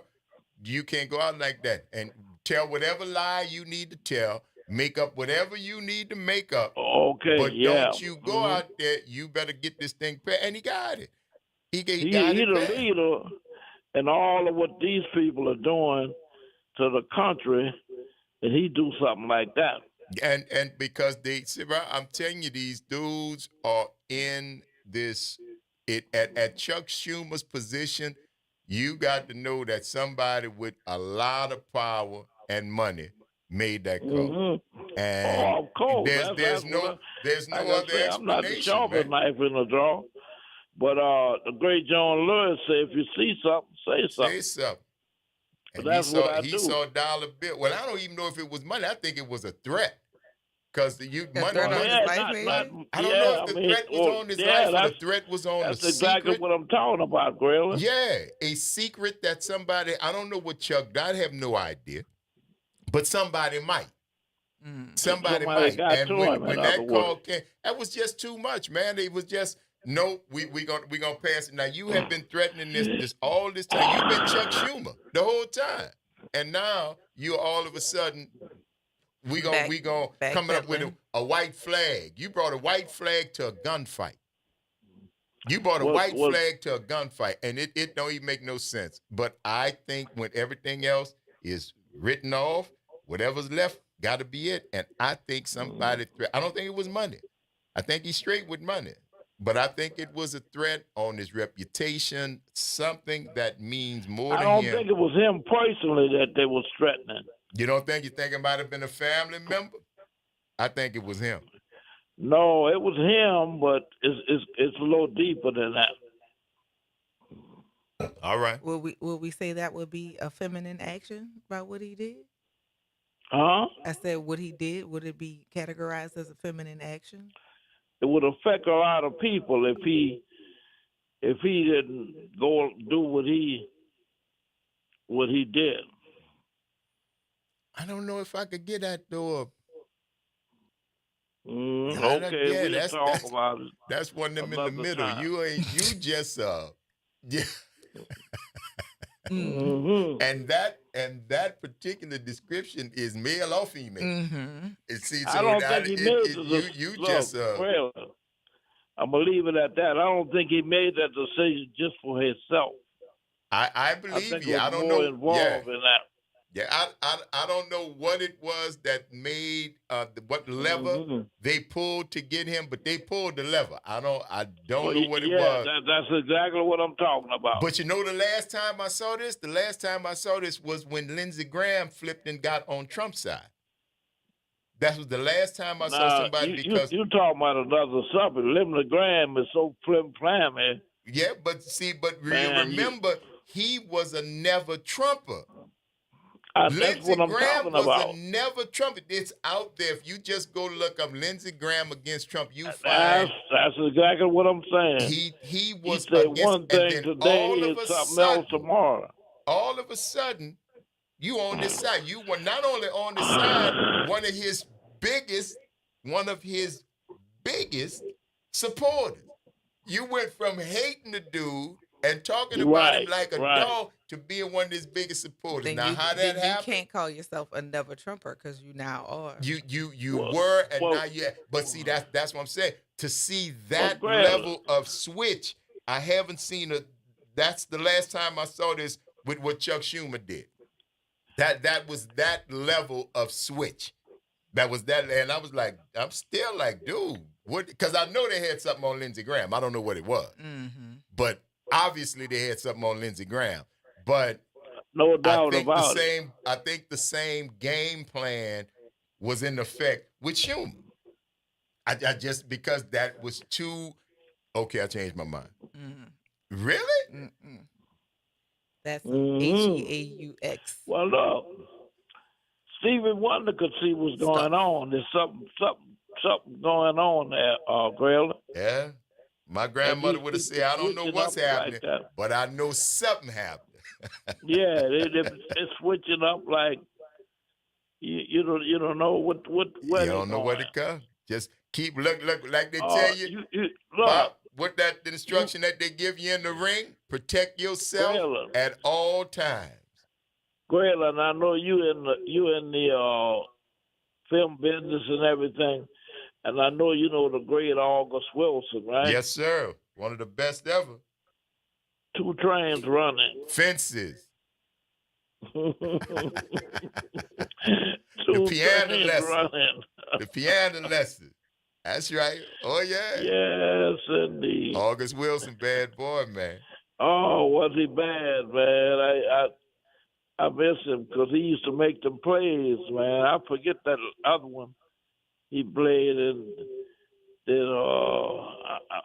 you can't go out like that, and tell whatever lie you need to tell, make up whatever you need to make up. Okay, but yeah. don't you go out there. You better get this thing paid, and he got it. He got He's it the paid. leader, and all of what these people are doing to the country, and he do something like that. And because they see, bro, I'm telling you, these dudes are in this. At Chuck Schumer's position, you got to know that somebody with a lot of power and money made that call. And of course. there's no other explanation. I'm not the sharpest man. knife in the drawer, but the great John Lewis said, if you see something, say something. Say something. But And that's what I do. He saw a dollar bill. Well, I don't even know if it was money. I think it was a threat. Because money. I don't know if the threat was on his life or the threat was on That's a exactly secret. what I'm talking about, Graylin. Yeah, a secret that somebody, I don't know what Chuck, I have no idea, but somebody might. Somebody might. And when that call came, that was just too much, man. It was just nope. We gonna pass it. Now you have been threatening this all this time. You've been Chuck Schumer the whole time, and now you all of a sudden we gonna coming up with a white flag. You brought a white flag to a gunfight. You brought a white flag to a gunfight, and it don't even make no sense. But I think when everything else is written off, whatever's left got to be it. And I think somebody I don't think it was money. I think he's straight with money. But I think it was a threat on his reputation, something that means more to him. I don't think it was him personally that they was threatening. You don't think? You think it might have been a family member? I think it was him. No, it was him, but it's a little deeper than that. All right. Will we say that would be a feminine action by what he did? Huh? I said what he did, would it be categorized as a feminine action? It would affect a lot of people if he didn't go do what he did. I don't know if I could get that door. Okay, we'll talk about it. That's one of them in the middle. Time. You just yeah. Mm-hmm. And that particular description is male or female. Mm-hmm. I don't think he made I'm gonna leave it at that. I don't think he made that decision just for himself. I believe you. I don't know. Involved in that. Yeah, I don't know what it was that made what lever they pulled to get him, but they pulled the lever. I don't know what it was. That's exactly what I'm talking about. But you know, the last time I saw this was when Lindsey Graham flipped and got on Trump's side. That was the last time I saw somebody because you talking about another subject. Lindsey Graham is so flim-flammy. Yeah, but remember, he was a never Trumper. That's what I'm talking about. Was a never Trump. It's out there. If you just go look up Lindsey Graham against Trump, you find that's exactly what I'm saying. He was said against, one thing today and something else tomorrow. All of a sudden, you on this side. You were not only on the side, one of his biggest supporters. You went from hating the dude and talking about him like a dog to being one of his biggest supporters. Then now, how that happened? You can't call yourself a never Trumper because you now are. You were, and now you. But see, that's what I'm saying. To see that level of switch, I haven't seen That's the last time I saw this with what Chuck Schumer did. That was that level of switch. That was that, and I was like, I'm still like, dude, what? Because I know they had something on Lindsey Graham. I don't know what it was, but obviously they had something on Lindsey Graham. But no doubt about it. I think the same game plan was in effect with Schumer. I just because that was too. Okay, I changed my mind. Really? That's HEAUX. Well, look, Stevie Wonder could see what's going on. There's something going on there, Grayla. Yeah. My grandmother would have said, I don't know what's happening, but I know something happened. Yeah, they're switching up like you don't know what you don't know where to go. Just keep look like they tell you. Pop, what the instruction that they give you in the ring? Protect yourself at all times. Grayla, and I know you in the film business and everything, and I know you know the great August Wilson, right? Yes, sir. One of the best ever. 2 trains running. Fences. The piano lesson. The piano lesson. That's right. Oh, yeah. Yes, indeed. August Wilson, bad boy, man. Oh, was he bad, man? I miss him because he used to make them plays, man. I forget that other one he played, and then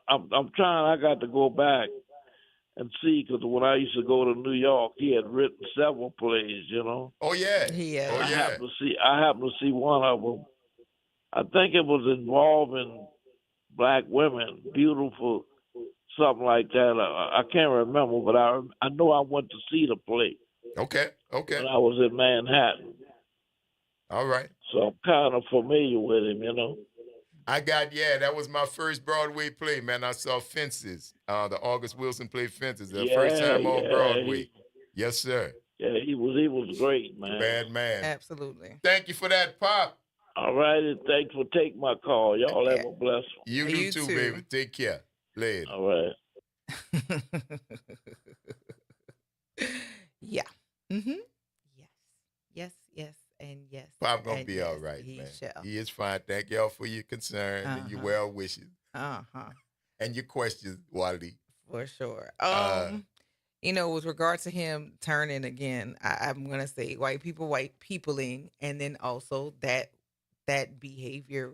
I'm trying. I got to go back and see because when I used to go to New York, he had written several plays. You know. Oh yeah. Yeah. Oh yeah. I happened to see one of them. I think it was involving black women, beautiful, something like that. I can't remember, but I know I went to see the play. Okay. When I was in Manhattan. All right. So I'm kind of familiar with him, you know. That was my first Broadway play, man. I saw Fences. The August Wilson play Fences. The first time on Broadway. Yes, sir. Yeah, he was great, man. Bad man. Absolutely. Thank you for that, Pop. All right, and thanks for taking my call. Y'all have a blessed one. You do too, baby. Take care. Later. All right. Yeah. Mm-hmm. Yes, and yes. Pop gonna and be yes, all right, he man. Shall. He is fine. Thank y'all for your concern and your well wishes. And your questions, Wally. For sure. With regard to him turning again, I'm gonna say white peopling, and then also that behavior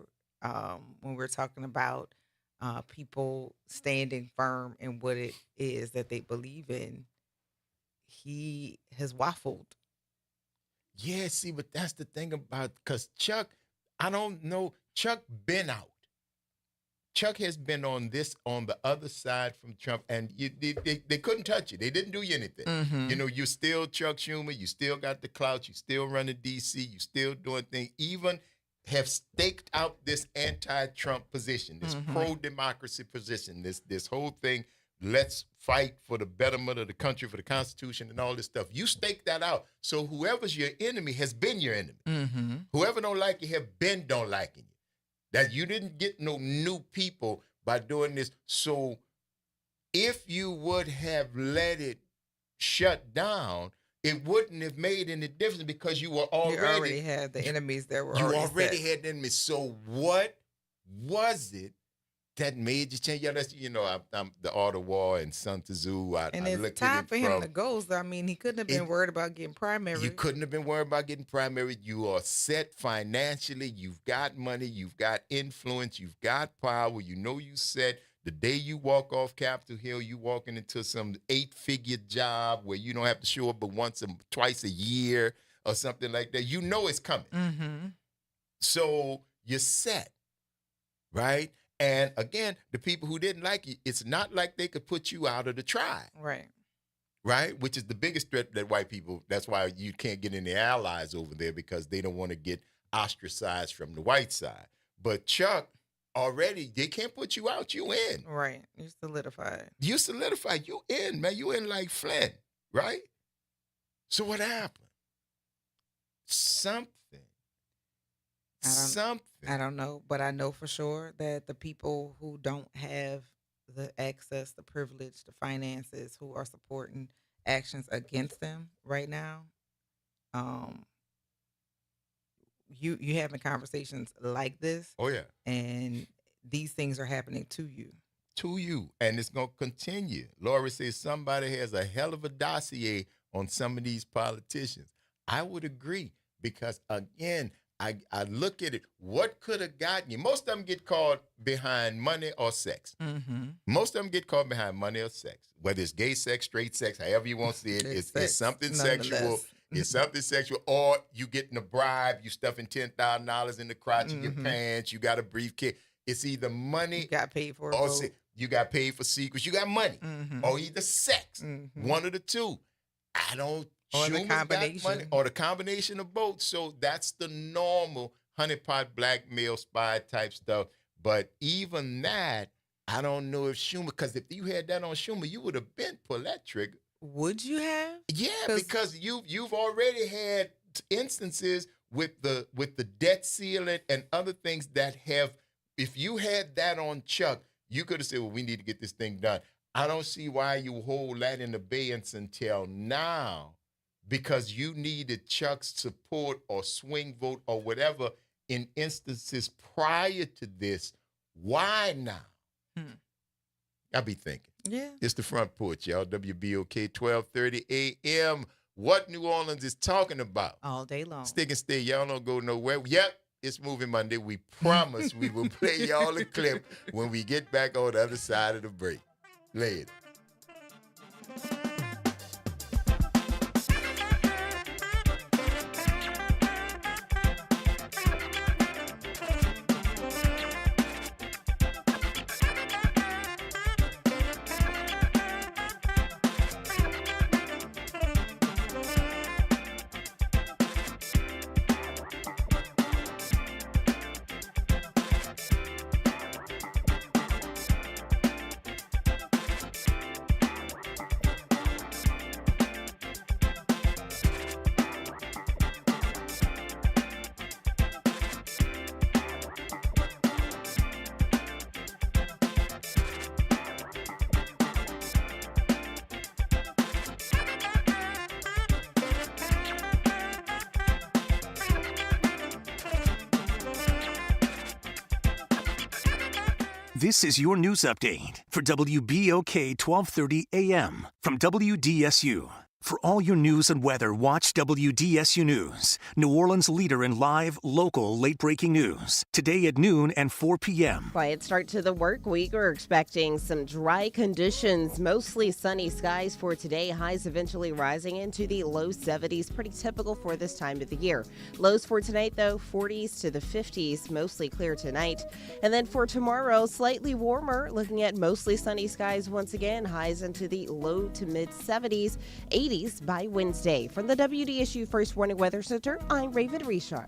when we're talking about people standing firm in what it is that they believe in. He has waffled. Yeah, see, but that's the thing about, because Chuck, I don't know, Chuck been out. Chuck has been on the other side from Trump, and they couldn't touch you. They didn't do you anything. Mm-hmm. You know, you're still Chuck Schumer. You still got the clout. You still running D.C. You still doing things. Even have staked out this anti-Trump position, this pro-democracy position, this whole thing. Let's fight for the betterment of the country, for the Constitution, and all this stuff. You stake that out. So whoever's your enemy has been your enemy. Mm-hmm. Whoever don't like you have been don't liking you. That you didn't get no new people by doing this. So if you would have let it shut down, it wouldn't have made any difference because you were already had the enemies that were you already had the enemies. So what was it that made you change? Yeah, that's, I'm the Art of War and Sun Tzu. And it's time for him to go. So, I mean, he couldn't have been worried about getting primary. You couldn't have been worried about getting primary. You are set financially. You've got money. You've got influence. You've got power. You set. The day you walk off Capitol Hill, you walking into some 8-figure job where you don't have to show up but twice a year or something like that. You know it's coming. Mm-hmm. So you're set, right? And again, the people who didn't like you, it's not like they could put you out of the tribe. Right. Right? Which is the biggest threat that white people, that's why you can't get any allies over there, because they don't want to get ostracized from the white side. But Chuck, already, they can't put you out. You in. Right. You solidified. You solidified. You in, man. You in like Flint, right? So what happened? Something. I don't know, but I know for sure that the people who don't have the access, the privilege, the finances, who are supporting actions against them right now, you having conversations like this. Oh, yeah. And these things are happening to you. To you. And it's going to continue. Laura says somebody has a hell of a dossier on some of these politicians. I would agree, because, again, I look at it. What could have gotten you? Most of them get caught behind money or sex. Mm-hmm. Most of them get caught behind money or sex. Whether it's gay sex, straight sex, however you want to see it, it's something sexual. It's something sexual. Or you getting a bribe, you stuffing $10,000 in the crotch of your pants, you got a briefcase. It's either money. You got paid for it. You got paid for secrets. You got money. Or either sex. One of the two. I don't. Or the combination. Money, or the combination of both. So that's the normal honeypot blackmail spy type stuff. But even that, I don't know if Schumer, because if you had that on Schumer, you would have been pull that trigger. Would you have? Yeah, because you've already had instances with the debt ceiling and other things that have. If you had that on Chuck, you could have said, well, we need to get this thing done. I don't see why you hold that in abeyance until now, because you needed Chuck's support or swing vote or whatever in instances prior to this. Why now? I'll be thinking. Yeah. It's the Front Porch, y'all. WBOK 1230 AM. What New Orleans is talking about. All day long. Stick and stay. Y'all don't go nowhere. Yep. It's Moving Monday. We promise we will play y'all a clip when we get back on the other side of the break. Later. This is your news update for WBOK 1230 AM from WDSU. For all your news and weather, watch WDSU News, New Orleans' leader in live, local, late-breaking news. Today at noon and 4 p.m. Quiet start to the work week. We're expecting some dry conditions, mostly sunny skies for today. Highs eventually rising into the low 70s, pretty typical for this time of the year. Lows for tonight, though, 40s to the 50s, mostly clear tonight. And then for tomorrow, slightly warmer, looking at mostly sunny skies once again. Highs into the low to mid 70s, 80s by Wednesday. From the WDSU First Warning Weather Center, I'm Raven Richard.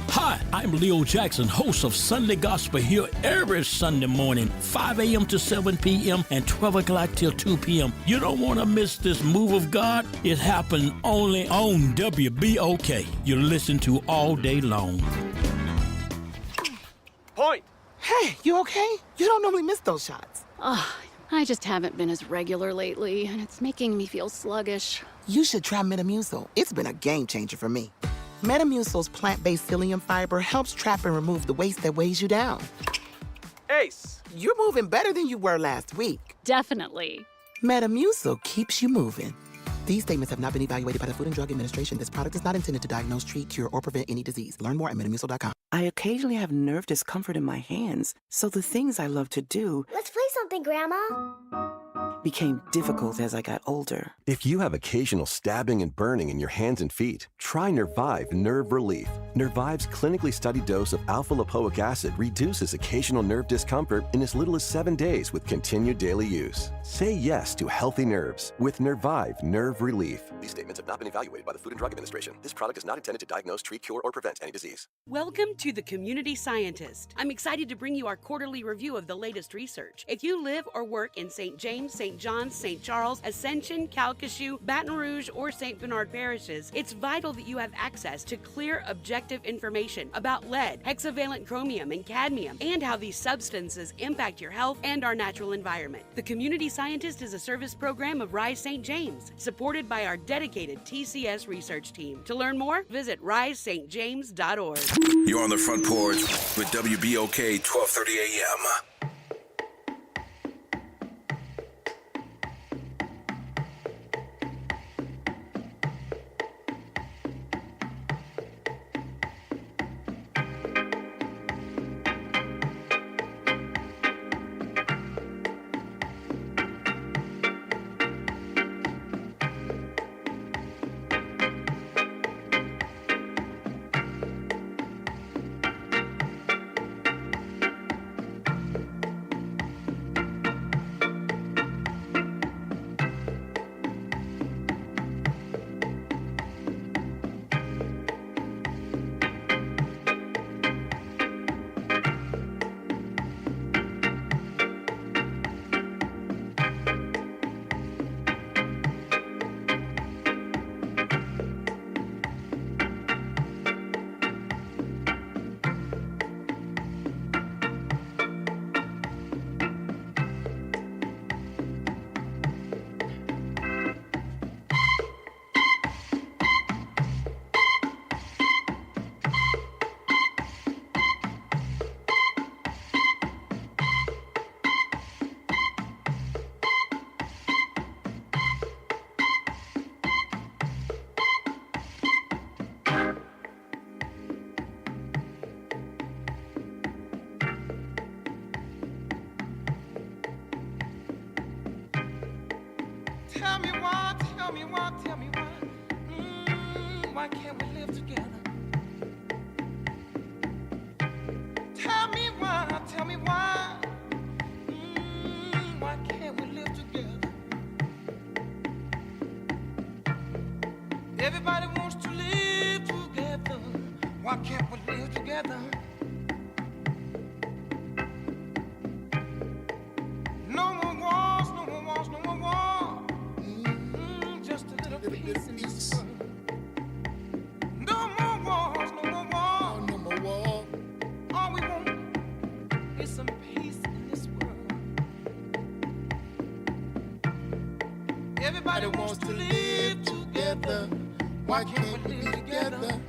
Hi, I'm Leo Jackson, host of Sunday Gospel here every Sunday morning, 5 a.m. to 7 p.m. and 12 o'clock till 2 p.m. You don't want to miss this move of God. It happens only on WBOK. You listen to all day long. Point! Hey, you okay? You don't normally miss those shots. I just haven't been as regular lately, and it's making me feel sluggish. You should try Metamucil. It's been a game changer for me. Metamucil's plant-based psyllium fiber helps trap and remove the waste that weighs you down. Ace! You're moving better than you were last week. Definitely. Metamucil keeps you moving. These statements have not been evaluated by the Food and Drug Administration. This product is not intended to diagnose, treat, cure, or prevent any disease. Learn more at metamucil.com. I occasionally have nerve discomfort in my hands, so the things I love to do Let's play something, Grandma. became difficult as I got older. If you have occasional stabbing and burning in your hands and feet, try Nervive Nerve Relief. Nervive's clinically studied dose of alpha-lipoic acid reduces occasional nerve discomfort in as little as 7 days with continued daily use. Say yes to healthy nerves with Nervive Nerve Relief. These statements have not been evaluated by the Food and Drug Administration. This product is not intended to diagnose, treat, cure, or prevent any disease. Welcome to The Community Scientist. I'm excited to bring you our quarterly review of the latest research. If you live or work in St. James, St. John's, St. Charles, Ascension, Calcasieu, Baton Rouge, or St. Bernard parishes, it's vital that you have access to clear, objective information about lead, hexavalent chromium, and cadmium, and how these substances impact your health and our natural environment. The Community Scientist is a service program of Rise St. James, supported by our dedicated TCS research team. To learn more, visit risestjames.org. You're on the Front Porch with WBOK 1230 AM. Tell me why, tell me why, tell me why. Why can't we live together? Tell me why, tell me why. Why can't we live together? Everybody wants to live together. Why can't we live together? No more wars, no more wars, no more wars. Just a little peace in this world. No more wars, no more wars. No more war. All we want is some peace in this world. Everybody wants to live together. Why can't we live together?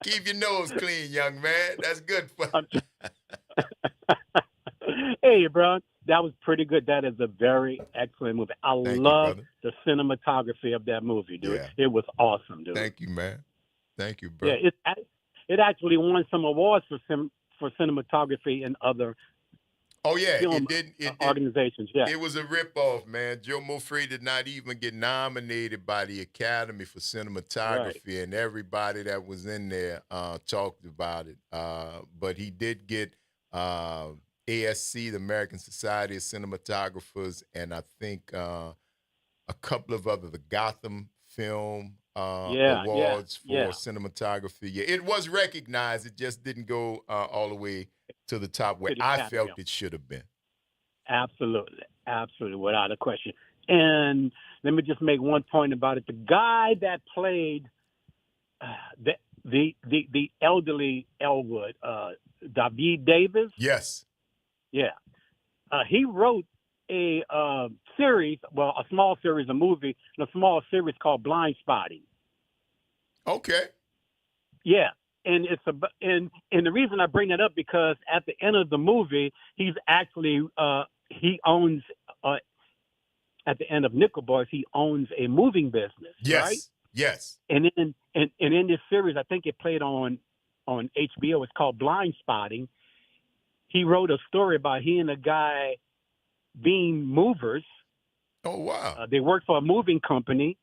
Keep your nose clean, young man. That's good for. Hey, bro, that was pretty good. That is a very excellent movie. I Thank you, love brother. the cinematography of that movie, dude. Yeah. It was awesome, dude. Thank you, man. Thank you, bro. Yeah, it actually won some awards for cinematography and other Oh yeah, film it did. organizations. Yeah, It was a ripoff, man. Joe Mofree did not even get nominated by the Academy for cinematography, and everybody that was in there talked about it. But he did get ASC, the American Society of Cinematographers, and I think a couple of other, the Gotham Film Awards for cinematography. Yeah, it was recognized. It just didn't go all the way to the top where I felt it should have been. absolutely, without a question. And let me just make one point about it. The guy that played the elderly Elwood, David Davis. Yes. Yeah. He wrote a series, a small series, a movie, and a small series called Blind Spotting. Okay. Yeah. And and the reason I bring that up because at the end of the movie, he's actually he owns at the end of Nickel Boys, he owns a moving business. Yes. Right? Yes. And in this series, I think it played on HBO. It's called Blind Spotting. He wrote a story about he and a guy being movers. Oh wow! They work for a moving company,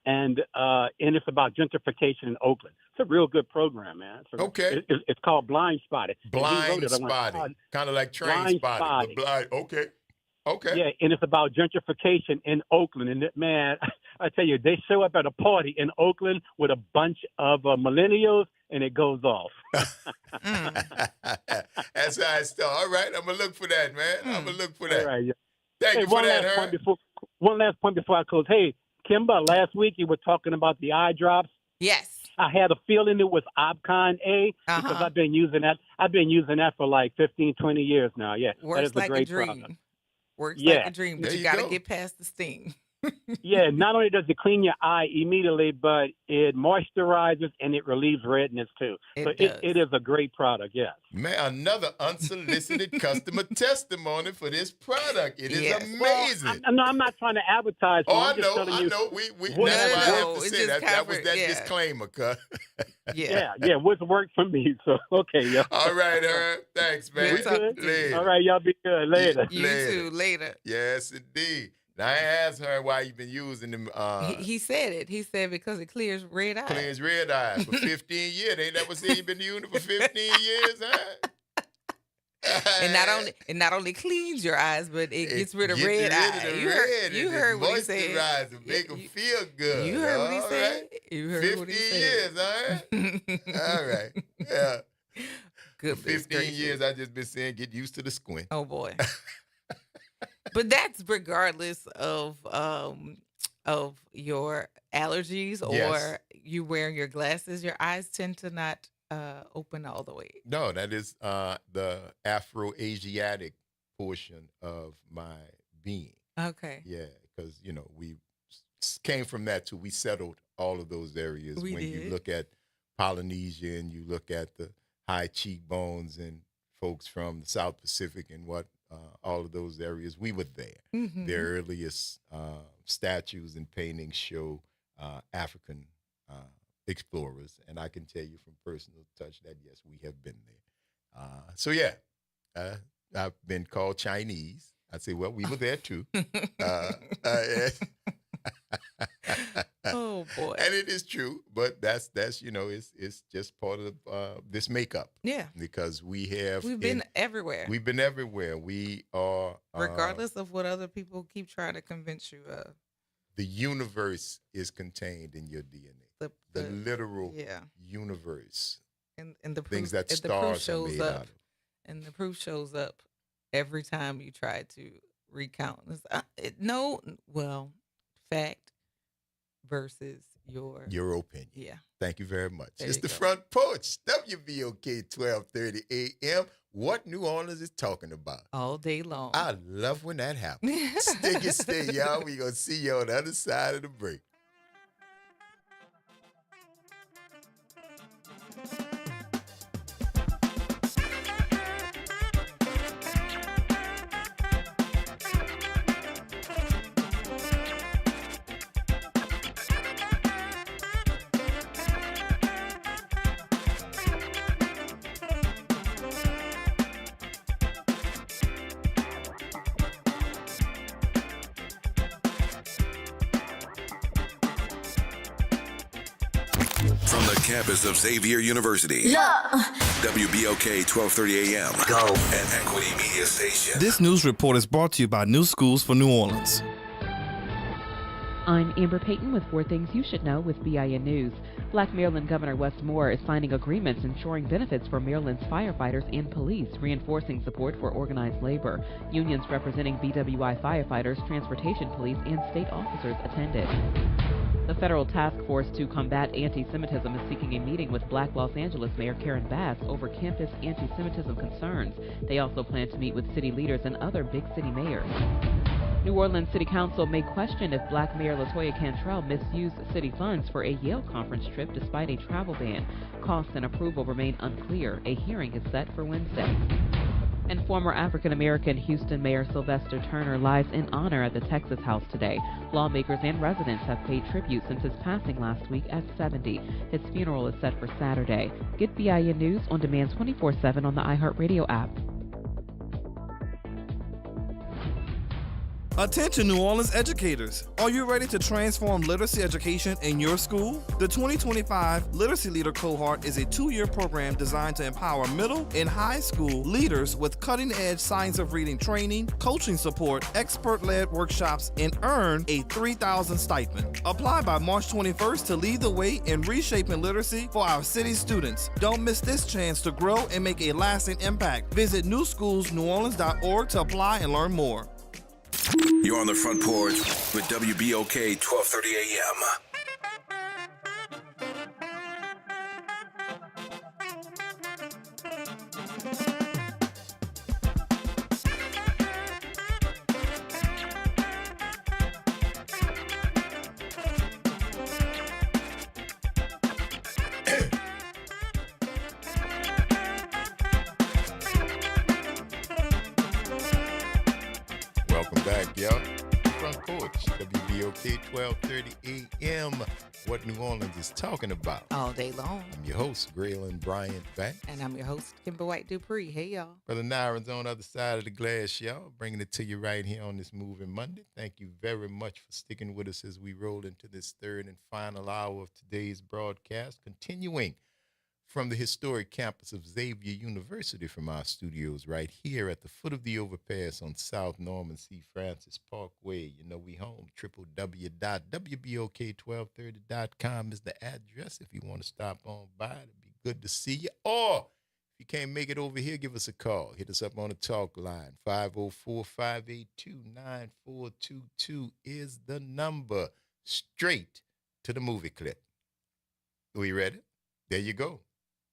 and it's about gentrification in Oakland. It's a real good program, man. Okay. It's called Blind Spotting. Blind Spotting, kind of like Train Spotting. Okay. Okay. Yeah, and it's about gentrification in Oakland. And man, I tell you, they show up at a party in Oakland with a bunch of millennials, and it goes off. That's how I start. All right, I'm gonna look for that, man. I'm gonna look for that. All right, yeah. Thank you for that, Herb. One last point before I close. Hey, Kimba, last week you were talking about the eye drops. Yes. I had a feeling it was Obcon A because I've been using that. I've been using that for like 15, 20 years now. Yeah, that Works is a like great a dream. product. Works like a dream, but you got to get past the sting. Yeah, not only does it clean your eye immediately, but it moisturizes and it relieves redness too. It is a great product, yes. Man, another unsolicited customer testimony for this product. It is amazing. Well, I'm not trying to advertise. I know. That's why I have to say that. That was that disclaimer, cuz. Yeah, what's worked for me. So, okay, yo. All right, Herb. Thanks, man. Later. All right, y'all be good. Later. You too. Later. Yes, indeed. Now, I asked her why you've been using them. He said it. He said because it clears red eyes. Clears red eyes for 15 years. Ain't that what say you've been using it for 15 years, huh? And not only cleans your eyes, but it gets rid of red eyes. You heard what he said. Moisturize make them feel good. You heard what he said. Right. You heard 15 what he said. years, huh? All right. Yeah. Good. 15 years, I just been saying, get used to the squint. Oh boy. But that's regardless of your allergies or you wearing your glasses. Your eyes tend to not open all the way. No, that is the Afro-Asiatic portion of my being. Okay. Yeah, because, we came from that too. We settled all of those areas. You look at Polynesia and you look at the high cheekbones and folks from the South Pacific and all of those areas, we were there. Mm-hmm. The earliest statues and paintings show African explorers, and I can tell you from personal touch that, yes, we have been there. I've been called Chinese. I say, well, we were there too. Oh boy! And it is true, but that's it's just part of this makeup. Yeah, because we've been everywhere. We've been everywhere. We are regardless of what other people keep trying to convince you of. The universe is contained in your DNA. The literal universe. And the proof, things that stars are made out of. And the proof shows up every time you try to recount. Fact versus your opinion. Yeah. Thank you very much. There It's you the go. Front Porch, WBOK 1230 AM. What New Orleans is talking about. All day long. I love when that happens. Stick and stay, y'all. We going to see you on the other side of the break. From the campus of Xavier University. WBOK 1230 AM. Go. An Equity Media Station. This news report is brought to you by New Schools for New Orleans. I'm Amber Payton with 4 things you should know with BIN News. Black Maryland Governor Wes Moore is signing agreements ensuring benefits for Maryland's firefighters and police, reinforcing support for organized labor. Unions representing BWI firefighters, transportation police, and state officers attended. The federal task force to combat anti-Semitism is seeking a meeting with Black Los Angeles Mayor Karen Bass over campus anti-Semitism concerns. They also plan to meet with city leaders and other big city mayors. New Orleans City Council may question if Black Mayor LaToya Cantrell misused city funds for a Yale conference trip despite a travel ban. Costs and approval remain unclear. A hearing is set for Wednesday. And former African-American Houston Mayor Sylvester Turner lies in honor at the Texas House today. Lawmakers and residents have paid tribute since his passing last week at 70. His funeral is set for Saturday. Get BIN News on demand 24/7 on the iHeartRadio app. Attention New Orleans educators. Are you ready to transform literacy education in your school? The 2025 Literacy Leader Cohort is a 2-year program designed to empower middle and high school leaders with cutting-edge science of reading training, coaching support, expert-led workshops, and earn a $3,000 stipend. Apply by March 21st to lead the way in reshaping literacy for our city students. Don't miss this chance to grow and make a lasting impact. Visit newschoolsneworleans.org to apply and learn more. You're on the Front Porch with WBOK 1230 AM. Welcome back, y'all. Front Porch, WBOK 1230 AM. What New Orleans is talking about. All day long. I'm your host, Graylin Bryant Banks. And I'm your host, Kimber White Dupree. Hey, y'all. Brother Nyron's on the other side of the glass, y'all. Bringing it to you right here on this Moving Monday. Thank you very much for sticking with us as we roll into this third and final hour of today's broadcast. Continuing from the historic campus of Xavier University from our studios right here at the foot of the overpass on South Norman C. Francis Parkway. You know we home. www.WBOK1230.com is the address if you want to stop on by. It'd be good to see you. Or if you can't make it over here, give us a call. Hit us up on the talk line. 504-582-9422 is the number. Straight to the movie clip. We ready? There you go.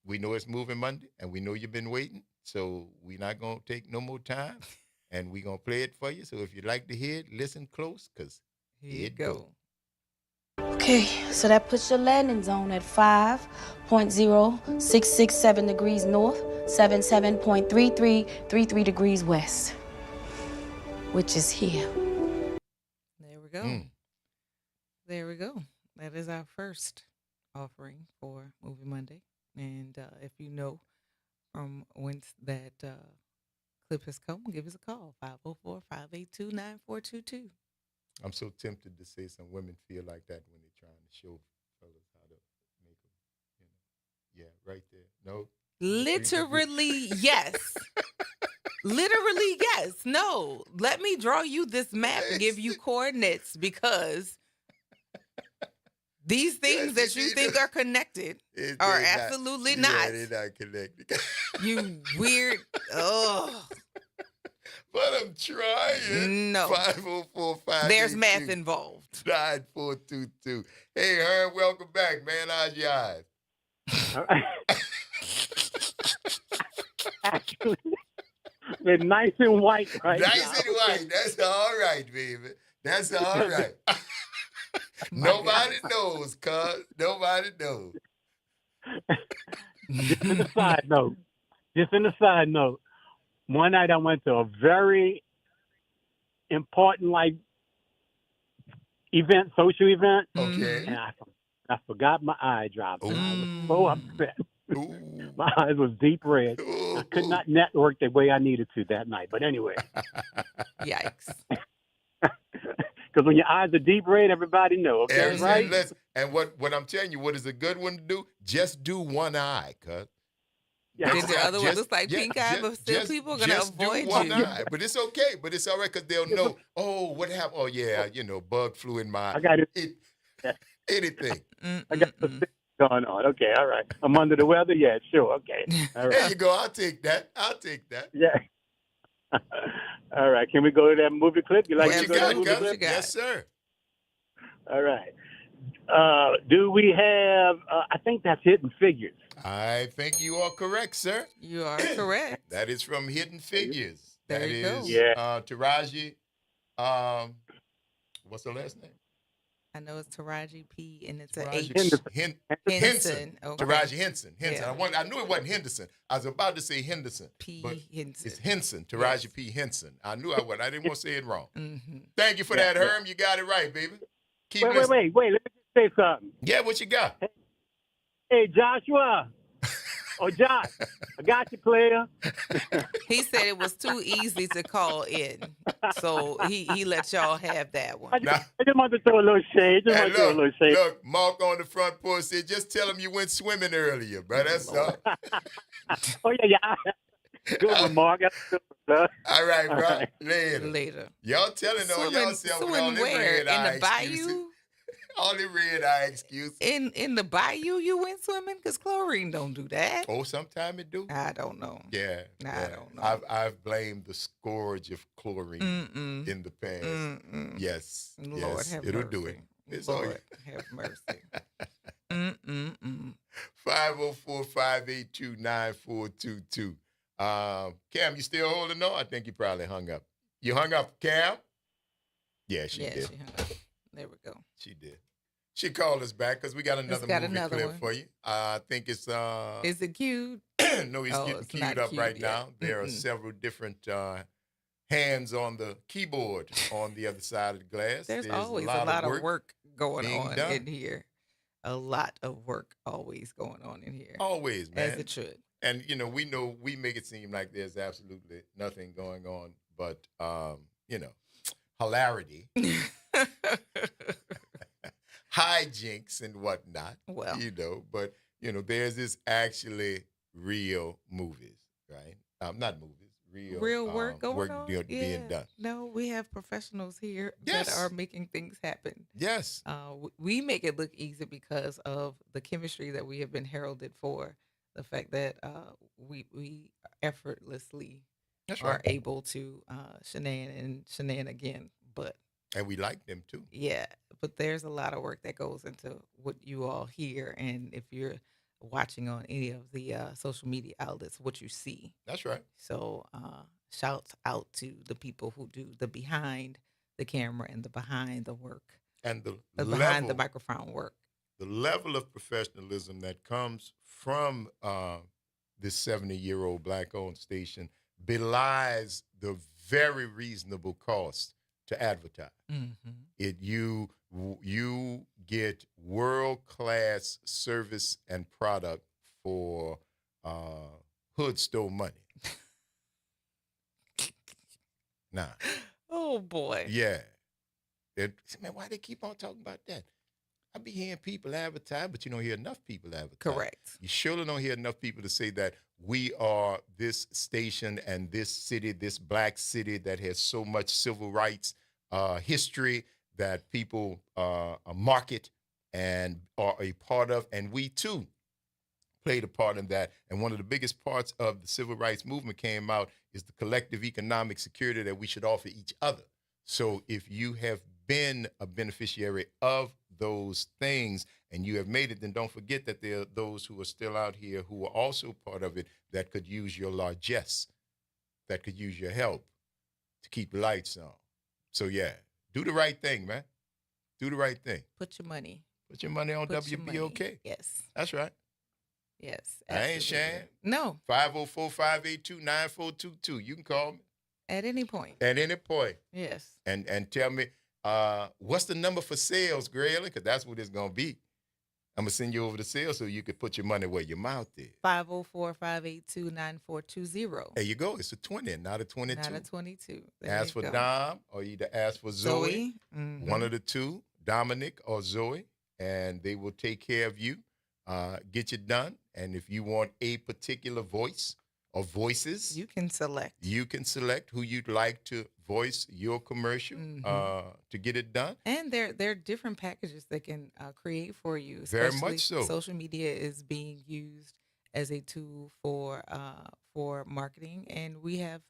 We know it's Moving Monday, and we know you've been waiting, so we're not going to take no more time, and we're going to play it for you. So if you'd like to hear it, listen close, because here it go. Okay, so that puts your landing zone at 5.0667 degrees north, 77.3333 degrees west, which is here. There we go. There we go. That is our first offering for Movie Monday. And if you know from whence that clip has come, give us a call, 504-582-9422. I'm so tempted to say some women feel like that when they're trying to show fellas how to make them, Yeah, right there. No. Literally, yes. Literally, yes. No. Let me draw you this map and give you coordinates because these things that you think are connected are absolutely not. Yeah, they're not connected. You weird. Oh. But I'm trying. No. 504-582. There's math involved. 9422. Hey, Herb, welcome back, man. How's your eyes? Actually, they're nice and white right now. Nice and white. That's all right, baby. That's all right. Nobody knows, cuz. Nobody knows. Just in the side note, one night I went to a very important social event. Okay. And I forgot my eye drops. I was so upset. My eyes was deep red. I could not network the way I needed to that night. But anyway. Yikes. Because when your eyes are deep red, everybody knows. Okay, right? And what I'm telling you, what is a good one to do? Just do one eye, cuz. Yeah. Did the other one looks like pink eye, but still people are going to avoid do one you. eye. But it's okay. But it's all right because they'll know, oh, what happened? Oh, yeah, bug flew in my eye. I got it. Anything. I got the thing going on. Okay, all right. I'm under the weather? Yeah, sure. Okay. All right. There you go. I'll take that. Yeah. All right. Can we go to that movie clip? You like What to you go to that got, movie cuz? clip? Yes, sir. All right. Do we have, I think that's Hidden Figures. I think you are correct, sir. You are correct. That is from Hidden Figures. There That you is go. Yeah. Taraji. What's the last name? I know it's Taraji P. and it's a Taraji H. Henson. Okay. Taraji Henson. Yeah. I knew it wasn't Henderson. I was about to say Henderson. P. But Henson. it's Henson. Taraji P. Henson. I knew I wasn't. I didn't want to say it wrong. Mm-hmm. Thank you for that, Herm. You got it right, baby. Keep Wait. listening. Let me just say something. Yeah, what you got? Hey, Joshua. Oh, Josh. I got you, player. He said it was too easy to call in. So he let y'all have that one. I just wanted to throw a little shade. Look, Mark on the front porch said, just tell him you went swimming earlier, bro. That's all. Oh, yeah. Good one, Mark. All right, bro. All right. Later. Y'all telling on yourself with all them red eye in the excuses. bayou? All the red eye excuses. In the bayou you went swimming? Because chlorine don't do that. Oh, sometime it do. I don't know. Yeah. I don't know. I've blamed the scourge of chlorine in the past. Yes. Lord yes. have It'll mercy. do it. It's Lord have mercy. 504-582-9422. Cam, you still holding on? I think you probably hung up. You hung up, Cam? Yeah, she did. She hung up. There we go. She did. She called us back because we got another movie clip one. for you. I think it's Is it queued? No, he's getting it's queued not up queued right yet. now. There are several different hands on the keyboard on the other side of the glass. There's always a lot of work going on done. in here. A lot of work always going on in here. Always, man. As it should. And, we make it seem like there's absolutely nothing going on but, hilarity, hijinks and whatnot. Well. But, there's this actually real movies, right? Not movies, real work going on. Being done. No, we have professionals here Yes. that are making things happen. Yes. We make it look easy because of the chemistry that we have been heralded for. The fact that we effortlessly That's are right. able to shenan again. And we like them too. Yeah, but there's a lot of work that goes into what you all hear, and if you're watching on any of the social media outlets, what you see. That's right. So shouts out to the people who do the behind the camera and the behind the work And the behind the microphone work. The level of professionalism that comes from this 70-year-old black-owned station belies the very reasonable cost to advertise. Mm-hmm. You get world-class service and product for hood store money. Nah. Oh boy. Yeah. Man, why they keep on talking about that? I be hearing people advertise, but you don't hear enough people advertise. Correct. You surely don't hear enough people to say that we are this station and this city, this black city that has so much civil rights history that people market and are a part of. And we too played a part in that. And one of the biggest parts of the civil rights movement came out is the collective economic security that we should offer each other. So if you have been a beneficiary of those things and you have made it, then don't forget that there are those who are still out here who are also part of it that could use your largesse, that could use your help to keep the lights on. So yeah, do the right thing, man. Do the right thing. Put your money. Put your money on Put your WBOK. money. Yes. That's right. Yes. I ain't ashamed. No. 504-582-9422. You can call me. At any point. At any point. Yes. And tell me, what's the number for sales, Graylin? Because that's what it's going to be. I'm going to send you over the sales so you can put your money where your mouth is. 504-582-9420. There you go. It's a 20, not a 22. Not a 22. Ask for Dom or either ask for Zoe. Mm-hmm. One of the two, Dominic or Zoe. and they will take care of you, get you done. And if you want a particular voice or voices, You can select. you can select who you'd like to voice your commercial to get it done. And there are different packages that can create for you. Very Especially much so. social media is being used as a tool for marketing, and we have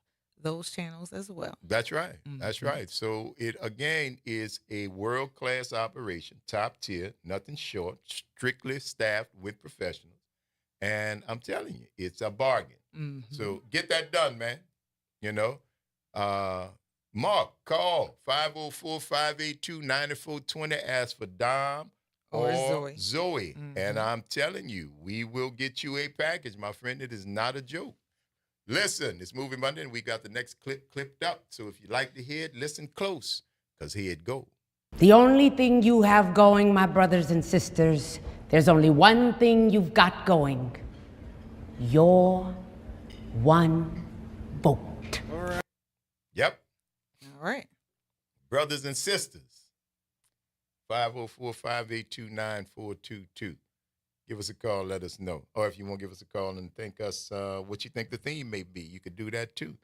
those channels as well. That's right. That's right. So it again is a world-class operation, top tier, nothing short, strictly staffed with professionals. And I'm telling you, it's a bargain. So get that done, man. You know, Mark, call 504-582-9420. Ask for Dom Or Zoe. And I'm telling you, we will get you a package, my friend. It is not a joke. Listen, it's Movie Monday, and we got the next clip clipped up. So if you like to hear it, listen close, because here it goes. The only thing you have going, my brothers and sisters, there's only one thing you've got going. Your one vote. Yep. All right. Brothers and sisters, 504-582-9422. Give us a call, let us know. Or if you want to give us a call and thank us what you think the theme may be, you could do that too.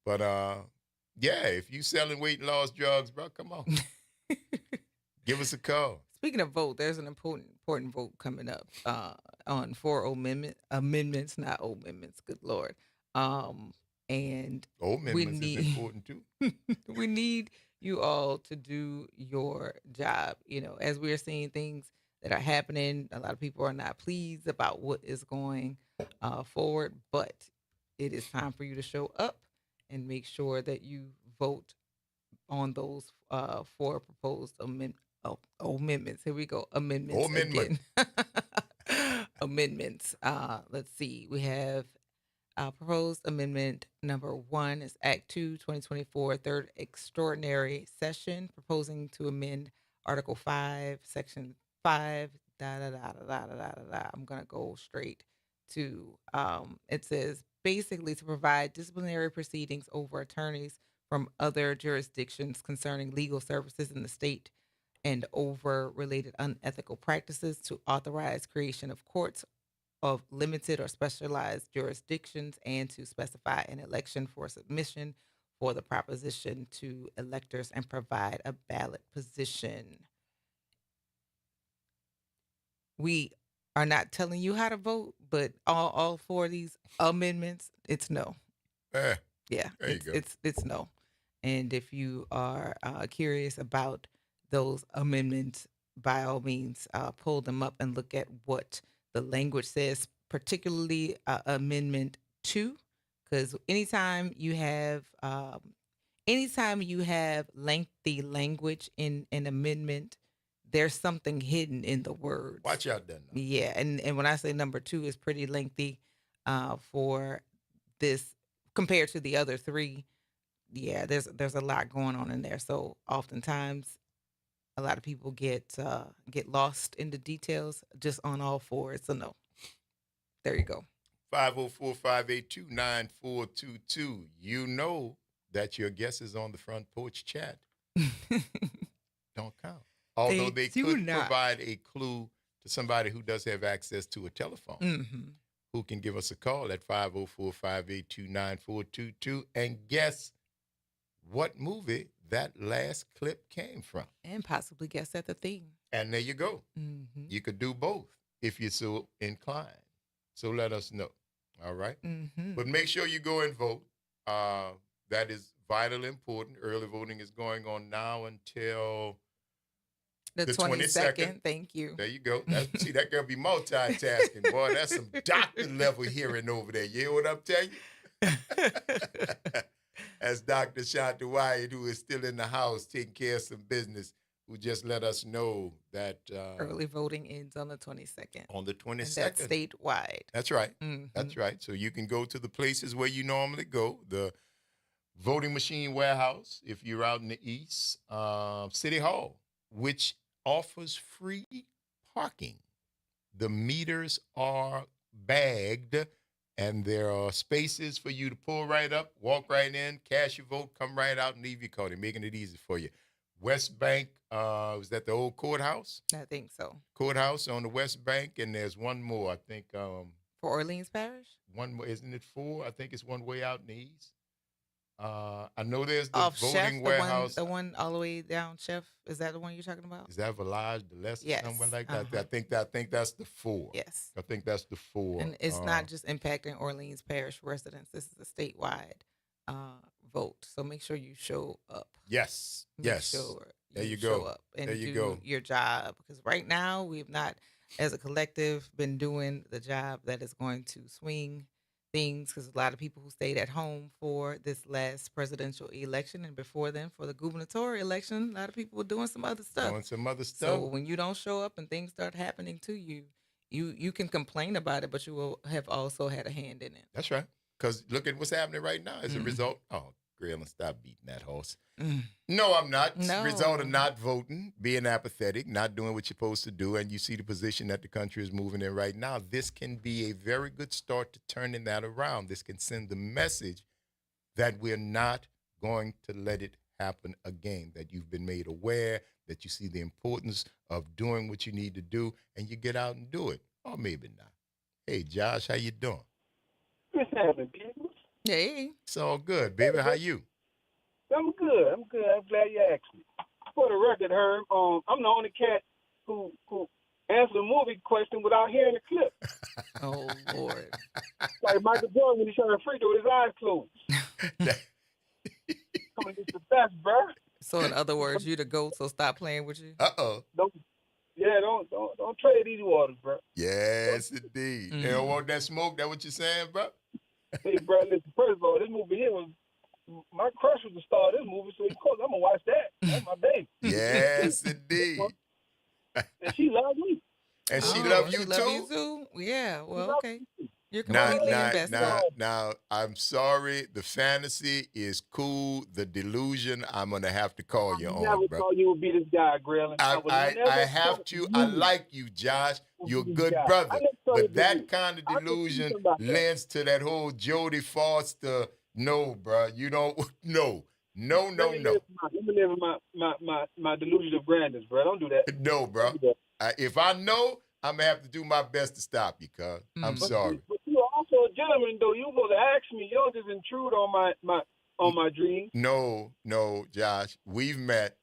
But yeah, if you selling weight loss drugs, bro, come on. Give us a call. Speaking of vote, there's an important vote coming up on 4 amendments, not old amendments. Good Lord. And old amendments is important too. We need you all to do your job. You know, as we're seeing things that are happening, a lot of people are not pleased about what is going forward, but it is time for you to show up and make sure that you vote on those 4 proposed amendments. Here we go. Amendments. Amendment. Amendments. Let's see. We have proposed amendment number 1 is Act 2, 2024, third extraordinary session, proposing to amend Article 5, Section 5, I'm going to go straight to, it says, basically to provide disciplinary proceedings over attorneys from other jurisdictions concerning legal services in the state and over related unethical practices, to authorize creation of courts of limited or specialized jurisdictions, and to specify an election for submission for the proposition to electors and provide a ballot position. We are not telling you how to vote, but all 4 of these amendments, it's no. Yeah, it's no. And if you are curious about those amendments, by all means, pull them up and look at what the language says, particularly Amendment 2, because anytime you have lengthy language in an amendment, there's something hidden in the words. Watch out then. Yeah, and when I say number 2 is pretty lengthy for this compared to the other 3, yeah, there's a lot going on in there. So oftentimes a lot of people get lost in the details just on all 4. It's a no. There you go. 504-582-9422. You know that your guess is on the Front Porch chat. Don't count. Although they could provide a clue to somebody who does have access to a telephone, who can give us a call at 504-582-9422 and guess what movie that last clip came from. And possibly guess at the theme. And there you go. You could do both if you're so inclined. So let us know. All right? But make sure you go and vote. That is vitally important. Early voting is going on now until the 22nd. Thank you. There you go. See, that girl be multitasking. Boy, that's some doctor level hearing over there. You hear what I'm telling you? That's Dr. Shanta Wyatt, who is still in the house taking care of some business, who just let us know that early voting ends on the 22nd. On the 22nd. And that's statewide. That's right. That's right. So you can go to the places where you normally go. The voting machine warehouse, if you're out in the east, City Hall, which offers free parking. The meters are bagged, and there are spaces for you to pull right up, walk right in, cast your vote, come right out, and leave your car. They're making it easy for you. West Bank, was that the old courthouse? I think so. Courthouse on the West Bank, and there's one more, I think. For Orleans Parish? One more, isn't it 4? I think it's one way out in the east. I know there's the Off voting Chef, warehouse. the one all the way down Chef. Is that the one you're talking about? Is that Village de l'Est Yes. or something like that? I think that's the 4. Yes. I think that's the 4. And it's not just impacting Orleans Parish residents. This is a statewide vote. So make sure you show up. Yes. Make Yes. sure There you show go. up and There you do go. your job. Because right now we've not, as a collective, been doing the job that is going to swing things, because a lot of people who stayed at home for this last presidential election and before then for the gubernatorial election, a lot of people were doing some other stuff. Doing some other stuff. So when you don't show up and things start happening to you, you can complain about it, but you will have also had a hand in it. That's right. Because look at what's happening right now as a result. Oh, Grayling, stop beating that horse. No, I'm not. It's No. a result of not voting, being apathetic, not doing what you're supposed to do, and you see the position that the country is moving in right now. This can be a very good start to turning that around. This can send the message that we're not going to let it happen again, that you've been made aware, that you see the importance of doing what you need to do, and you get out and do it. Or maybe not. Hey, Josh, how you doing? What's happening, people? Hey. It's all good, baby. How you? I'm good. I'm glad you asked me. For the record, Herb, I'm the only cat who answered a movie question without hearing the clip. Oh, Lord. Like Michael Jordan when he shot a free throw with his eyes closed. Come on, it's the best, bro. So in other words, you the GOAT, so stop playing with you. Uh-oh. Don't trade these waters, bro. Yes, indeed. You don't want that smoke? That what you're saying, bro? Hey, bro, listen, first of all, this movie here was, my crush was the star of this movie, so of course I'm going to watch that. That's my baby. Yes, indeed. And she loves me. And she love you She love too? you too? Yeah, well, okay. You're Now, completely invested. now, I'm sorry. The fantasy is cool. The delusion, I'm going to have to call you I never on, bro. thought you would be this guy, Grayling. I have to. I like you, Josh. You're a good brother. But that kind of delusion lends to that whole Jodie Foster. No, bro. You don't. No. No. Let me live my delusion of grandness, bro. Don't do that. No, bro. If I know, I'm going to have to do my best to stop you, cuz. I'm sorry. But you're also a gentleman, though. You're supposed to ask me. You don't just intrude on my dreams. No, Josh. We've met.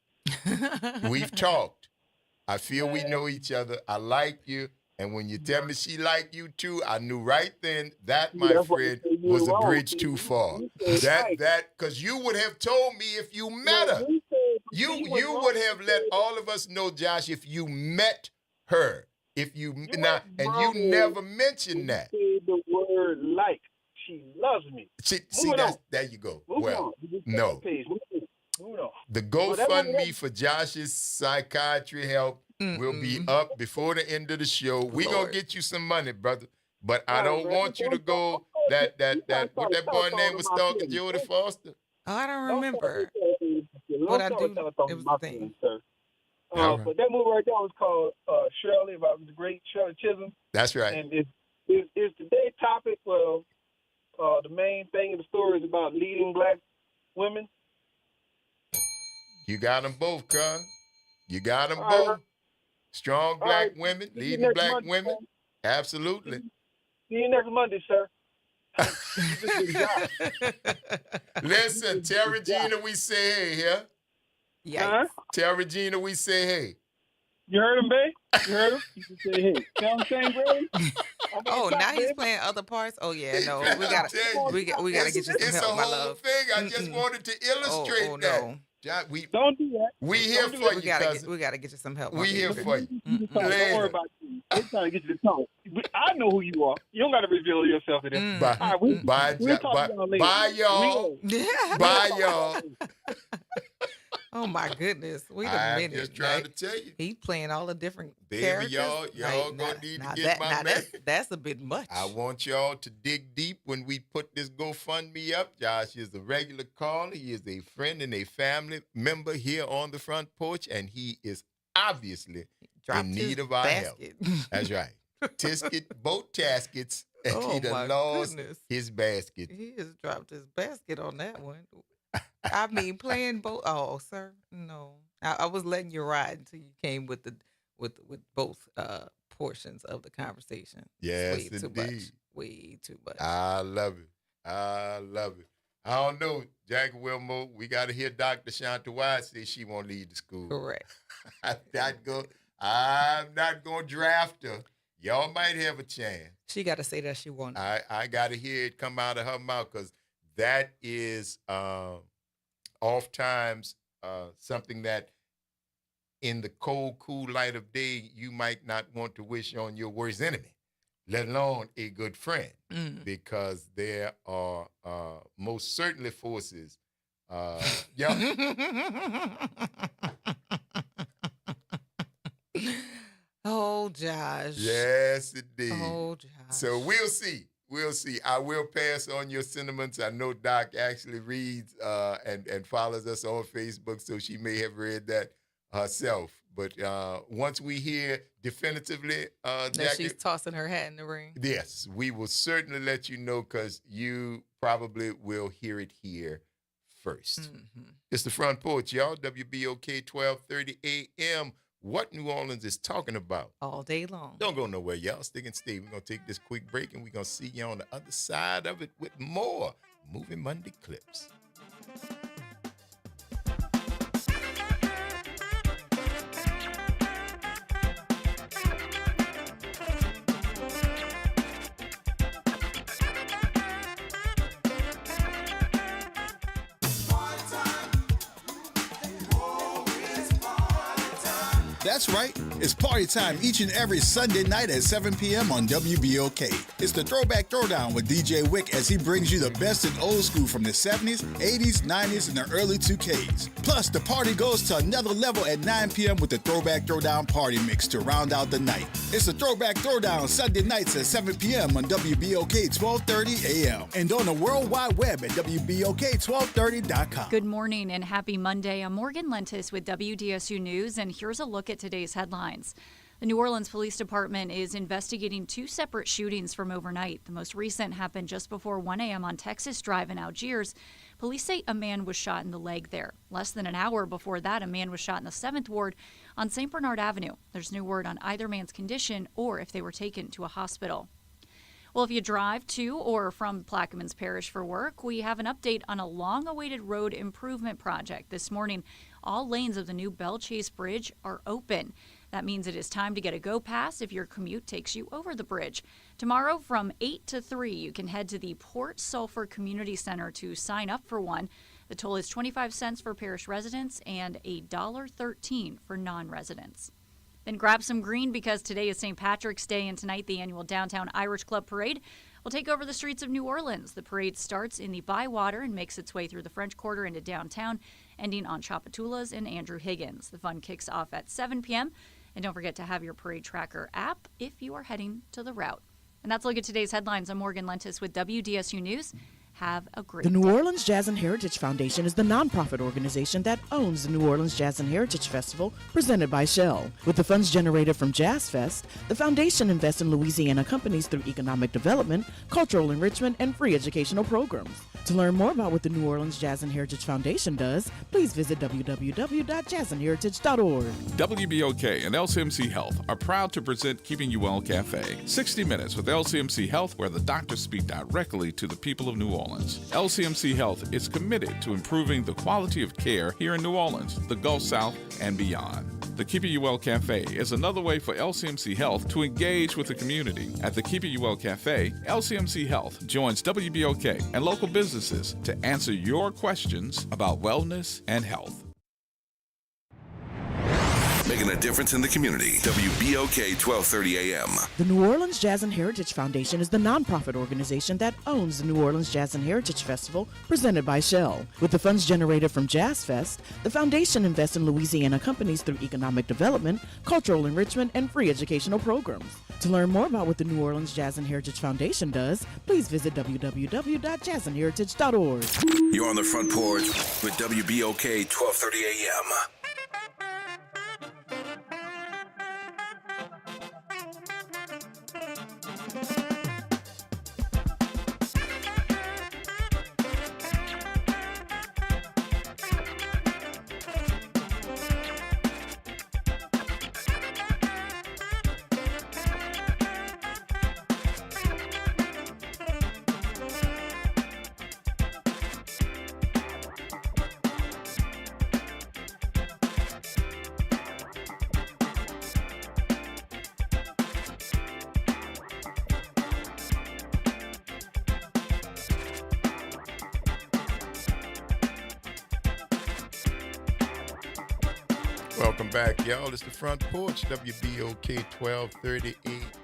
We've talked. I feel we know each other. I like you. And when you tell me she like you too, I knew right then that, my friend, was a bridge too far. Because you would have told me if you met her. You would have let all of us know, Josh, if you met her. If you never mentioned that. Say the word like. She loves me. See, there you go. Well, no. Moving on. The GoFundMe for Josh's psychiatry help will be up before the end of the show. We're going to get you some money, brother. But I don't want you to go what that boy name was stalking Jodie Foster? Oh, I don't remember. But I do. It was the thing. But that movie right there was called Shirley, about the great Shirley Chisholm. That's right. And it's today's topic. Well, the main thing of the story is about leading black women. You got them both, cuz. You got them both. Strong black women, leading black women. Absolutely. See you next Monday, sir. Listen, tell Regina we say hey here. Yeah. Tell Regina we say hey. You heard him, babe? You heard him? You can say hey. You know what I'm saying, Brady? Oh, now he's playing other parts. Oh yeah, no, we gotta get you some it's help, a my whole love. thing. I just wanted to illustrate that. No. John, don't do that. We here for you, cousin. We gotta get you some help. We here for you. Don't worry about you. We're trying to get you to talk. I know who you are. You don't got to reveal yourself to them. Bye, y'all. Bye, y'all. Oh my goodness! Wait a minute. I'm just trying to tell you. He's playing all the different Baby, characters. y'all gonna need to get my message. That's a bit much. I want y'all to dig deep when we put this GoFundMe up. Josh is a regular caller. He is a friend and a family member here on the Front Porch, and he is obviously in need of our help. That's right. Both taskets, and he done lost his basket. He has dropped his basket on that one. I mean, playing both. Oh, sir, no. I was letting you ride until you came with both portions of the conversation. Yes, It's way too indeed. much. Way too much. I love it. I love it. I don't know, Jackie Wilmore. We got to hear Dr. Shanta White say she won't leave the school. Correct. I'm not going to draft her. Y'all might have a chance. She got to say that she won't. I got to hear it come out of her mouth because that is oftentimes something that in the cold, cool light of day, you might not want to wish on your worst enemy, let alone a good friend, because there are most certainly forces. Oh, Josh. Yes, indeed. Oh, Josh. So we'll see. We'll see. I will pass on your sentiments. I know Doc actually reads and follows us on Facebook, so she may have read that herself. But once we hear definitively that Jackie, she's tossing her hat in the ring. yes, we will certainly let you know because you probably will hear it here first. Mm-hmm. It's the Front Porch, y'all. WBOK 1230 AM. What New Orleans is talking about. All day long. Don't go nowhere, y'all. Stick and stay. We're going to take this quick break, and we're going to see you on the other side of it with more Movie Monday clips. That's right. It's party time each and every Sunday night at 7 p.m. on WBOK. It's the Throwback Throwdown with DJ Wick as he brings you the best in old school from the 70s, 80s, 90s, and the early 2Ks. Plus, the party goes to another level at 9 p.m. with the Throwback Throwdown Party Mix to round out the night. It's the Throwback Throwdown Sunday nights at 7 p.m. on WBOK 1230 AM and on the World Wide Web at WBOK1230.com. Good morning and happy Monday. I'm Morgan Lentis with WDSU News, and here's a look at today's headlines. The New Orleans Police Department is investigating two separate shootings from overnight. The most recent happened just before 1 a.m. on Texas Drive in Algiers. Police say a man was shot in the leg there. Less than an hour before that, a man was shot in the 7th Ward on St. Bernard Avenue. There's no word on either man's condition or if they were taken to a hospital. Well, if you drive to or from Plaquemines Parish for work, we have an update on a long-awaited road improvement project. This morning, all lanes of the new Belle Chase Bridge are open. That means it is time to get a go pass if your commute takes you over the bridge. Tomorrow from 8 to 3, you can head to the Port Sulphur Community Center to sign up for one. The toll is 25 cents for parish residents and $1.13 for non-residents. Then grab some green because today is St. Patrick's Day, and tonight the annual Downtown Irish Club Parade will take over the streets of New Orleans. The parade starts in the Bywater and makes its way through the French Quarter into downtown, ending on Chapatoulas and Andrew Higgins. The fun kicks off at 7 p.m. And don't forget to have your Parade Tracker app if you are heading to the route. And that's a look at today's headlines. I'm Morgan Lentis with WDSU News. Have a great The day. New Orleans Jazz and Heritage Foundation is the nonprofit organization that owns the New Orleans Jazz and Heritage Festival presented by Shell. With the funds generated from Jazz Fest, the foundation invests in Louisiana companies through economic development, cultural enrichment, and free educational programs. To learn more about what the New Orleans Jazz and Heritage Foundation does, please visit www.jazzandheritage.org. WBOK and LCMC Health are proud to present Keeping You Well Cafe. 60 minutes with LCMC Health, where the doctors speak directly to the people of New Orleans. LCMC Health is committed to improving the quality of care here in New Orleans, the Gulf South, and beyond. The Keeping You Well Cafe is another way for LCMC Health to engage with the community. At the Keeping You Well Cafe, LCMC Health joins WBOK and local businesses to answer your questions about wellness and health. Making a difference in the community. WBOK 1230 AM. The New Orleans Jazz and Heritage Foundation is the nonprofit organization that owns the New Orleans Jazz and Heritage Festival presented by Shell. With the funds generated from Jazz Fest, the foundation invests in Louisiana companies through economic development, cultural enrichment, and free educational programs. To learn more about what the New Orleans Jazz and Heritage Foundation does, please visit www.jazzandheritage.org. You're on the Front Porch with WBOK 1230 AM. Welcome back, y'all. It's the Front Porch, WBOK 1230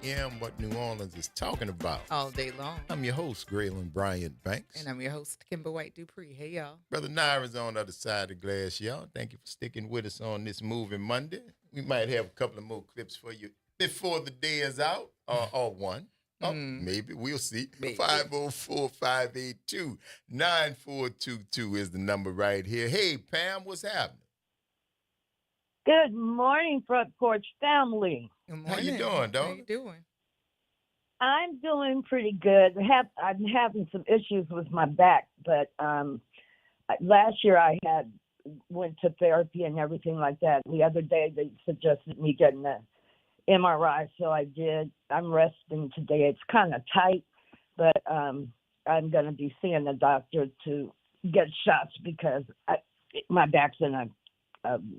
AM, what New Orleans is talking about. All day long. I'm your host, Graylin Bryant Banks. And I'm your host, Kimber White Dupree. Hey, y'all. Brother Naira's on the other side of the glass, y'all. Thank you for sticking with us on this Moving Monday. We might have a couple of more clips for you before the day is out, or one. Maybe. We'll see. 504-582-9422 is the number right here. Hey, Pam, what's happening? Good morning, Front Porch family. Good morning. How you doing, dog? How you doing? I'm doing pretty good. I'm having some issues with my back, but last year I went to therapy and everything like that. The other day they suggested me getting an MRI, so I did. I'm resting today. It's kind of tight, but I'm going to be seeing the doctor to get shots because my back's in a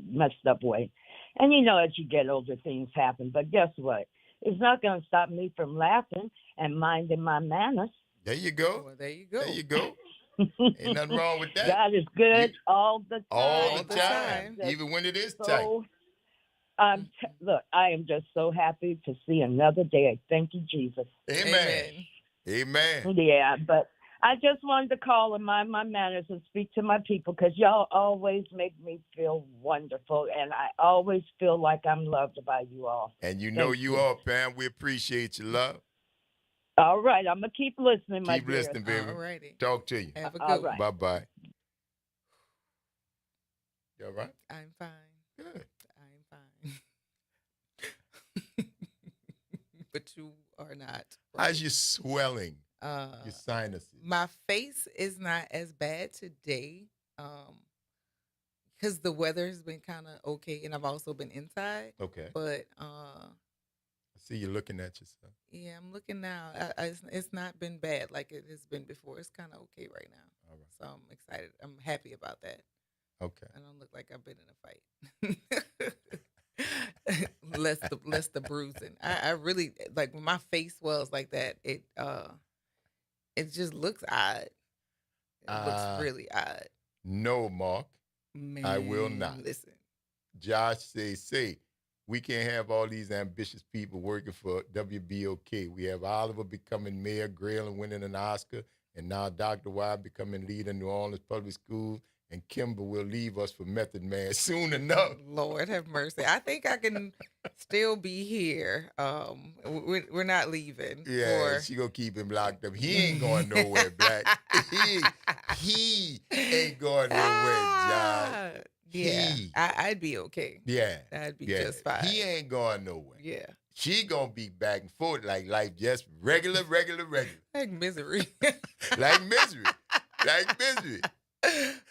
messed up way. And as you get older, things happen. But guess what? It's not going to stop me from laughing and minding my manners. There you go. Well, there you go. There you go. Ain't nothing wrong with that. God is good all the time. All the time. Even when it is tight. Look, I am just so happy to see another day. Thank you, Jesus. Amen. Amen. Yeah, but I just wanted to call and mind my manners and speak to my people because y'all always make me feel wonderful, and I always feel like I'm loved by you all. And you know you are, Pam. We appreciate your love. All right. I'm going to keep listening, my Keep dear. listening, baby. All righty. Talk to you. Have a All good right. one. Bye-bye. You all right? I'm fine. Good. I'm fine. But you are not. How's your swelling? Your sinuses? My face is not as bad today because the weather has been kind of okay, and I've also been inside. Okay. But I see you looking at yourself. yeah, I'm looking now. It's not been bad like it has been before. It's kind of okay right now. All right. So I'm excited. I'm happy about that. Okay. I don't look like I've been in a fight. less the bruising. I really like when my face swells like that. It just looks odd. It looks really odd. No, Mark. Man, I will not. Listen. Josh say, we can't have all these ambitious people working for WBOK. We have Oliver becoming mayor, Graylin winning an Oscar, and now Dr. Y becoming leader in New Orleans Public Schools, and Kimber will leave us for Method Man soon enough. Lord have mercy. I think I can still be here. We're not leaving. Yeah, she gonna keep him locked up. He ain't going nowhere, Black. he ain't going nowhere, Josh. Yeah, I'd be okay. Yeah. I'd be just fine. He ain't going nowhere. Yeah. She gonna be back and forth like life just regular. Like misery. Like misery. Like misery.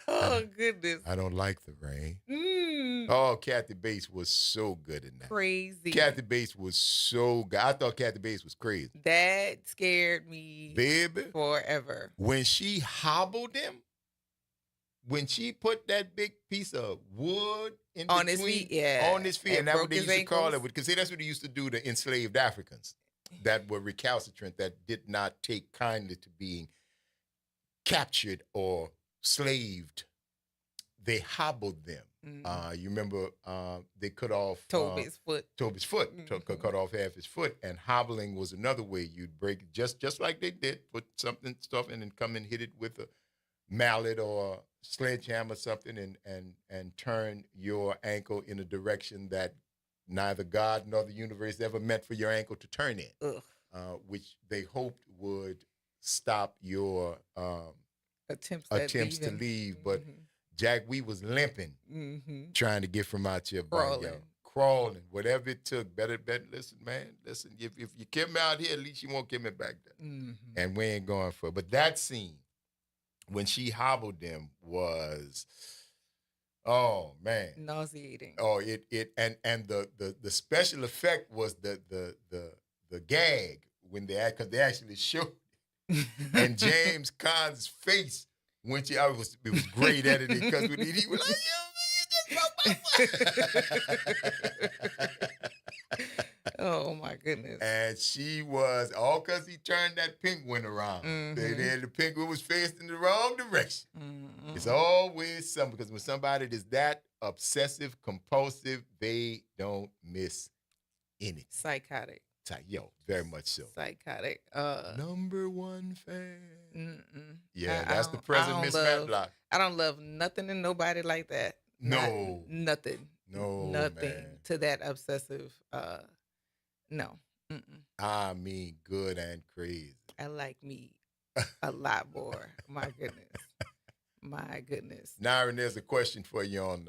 Oh, goodness. I don't like the rain. Mm. Oh, Kathy Bates was so good in that. Crazy. Kathy Bates was so good. I thought Kathy Bates was crazy. That scared me. Baby. Forever. When she hobbled him, when she put that big piece of wood in on between, his feet, yeah. on his feet, and that's what they broke used his to call ankles. it. Because see, that's what they used to do to enslaved Africans that were recalcitrant, that did not take kindly to being captured or slaved. They hobbled them. You remember they cut off Toby's foot. Toby's foot. Cut off half his foot, and hobbling was another way you'd break it, just like they did. Put stuff in and come and hit it with a mallet or a sledgehammer or something, and turn your ankle in a direction that neither God nor the universe ever meant for your ankle to turn in, which they hoped would stop your attempts to leave. But Jack, we was limping, trying to get from out your backyard. Crawling, whatever it took. Better, listen, man. Listen, if you kept me out here, at least you won't get me back there. And we ain't going for it. But that scene, when she hobbled them, was, oh man, nauseating. Oh, and the special effect was the gag when because they actually showed it. And James Caan's face when it was great editing because he was like, yo, man, you just broke my foot. Oh my goodness. And she was all because he turned that penguin around. The penguin was faced in the wrong direction. It's always something, because when somebody is that obsessive compulsive, they don't miss anything. Psychotic. Yo, very much so. Psychotic. Number one fan. Yeah, I that's the don't- present Miss Matlock. I don't love nothing and nobody like that. No. Nothing. No, Nothing man. to that obsessive. No. I mean, good and crazy. I like me a lot more. My goodness. My goodness. Nyron, there's a question for you on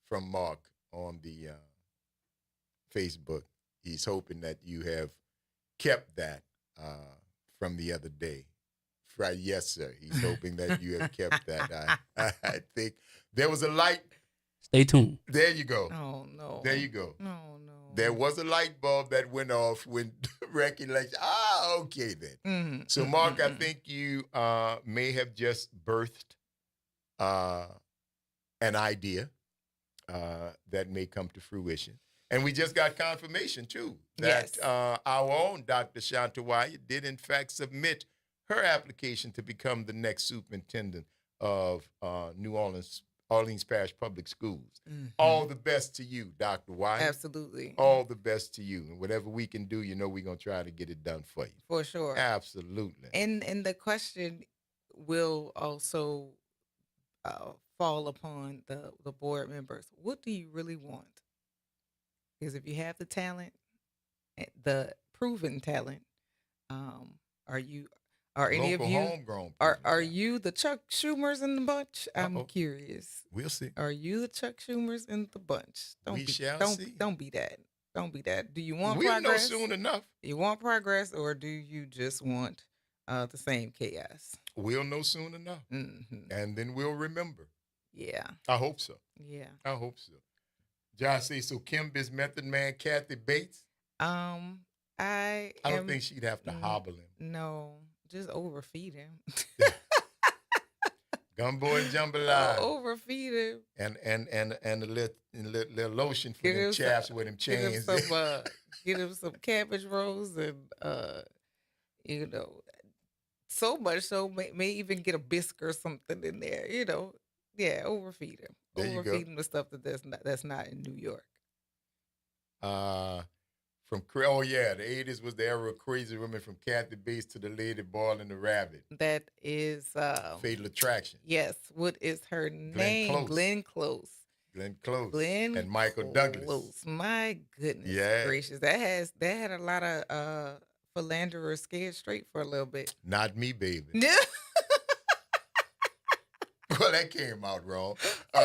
from Mark on the Facebook. He's hoping that you have kept that from the other day. Right? Yes, sir. He's hoping that you have kept that. I think there was a light. Stay tuned. There you go. Oh, no. There you go. No. There was a light bulb that went off when recollection. Okay then. So, Mark, I think you may have just birthed an idea that may come to fruition. And we just got confirmation, too, that our own Dr. Shantawaya did, in fact, submit her application to become the next superintendent of New Orleans Parish Public Schools. All the best to you, Dr. Wyatt. Absolutely. All the best to you. And whatever we can do, you know we're going to try to get it done for you. For sure. Absolutely. And the question will also fall upon the board members. What do you really want? Because if you have the talent, the proven talent, are any of Local you homegrown are you the Chuck Schumers in the bunch? I'm curious. We'll see. Are you the Chuck Schumers in the bunch? We shall see. Don't be that. Don't be that. Do you want We'll progress? know soon enough. You want progress, or do you just want the same chaos? We'll know soon enough. And then we'll remember. Yeah. I hope so. Yeah. I hope so. Josh say, so Kimby's Method Man, Kathy Bates? I don't think she'd have to hobble him. No, just overfeed him. Gumbo and jambalaya. Overfeed him. And a little lotion for them chaps with them chains. Get him some cabbage rolls and so much so may even get a biscuit or something in there. Yeah, overfeed him. There you go. Overfeed him the stuff that's not in New York. The 80s was the era of crazy women, from Kathy Bates to the lady boiling the rabbit. That is Fatal Attraction. Yes. What is her name? Glenn Close. And Michael Douglas. My goodness gracious. That had a lot of philanderers scared straight for a little bit. Not me, baby. Well, that came out wrong. No.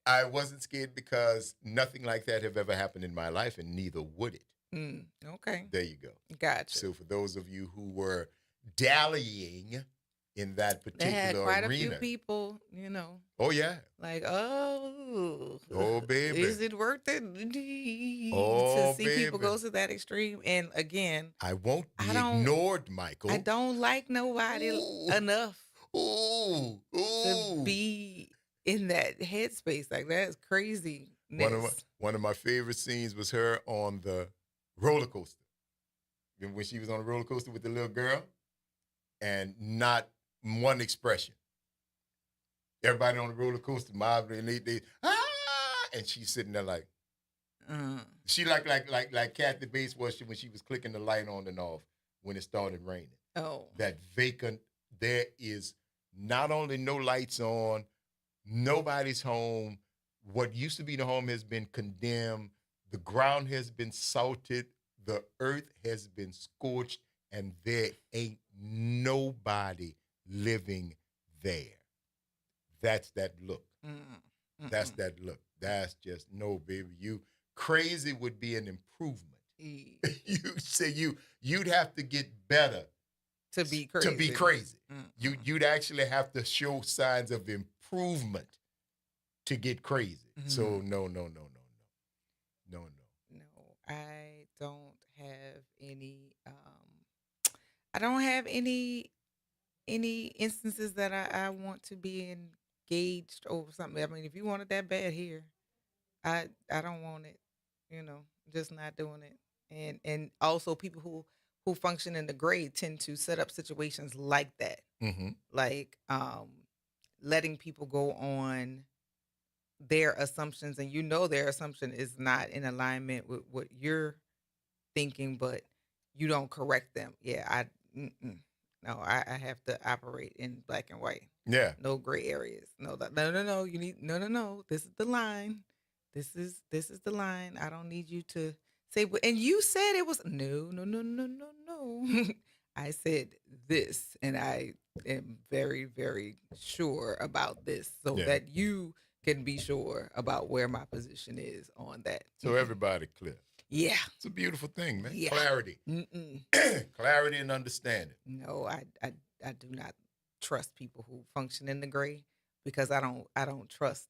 I wasn't scared because nothing like that have ever happened in my life, and neither would it. Okay. There you go. Gotcha. So for those of you who were dallying in that particular they had quite arena, a few people, Oh yeah. Like, oh baby, is it worth it to see people go to that extreme? And again, I won't be ignored, Michael. I don't like nobody enough to be in that headspace. Like, that's crazy. One of my favorite scenes was her on the roller coaster. When she was on the roller coaster with the little girl, and not one expression. Everybody on the roller coaster mobbing, and they and she's sitting there like, she like Kathy Bates was when she was clicking the light on and off when it started raining. Oh, that vacant. There is not only no lights on, nobody's home. What used to be the home has been condemned. The ground has been salted. The earth has been scorched, and there ain't nobody living there. That's that look. That's that look. That's just, no, baby. You crazy would be an improvement. You say you'd have to get better to be crazy. You'd actually have to show signs of improvement to get crazy. So no. I don't have any. I don't have any instances that I want to be engaged over something. I mean, if you want it that bad here, I don't want it. Just not doing it. And also people who function in the gray tend to set up situations like that. Mm-hmm. Like letting people go on their assumptions, and their assumption is not in alignment with what you're thinking, but you don't correct them. No, I have to operate in black and white. Yeah. No gray areas. No. You need no. This is the line. This is the line. I don't need you to say. And you said it was no. I said this, and I am very, very sure about this, so that you can be sure about where my position is on that. So everybody clear. Yeah. It's a beautiful thing, man. Yeah. Clarity. Clarity and understanding. No, I do not trust people who function in the gray, because I don't trust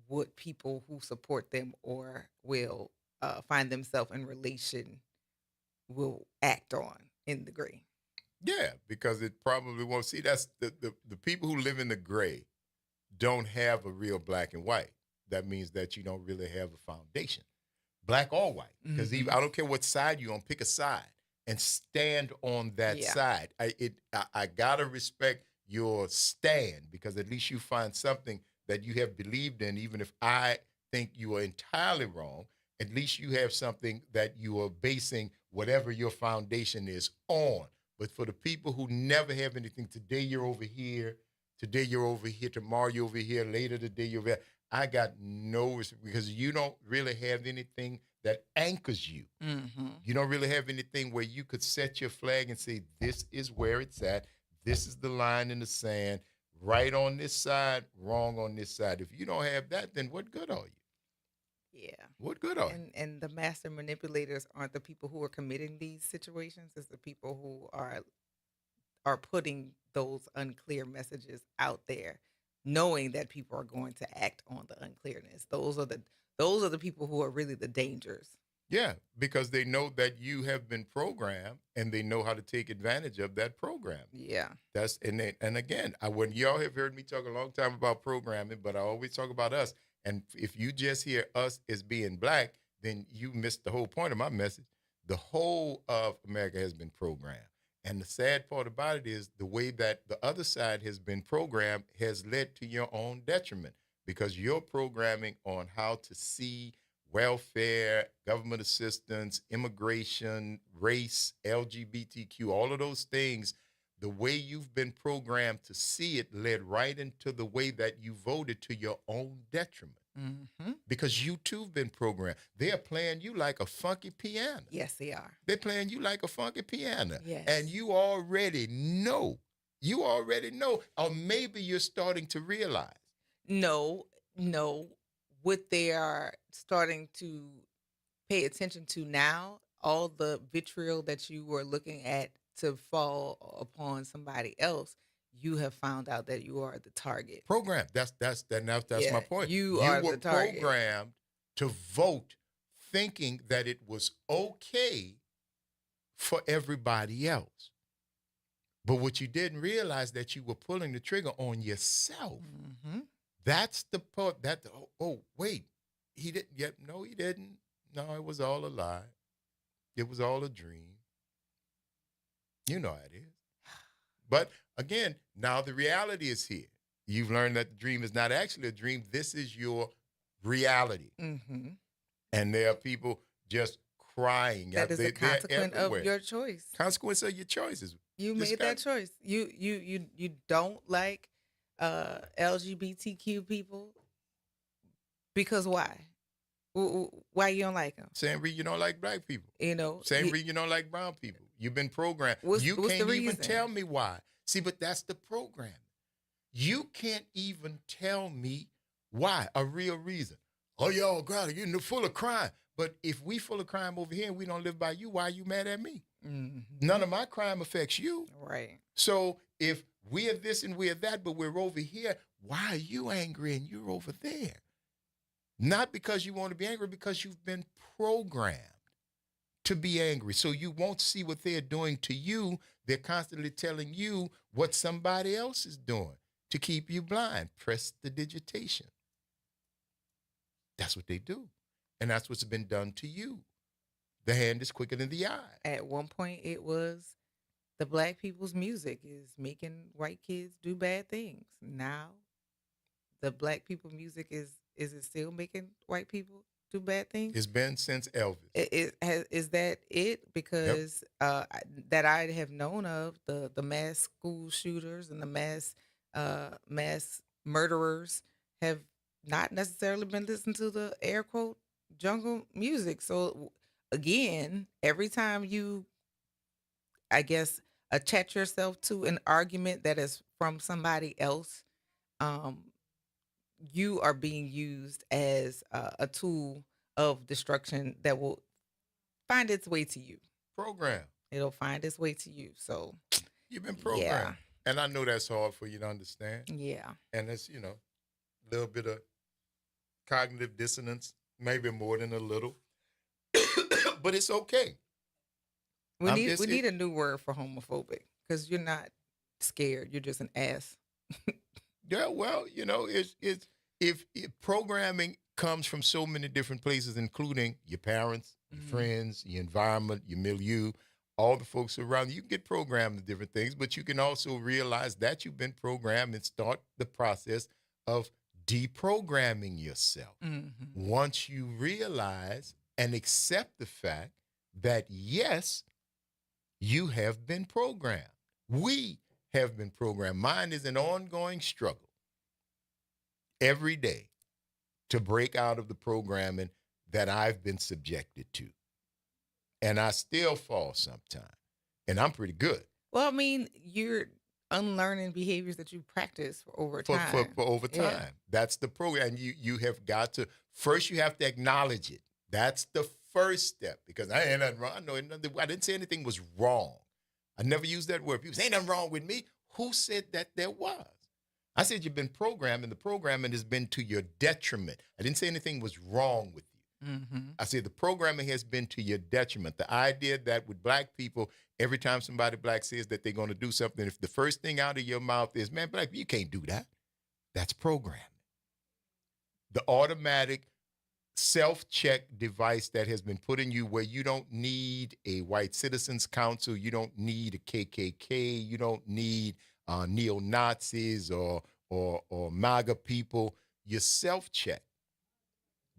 what people who support them or will find themselves in relation will act on in the gray. Yeah, because it probably won't. See, that's the people who live in the gray don't have a real black and white. That means that you don't really have a foundation, black or white. Because I don't care what side you're on, pick a side and stand on that side. I gotta respect your stand, because at least you find something that you have believed in, even if I think you are entirely wrong. At least you have something that you are basing whatever your foundation is on. But for the people who never have anything, today you're over here, tomorrow you're over here, later today you're over here, I got no respect, because you don't really have anything that anchors you. You don't really have anything where you could set your flag and say, this is where it's at. This is the line in the sand, right on this side, wrong on this side. If you don't have that, then what good are you? Yeah. What good are you? And the master manipulators aren't the people who are committing these situations. It's the people who are putting those unclear messages out there, knowing that people are going to act on the unclearness. Those are the people who are really the dangers. Yeah, because they know that you have been programmed, and they know how to take advantage of that program. Yeah. And again, when y'all have heard me talk a long time about programming, but I always talk about us. And if you just hear us as being black, then you missed the whole point of my message. The whole of America has been programmed. And the sad part about it is the way that the other side has been programmed has led to your own detriment, because you're programming on how to see welfare, government assistance, immigration, race, LGBTQ, all of those things. The way you've been programmed to see it led right into the way that you voted to your own detriment. Because you too have been programmed. They are playing you like a funky piano. Yes, they are. They're playing you like a funky piano. Yes. And you already know. Or maybe you're starting to realize. No. What they are starting to pay attention to now, all the vitriol that you were looking at to fall upon somebody else, you have found out that you are the target. Programmed. That's my point. You are were the target. Programmed to vote thinking that it was okay for everybody else. But what you didn't realize, that you were pulling the trigger on yourself. That's the part that, wait, he didn't. Yep, no, he didn't. No, it was all a lie. It was all a dream. You know how it is. But again, now the reality is here. You've learned that the dream is not actually a dream. This is your reality. And there are people just crying. That is a consequence of your choice. Consequence of your choices. You made that choice. You don't like LGBTQ people, because why? Why you don't like them? Same reason you don't like black people. Same reason you don't like brown people. You've been programmed. What's Can't the even reason? tell me why. See, but that's the program. You can't even tell me why, a real reason. Oh, y'all got it. You're full of crime. But if we full of crime over here and we don't live by you, why are you mad at me? None of my crime affects you. Right. So if we're this and we're that, but we're over here, why are you angry and you're over there? Not because you want to be angry, because you've been programmed to be angry. So you won't see what they're doing to you. They're constantly telling you what somebody else is doing to keep you blind. Prestidigitation. That's what they do. And that's what's been done to you. The hand is quicker than the eye. At one point, it was the black people's music is making white kids do bad things. Now the black people music is it still making white people do bad things? It's been since Elvis. Is that it? Because that I have known of the mass school shooters and the mass murderers have not necessarily been listening to the air quote jungle music. So again, every time you, I guess, attach yourself to an argument that is from somebody else, you are being used as a tool of destruction that will find its way to you. Program. It'll find its way to you. So You've been programmed. Yeah. And I know that's hard for you to understand. Yeah. And it's, a little bit of cognitive dissonance, maybe more than a little. But it's okay. We need a new word for homophobic, because you're not scared. You're just an ass. Yeah, well, if programming comes from so many different places, including your parents, your friends, your environment, your milieu, all the folks around you can get programmed to different things, but you can also realize that you've been programmed and start the process of deprogramming yourself. Once you realize and accept the fact that, yes, you have been programmed. We have been programmed. Mine is an ongoing struggle every day to break out of the programming that I've been subjected to. And I still fall sometimes. And I'm pretty good. Well, I mean, you're unlearning behaviors that you practice for over time. For over time. Yeah. That's the program. And you have got to, first you have to acknowledge it. That's the first step, because I ain't nothing wrong. I didn't say anything was wrong. I never used that word. People say, ain't nothing wrong with me. Who said that there was? I said you've been programmed, and the programming has been to your detriment. I didn't say anything was wrong with you. I said the programming has been to your detriment. The idea that with black people, every time somebody black says that they're going to do something, if the first thing out of your mouth is, man, black, you can't do that. That's programming. The automatic self-check device that has been put in you, where you don't need a white citizens council, you don't need a KKK, you don't need neo-Nazis or MAGA people. You self-check.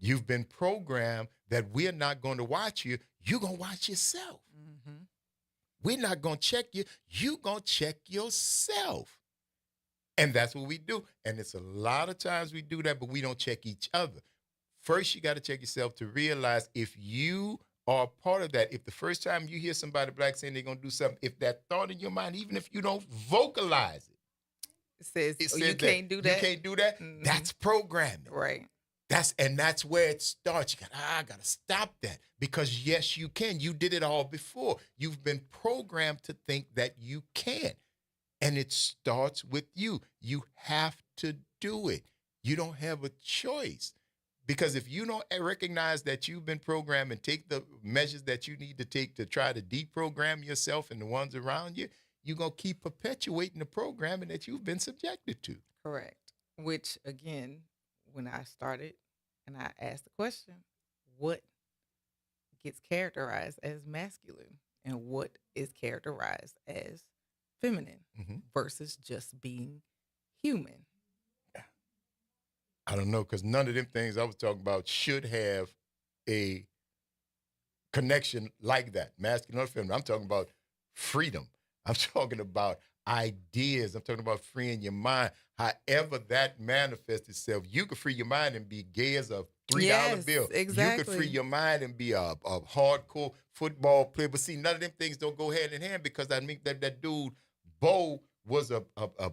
You've been programmed that we're not going to watch you. You're going to watch yourself. We're not going to check you. You're going to check yourself. And that's what we do. And it's a lot of times we do that, but we don't check each other. First, you got to check yourself to realize if you are a part of that. If the first time you hear somebody black saying they're going to do something, if that thought in your mind, even if you don't vocalize it, says you can't do that. You can't do that. That's programming. Right. That's where it starts. I got to stop that, because yes, you can. You did it all before. You've been programmed to think that you can. And it starts with you. You have to do it. You don't have a choice. Because if you don't recognize that you've been programmed and take the measures that you need to take to try to deprogram yourself and the ones around you, you're going to keep perpetuating the programming that you've been subjected to. Correct. Which, again, when I started and I asked the question, what gets characterized as masculine and what is characterized as feminine versus just being human? I don't know, because none of them things I was talking about should have a connection like that, masculine or feminine. I'm talking about freedom. I'm talking about ideas. I'm talking about freeing your mind. However that manifests itself, you can free your mind and be gay as a $3 bill. Exactly. You could free your mind and be a hardcore football player. But see, none of them things don't go hand in hand, because I mean that dude, Bo, was a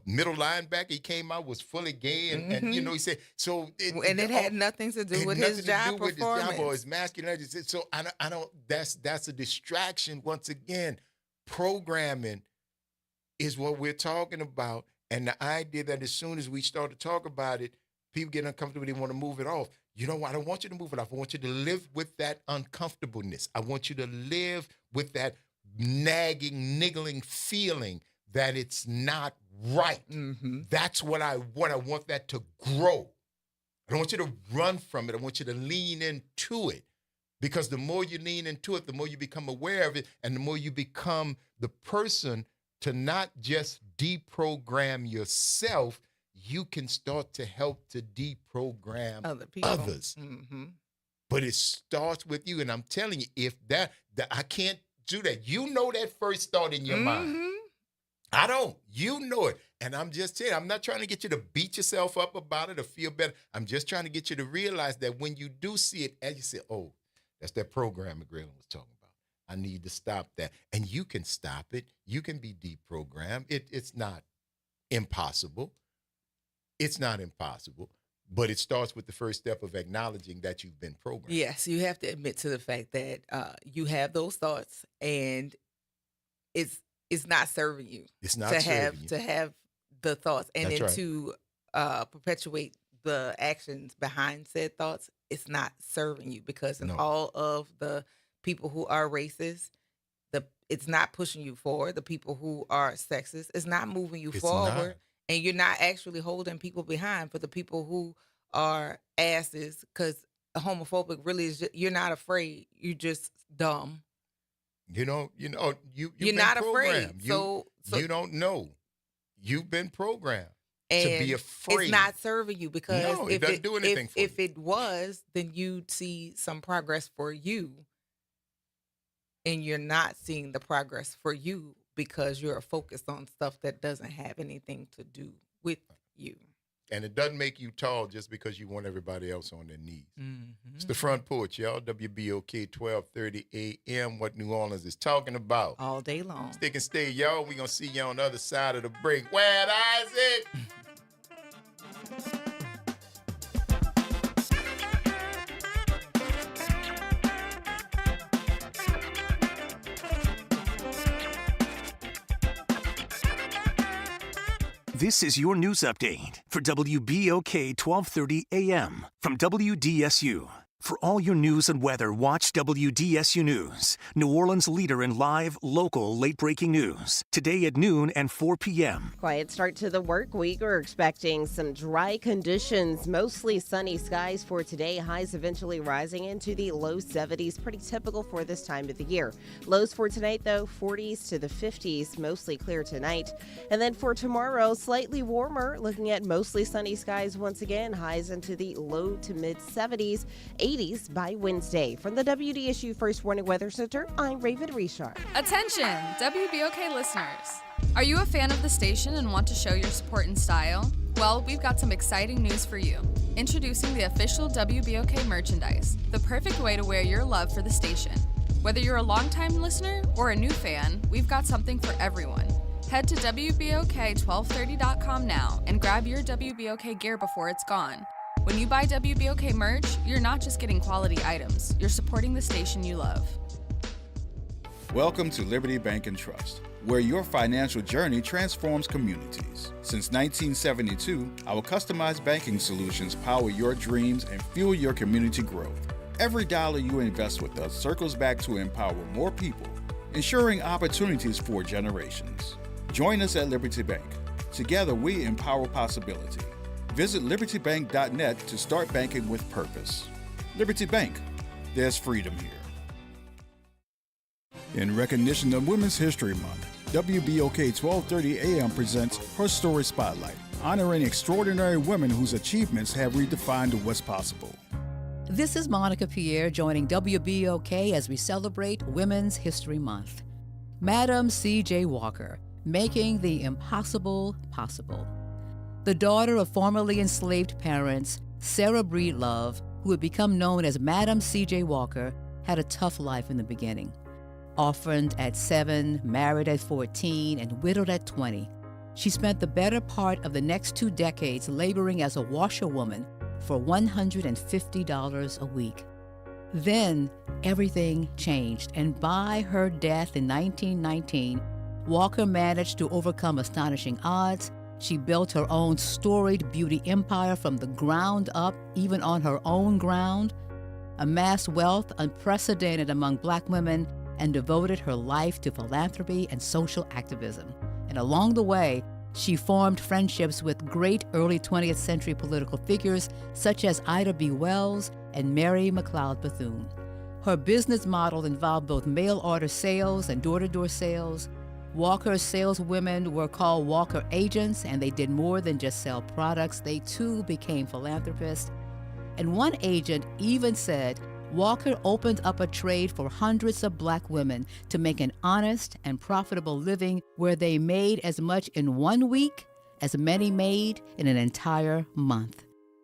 middle linebacker. He came out, was fully gay, and he said so. It had nothing to do with his job performance or his masculinity. So I don't. That's a distraction. Once again, programming is what we're talking about, and the idea that as soon as we start to talk about it, people get uncomfortable. They want to move it off. You know what? I don't want you to move it off. I want you to live with that uncomfortableness. I want you to live with that nagging, niggling feeling that it's not right. That's what I want. I want that to grow. I don't want you to run from it. I want you to lean into it, because the more you lean into it, the more you become aware of it, and the more you become the person to not just deprogram yourself, you can start to help to deprogram Other people. others. But it starts with you. And I'm telling you, if that I can't do that. You know that first thought in your mind. I don't. You know it. And I'm just saying, I'm not trying to get you to beat yourself up about it or feel better. I'm just trying to get you to realize that when you do see it, as you say, oh, that's that program Graylin was talking about. I need to stop that. And you can stop it. You can be deprogrammed. It's not impossible. It's not impossible. But it starts with the first step of acknowledging that you've been programmed. Yes, you have to admit to the fact that you have those thoughts, and it's not serving you. It's not to serving have you. to have the thoughts, and That's then right. to perpetuate the actions behind said thoughts. It's not serving you, because in all of the people who are racist, it's not pushing you forward. The people who are sexist, it's not moving you forward. not. And you're not actually holding people behind. For the people who are asses, because homophobic really is you're not afraid. You're just dumb. You're not afraid. programmed. So you don't know. You've been programmed to and be afraid. It's not serving you, because No, it doesn't do anything for you. if it was, then you'd see some progress for you. And you're not seeing the progress for you because you're focused on stuff that doesn't have anything to do with you. And it doesn't make you tall just because you want everybody else on their knees. It's the Front Porch, y'all. WBOK 1230 AM, what New Orleans is talking about. All day long. Stick and stay, y'all. We're going to see you on the other side of the break. Wad Isaac! This is your news update for WBOK 1230 AM from WDSU. For all your news and weather, watch WDSU News, New Orleans' leader in live, local, late-breaking news. Today at noon and 4 p.m. Quiet start to the work week. We're expecting some dry conditions, mostly sunny skies for today. Highs eventually rising into the low 70s, pretty typical for this time of the year. Lows for tonight, though, 40s to the 50s, mostly clear tonight. And then for tomorrow, slightly warmer, looking at mostly sunny skies once again. Highs into the low to mid 70s. 80s by Wednesday. From the WDSU First Warning Weather Center, I'm Raven Richard. Attention, WBOK listeners. Are you a fan of the station and want to show your support in style? Well, we've got some exciting news for you. Introducing the official WBOK merchandise, the perfect way to wear your love for the station. Whether you're a longtime listener or a new fan, we've got something for everyone. Head to WBOK1230.com now and grab your WBOK gear before it's gone. When you buy WBOK merch, you're not just getting quality items, you're supporting the station you love. Welcome to Liberty Bank and Trust, where your financial journey transforms communities. Since 1972, our customized banking solutions power your dreams and fuel your community growth. Every dollar you invest with us circles back to empower more people, ensuring opportunities for generations. Join us at Liberty Bank. Together, we empower possibility. Visit libertybank.net to start banking with purpose. Liberty Bank, there's freedom here. In recognition of Women's History Month, WBOK 1230 AM presents Her Story Spotlight, honoring extraordinary women whose achievements have redefined what's possible. This is Monica Pierre joining WBOK as we celebrate Women's History Month. Madam C.J. Walker, making the impossible possible. The daughter of formerly enslaved parents, Sarah Breedlove, who had become known as Madam C.J. Walker, had a tough life in the beginning. Orphaned at 7, married at 14, and widowed at 20, she spent the better part of the next 2 decades laboring as a washerwoman for $150 a week. Then, everything changed, and by her death in 1919, Walker managed to overcome astonishing odds. She built her own storied beauty empire from the ground up, even on her own ground, amassed wealth unprecedented among Black women, and devoted her life to philanthropy and social activism. And along the way, she formed friendships with great early 20th century political figures such as Ida B. Wells and Mary McLeod Bethune. Her business model involved both mail order sales and door-to-door sales. Walker's saleswomen were called Walker agents, and they did more than just sell products. They too became philanthropists. And one agent even said Walker opened up a trade for hundreds of black women to make an honest and profitable living where they made as much in 1 week as many made in an entire month.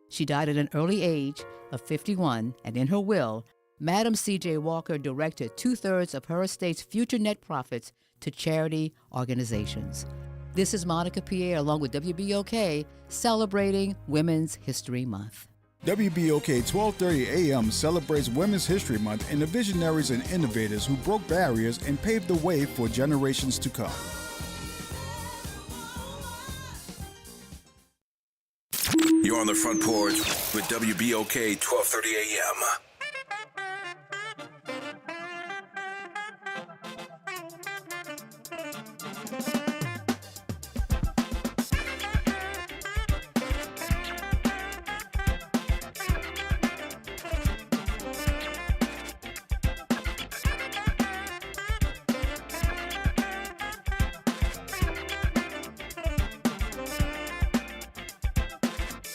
She died at an early age of 51, and in her will, Madam C.J. Walker directed 2/3 of her estate's future net profits to charity organizations. This is Monica Pierre along with WBOK celebrating Women's History Month. WBOK 1230 AM celebrates Women's History Month and the visionaries and innovators who broke barriers and paved the way for generations to come. You're on the Front Porch with WBOK 1230 AM.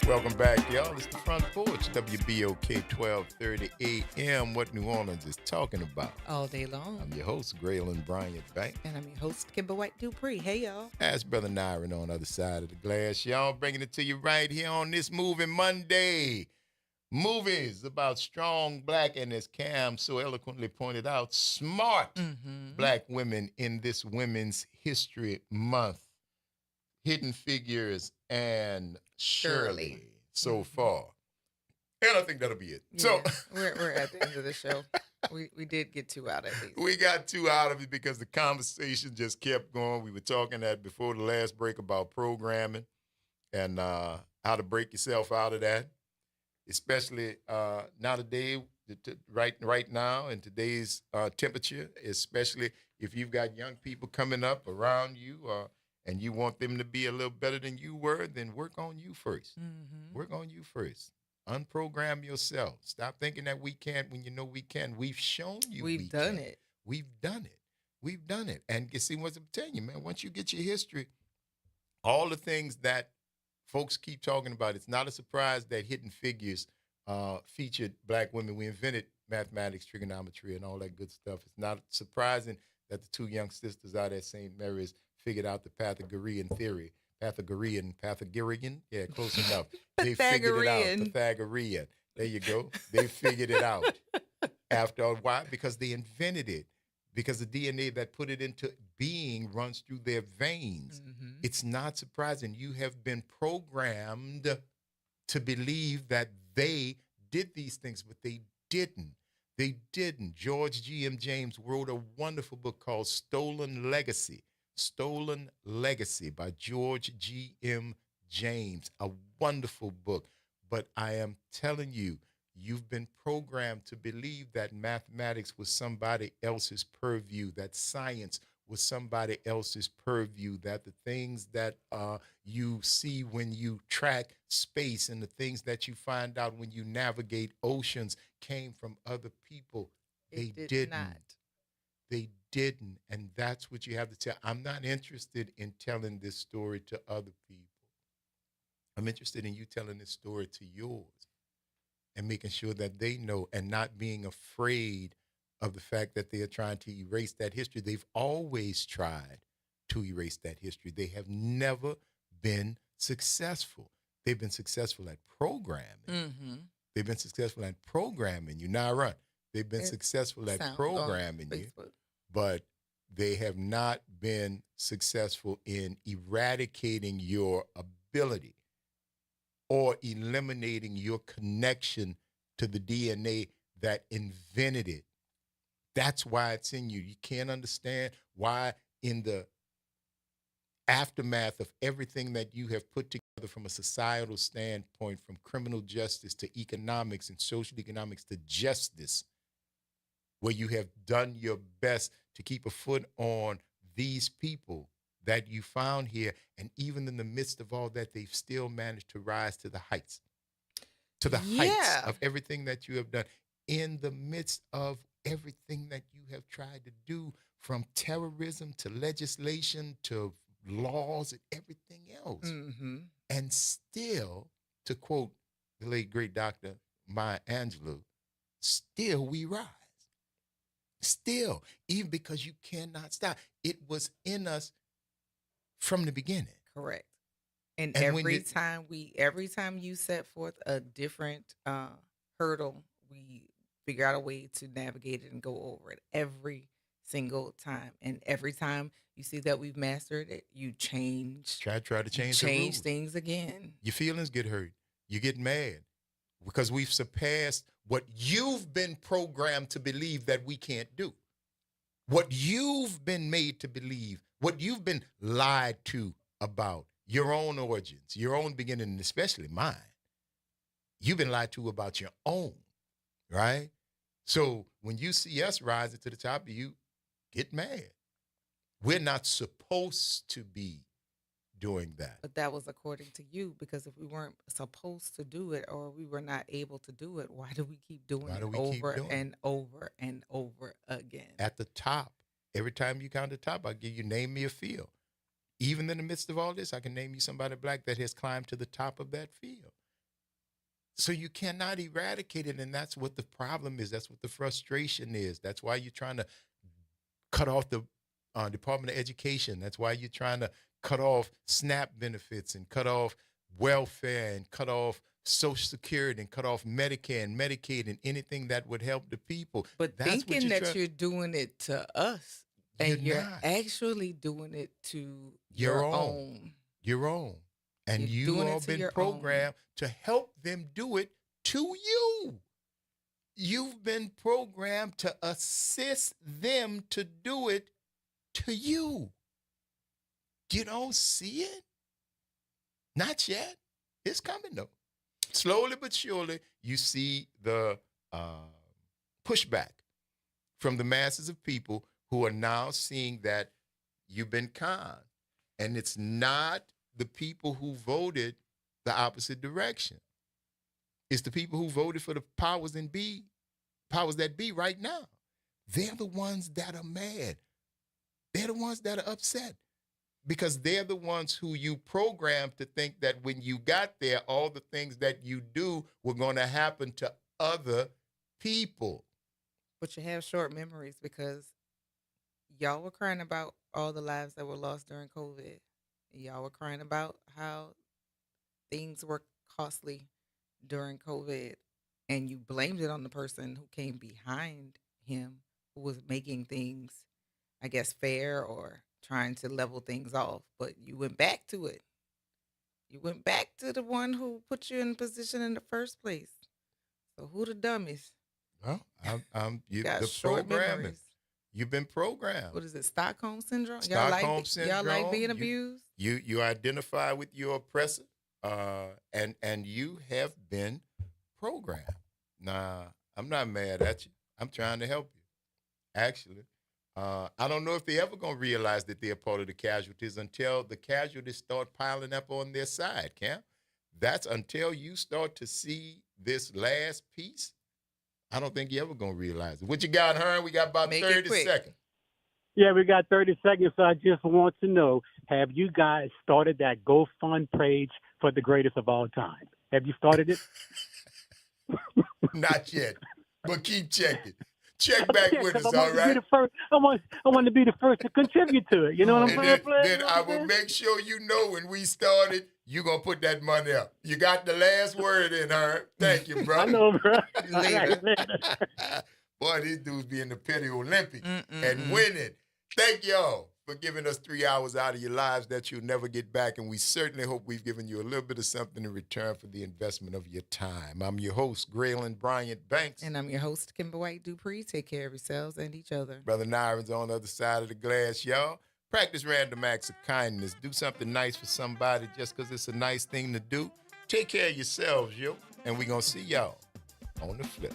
Welcome back, y'all. It's the Front Porch, WBOK 1230 AM. What New Orleans is talking about. All day long. I'm your host, Graylin Bryant Bank. And I'm your host, Kimber White Dupree. Hey, y'all. That's Brother Nyron on the other side of the glass. Y'all bringing it to you right here on this Movie Monday. Movies about strong black, and as Cam so eloquently pointed out, smart black women in this Women's History Month. Hidden Figures and Shirley so far. And I think that'll be it. Yeah, so we're at the end of the show. We did get 2 out at least. We got 2 out of it because the conversation just kept going. We were talking that before the last break about programming and how to break yourself out of that, especially nowadays, right now in today's temperature, especially if you've got young people coming up around you and you want them to be a little better than you were, then work on you first. Work on you first. Unprogram yourself. Stop thinking that we can't when you know we can. We've shown you We've done it. We've done it. We've done it. And you see what I'm telling you, man, once you get your history, all the things that folks keep talking about, it's not a surprise that Hidden Figures featured black women. We invented mathematics, trigonometry, and all that good stuff. It's not surprising that the 2 young sisters out at St. Mary's figured out the Pythagorean theory. Pythagorean, yeah, close enough. They figured it out, Pythagorean. There you go. They figured it out. After a while, because they invented it, because the DNA that put it into being runs through their veins. It's not surprising. You have been programmed to believe that they did these things, but they didn't. They didn't. George G.M. James wrote a wonderful book called Stolen Legacy. Stolen Legacy by George G.M. James. A wonderful book. But I am telling you, you've been programmed to believe that mathematics was somebody else's purview, that science was somebody else's purview, that the things that you see when you track space and the things that you find out when you navigate oceans came from other people. They didn't. They didn't. And that's what you have to tell. I'm not interested in telling this story to other people. I'm interested in you telling this story to yours and making sure that they know and not being afraid of the fact that they are trying to erase that history. They've always tried to erase that history. They have never been successful. They've been successful at programming. They've been successful at programming you. Now, run. They've been successful at programming you, but they have not been successful in eradicating your ability or eliminating your connection to the DNA that invented it. That's why it's in you. You can't understand why in the aftermath of everything that you have put together from a societal standpoint, from criminal justice to economics and social economics to justice, where you have done your best to keep a foot on these people that you found here. And even in the midst of all that, they've still managed to rise to the heights of everything that you have done. In the midst of everything that you have tried to do, from terrorism to legislation to laws and everything else. Mm-hmm. And still, to quote the late great Dr. Maya Angelou, still we rise. Still, even because you cannot stop. It was in us from the beginning. Correct. And when every time you set forth a different hurdle, we figure out a way to navigate it and go over it every single time. And every time you see that we've mastered it, you change. Try to change things again. Your feelings get hurt. You get mad because we've surpassed what you've been programmed to believe that we can't do. What you've been made to believe, what you've been lied to about, your own origins, your own beginning, and especially mine. You've been lied to about your own, right? So when you see us rising to the top, you get mad. We're not supposed to be doing that. But that was according to you, because if we weren't supposed to do it or we were not able to do it, why do we keep doing it over and over and over again? At the top, every time you count the top, I'll give you name me a field. Even in the midst of all this, I can name you somebody black that has climbed to the top of that field. So you cannot eradicate it, and that's what the problem is. That's what the frustration is. That's why you're trying to cut off the Department of Education. That's why you're trying to cut off SNAP benefits and cut off welfare and cut off Social Security and cut off Medicare and Medicaid and anything that would help the people. But that's thinking that you're doing it to us, and you're not. actually doing it to Your own. Your own. And you all been programmed to help them do it to you. You've been programmed to assist them to do it to you. You don't see it? Not yet. It's coming, though. Slowly but surely, you see the pushback from the masses of people who are now seeing that you've been conned. And it's not the people who voted the opposite direction. It's the people who voted for the powers that be right now. They're the ones that are mad. They're the ones that are upset. Because they're the ones who you programmed to think that when you got there, all the things that you do were going to happen to other people. But you have short memories, because y'all were crying about all the lives that were lost during COVID. Y'all were crying about how things were costly during COVID, and you blamed it on the person who came behind him, who was making things, I guess, fair or trying to level things off. But you went back to it. You went back to the one who put you in position in the first place. So who the dummies? Well, you got the short programming. memories. You've been programmed. What is it? Stockholm syndrome? Stockholm syndrome. Y'all like being abused? You identify with your oppressor, and you have been programmed. Nah, I'm not mad at you. I'm trying to help you. Actually, I don't know if they're ever going to realize that they're part of the casualties until the casualties start piling up on their side, Cam. That's until you start to see this last piece. I don't think you're ever going to realize it. What you got, Hearn? We got about 30 seconds. Yeah, we got 30 seconds, so I just want to know, have you guys started that GoFund page for the greatest of all time? Have you started it? Not yet, but keep checking. Check back with us, all right? I want to be the first to contribute to it. You know what I'm saying? Then I will make sure you know when we started, you're going to put that money up. You got the last word in, her. Thank you, bro. I know, bro. Boy, these dudes be in the Petty Olympics and winning. Thank y'all for giving us 3 hours out of your lives that you'll never get back, and we certainly hope we've given you a little bit of something in return for the investment of your time. I'm your host, Graylin Bryant Banks. And I'm your host, Kimber White Dupree. Take care of yourselves and each other. Brother Nyron's on the other side of the glass, y'all. Practice random acts of kindness. Do something nice for somebody just because it's a nice thing to do. Take care of yourselves, yo. And we're going to see y'all on the flip.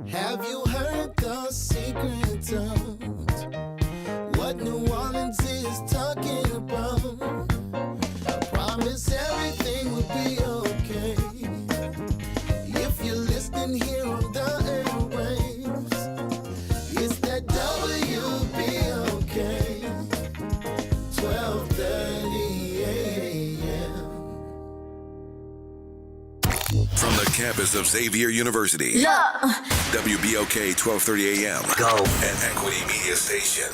Have you heard the secret of what New Orleans is talking about? I promise everything will be okay if you're listening here on the airwaves. It's that WBOK 12:30 a.m. From the campus of Xavier University. Yeah. WBOK 1230 AM. Go. An Equity Media Station.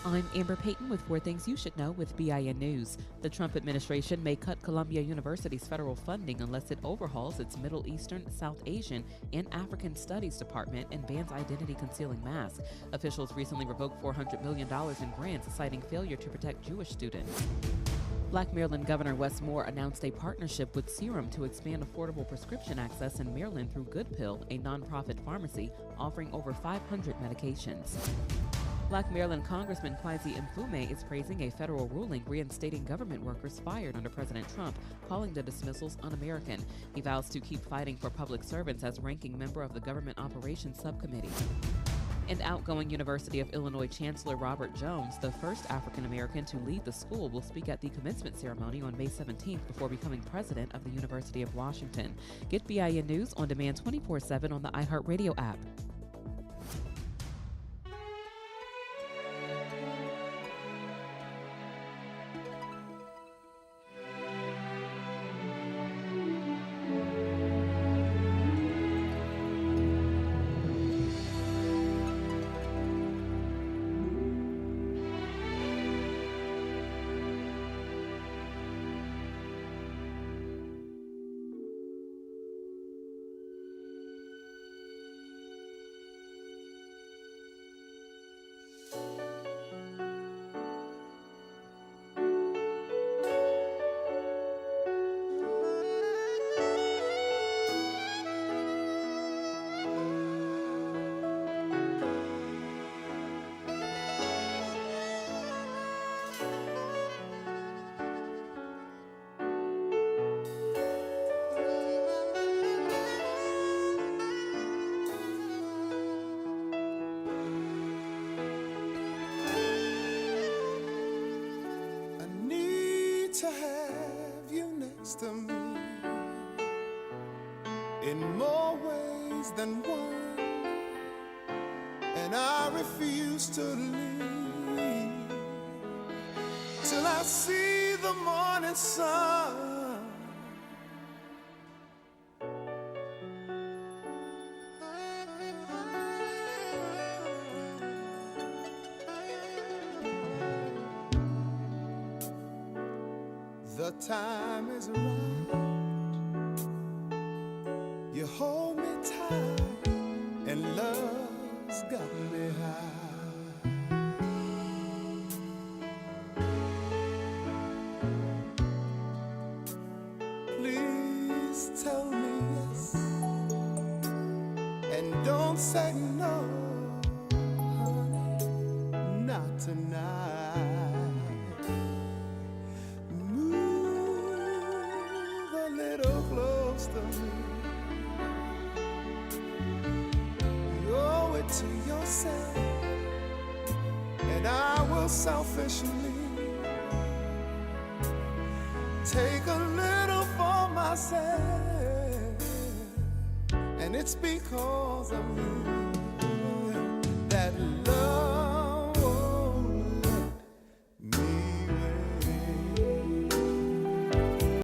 I'm Amber Payton with 4 Things You Should Know with BIN News. The Trump administration may cut Columbia University's federal funding unless it overhauls its Middle Eastern, South Asian, and African Studies Department and bans identity-concealing masks. Officials recently revoked $400 million in grants, citing failure to protect Jewish students. Black Maryland Governor Wes Moore announced a partnership with Serum to expand affordable prescription access in Maryland through Good Pill, a nonprofit pharmacy offering over 500 medications. Black Maryland Congressman Kwesi Mfume is praising a federal ruling reinstating government workers fired under President Trump, calling the dismissals un-American. He vows to keep fighting for public servants as ranking member of the Government Operations Subcommittee. And outgoing University of Illinois Chancellor Robert Jones, the first African-American to lead the school, will speak at the commencement ceremony on May 17th before becoming president of the University of Washington. Get BIN News on demand 24/7 on the iHeartRadio app. To have you next to me in more ways than one, and I refuse to leave till I see the morning sun. The time is right. You hold me tight, and love's got me high. Please tell me yes, and don't say no, honey, not tonight. Close to me, you owe it to yourself, and I will selfishly take a little for myself, and it's because of you that love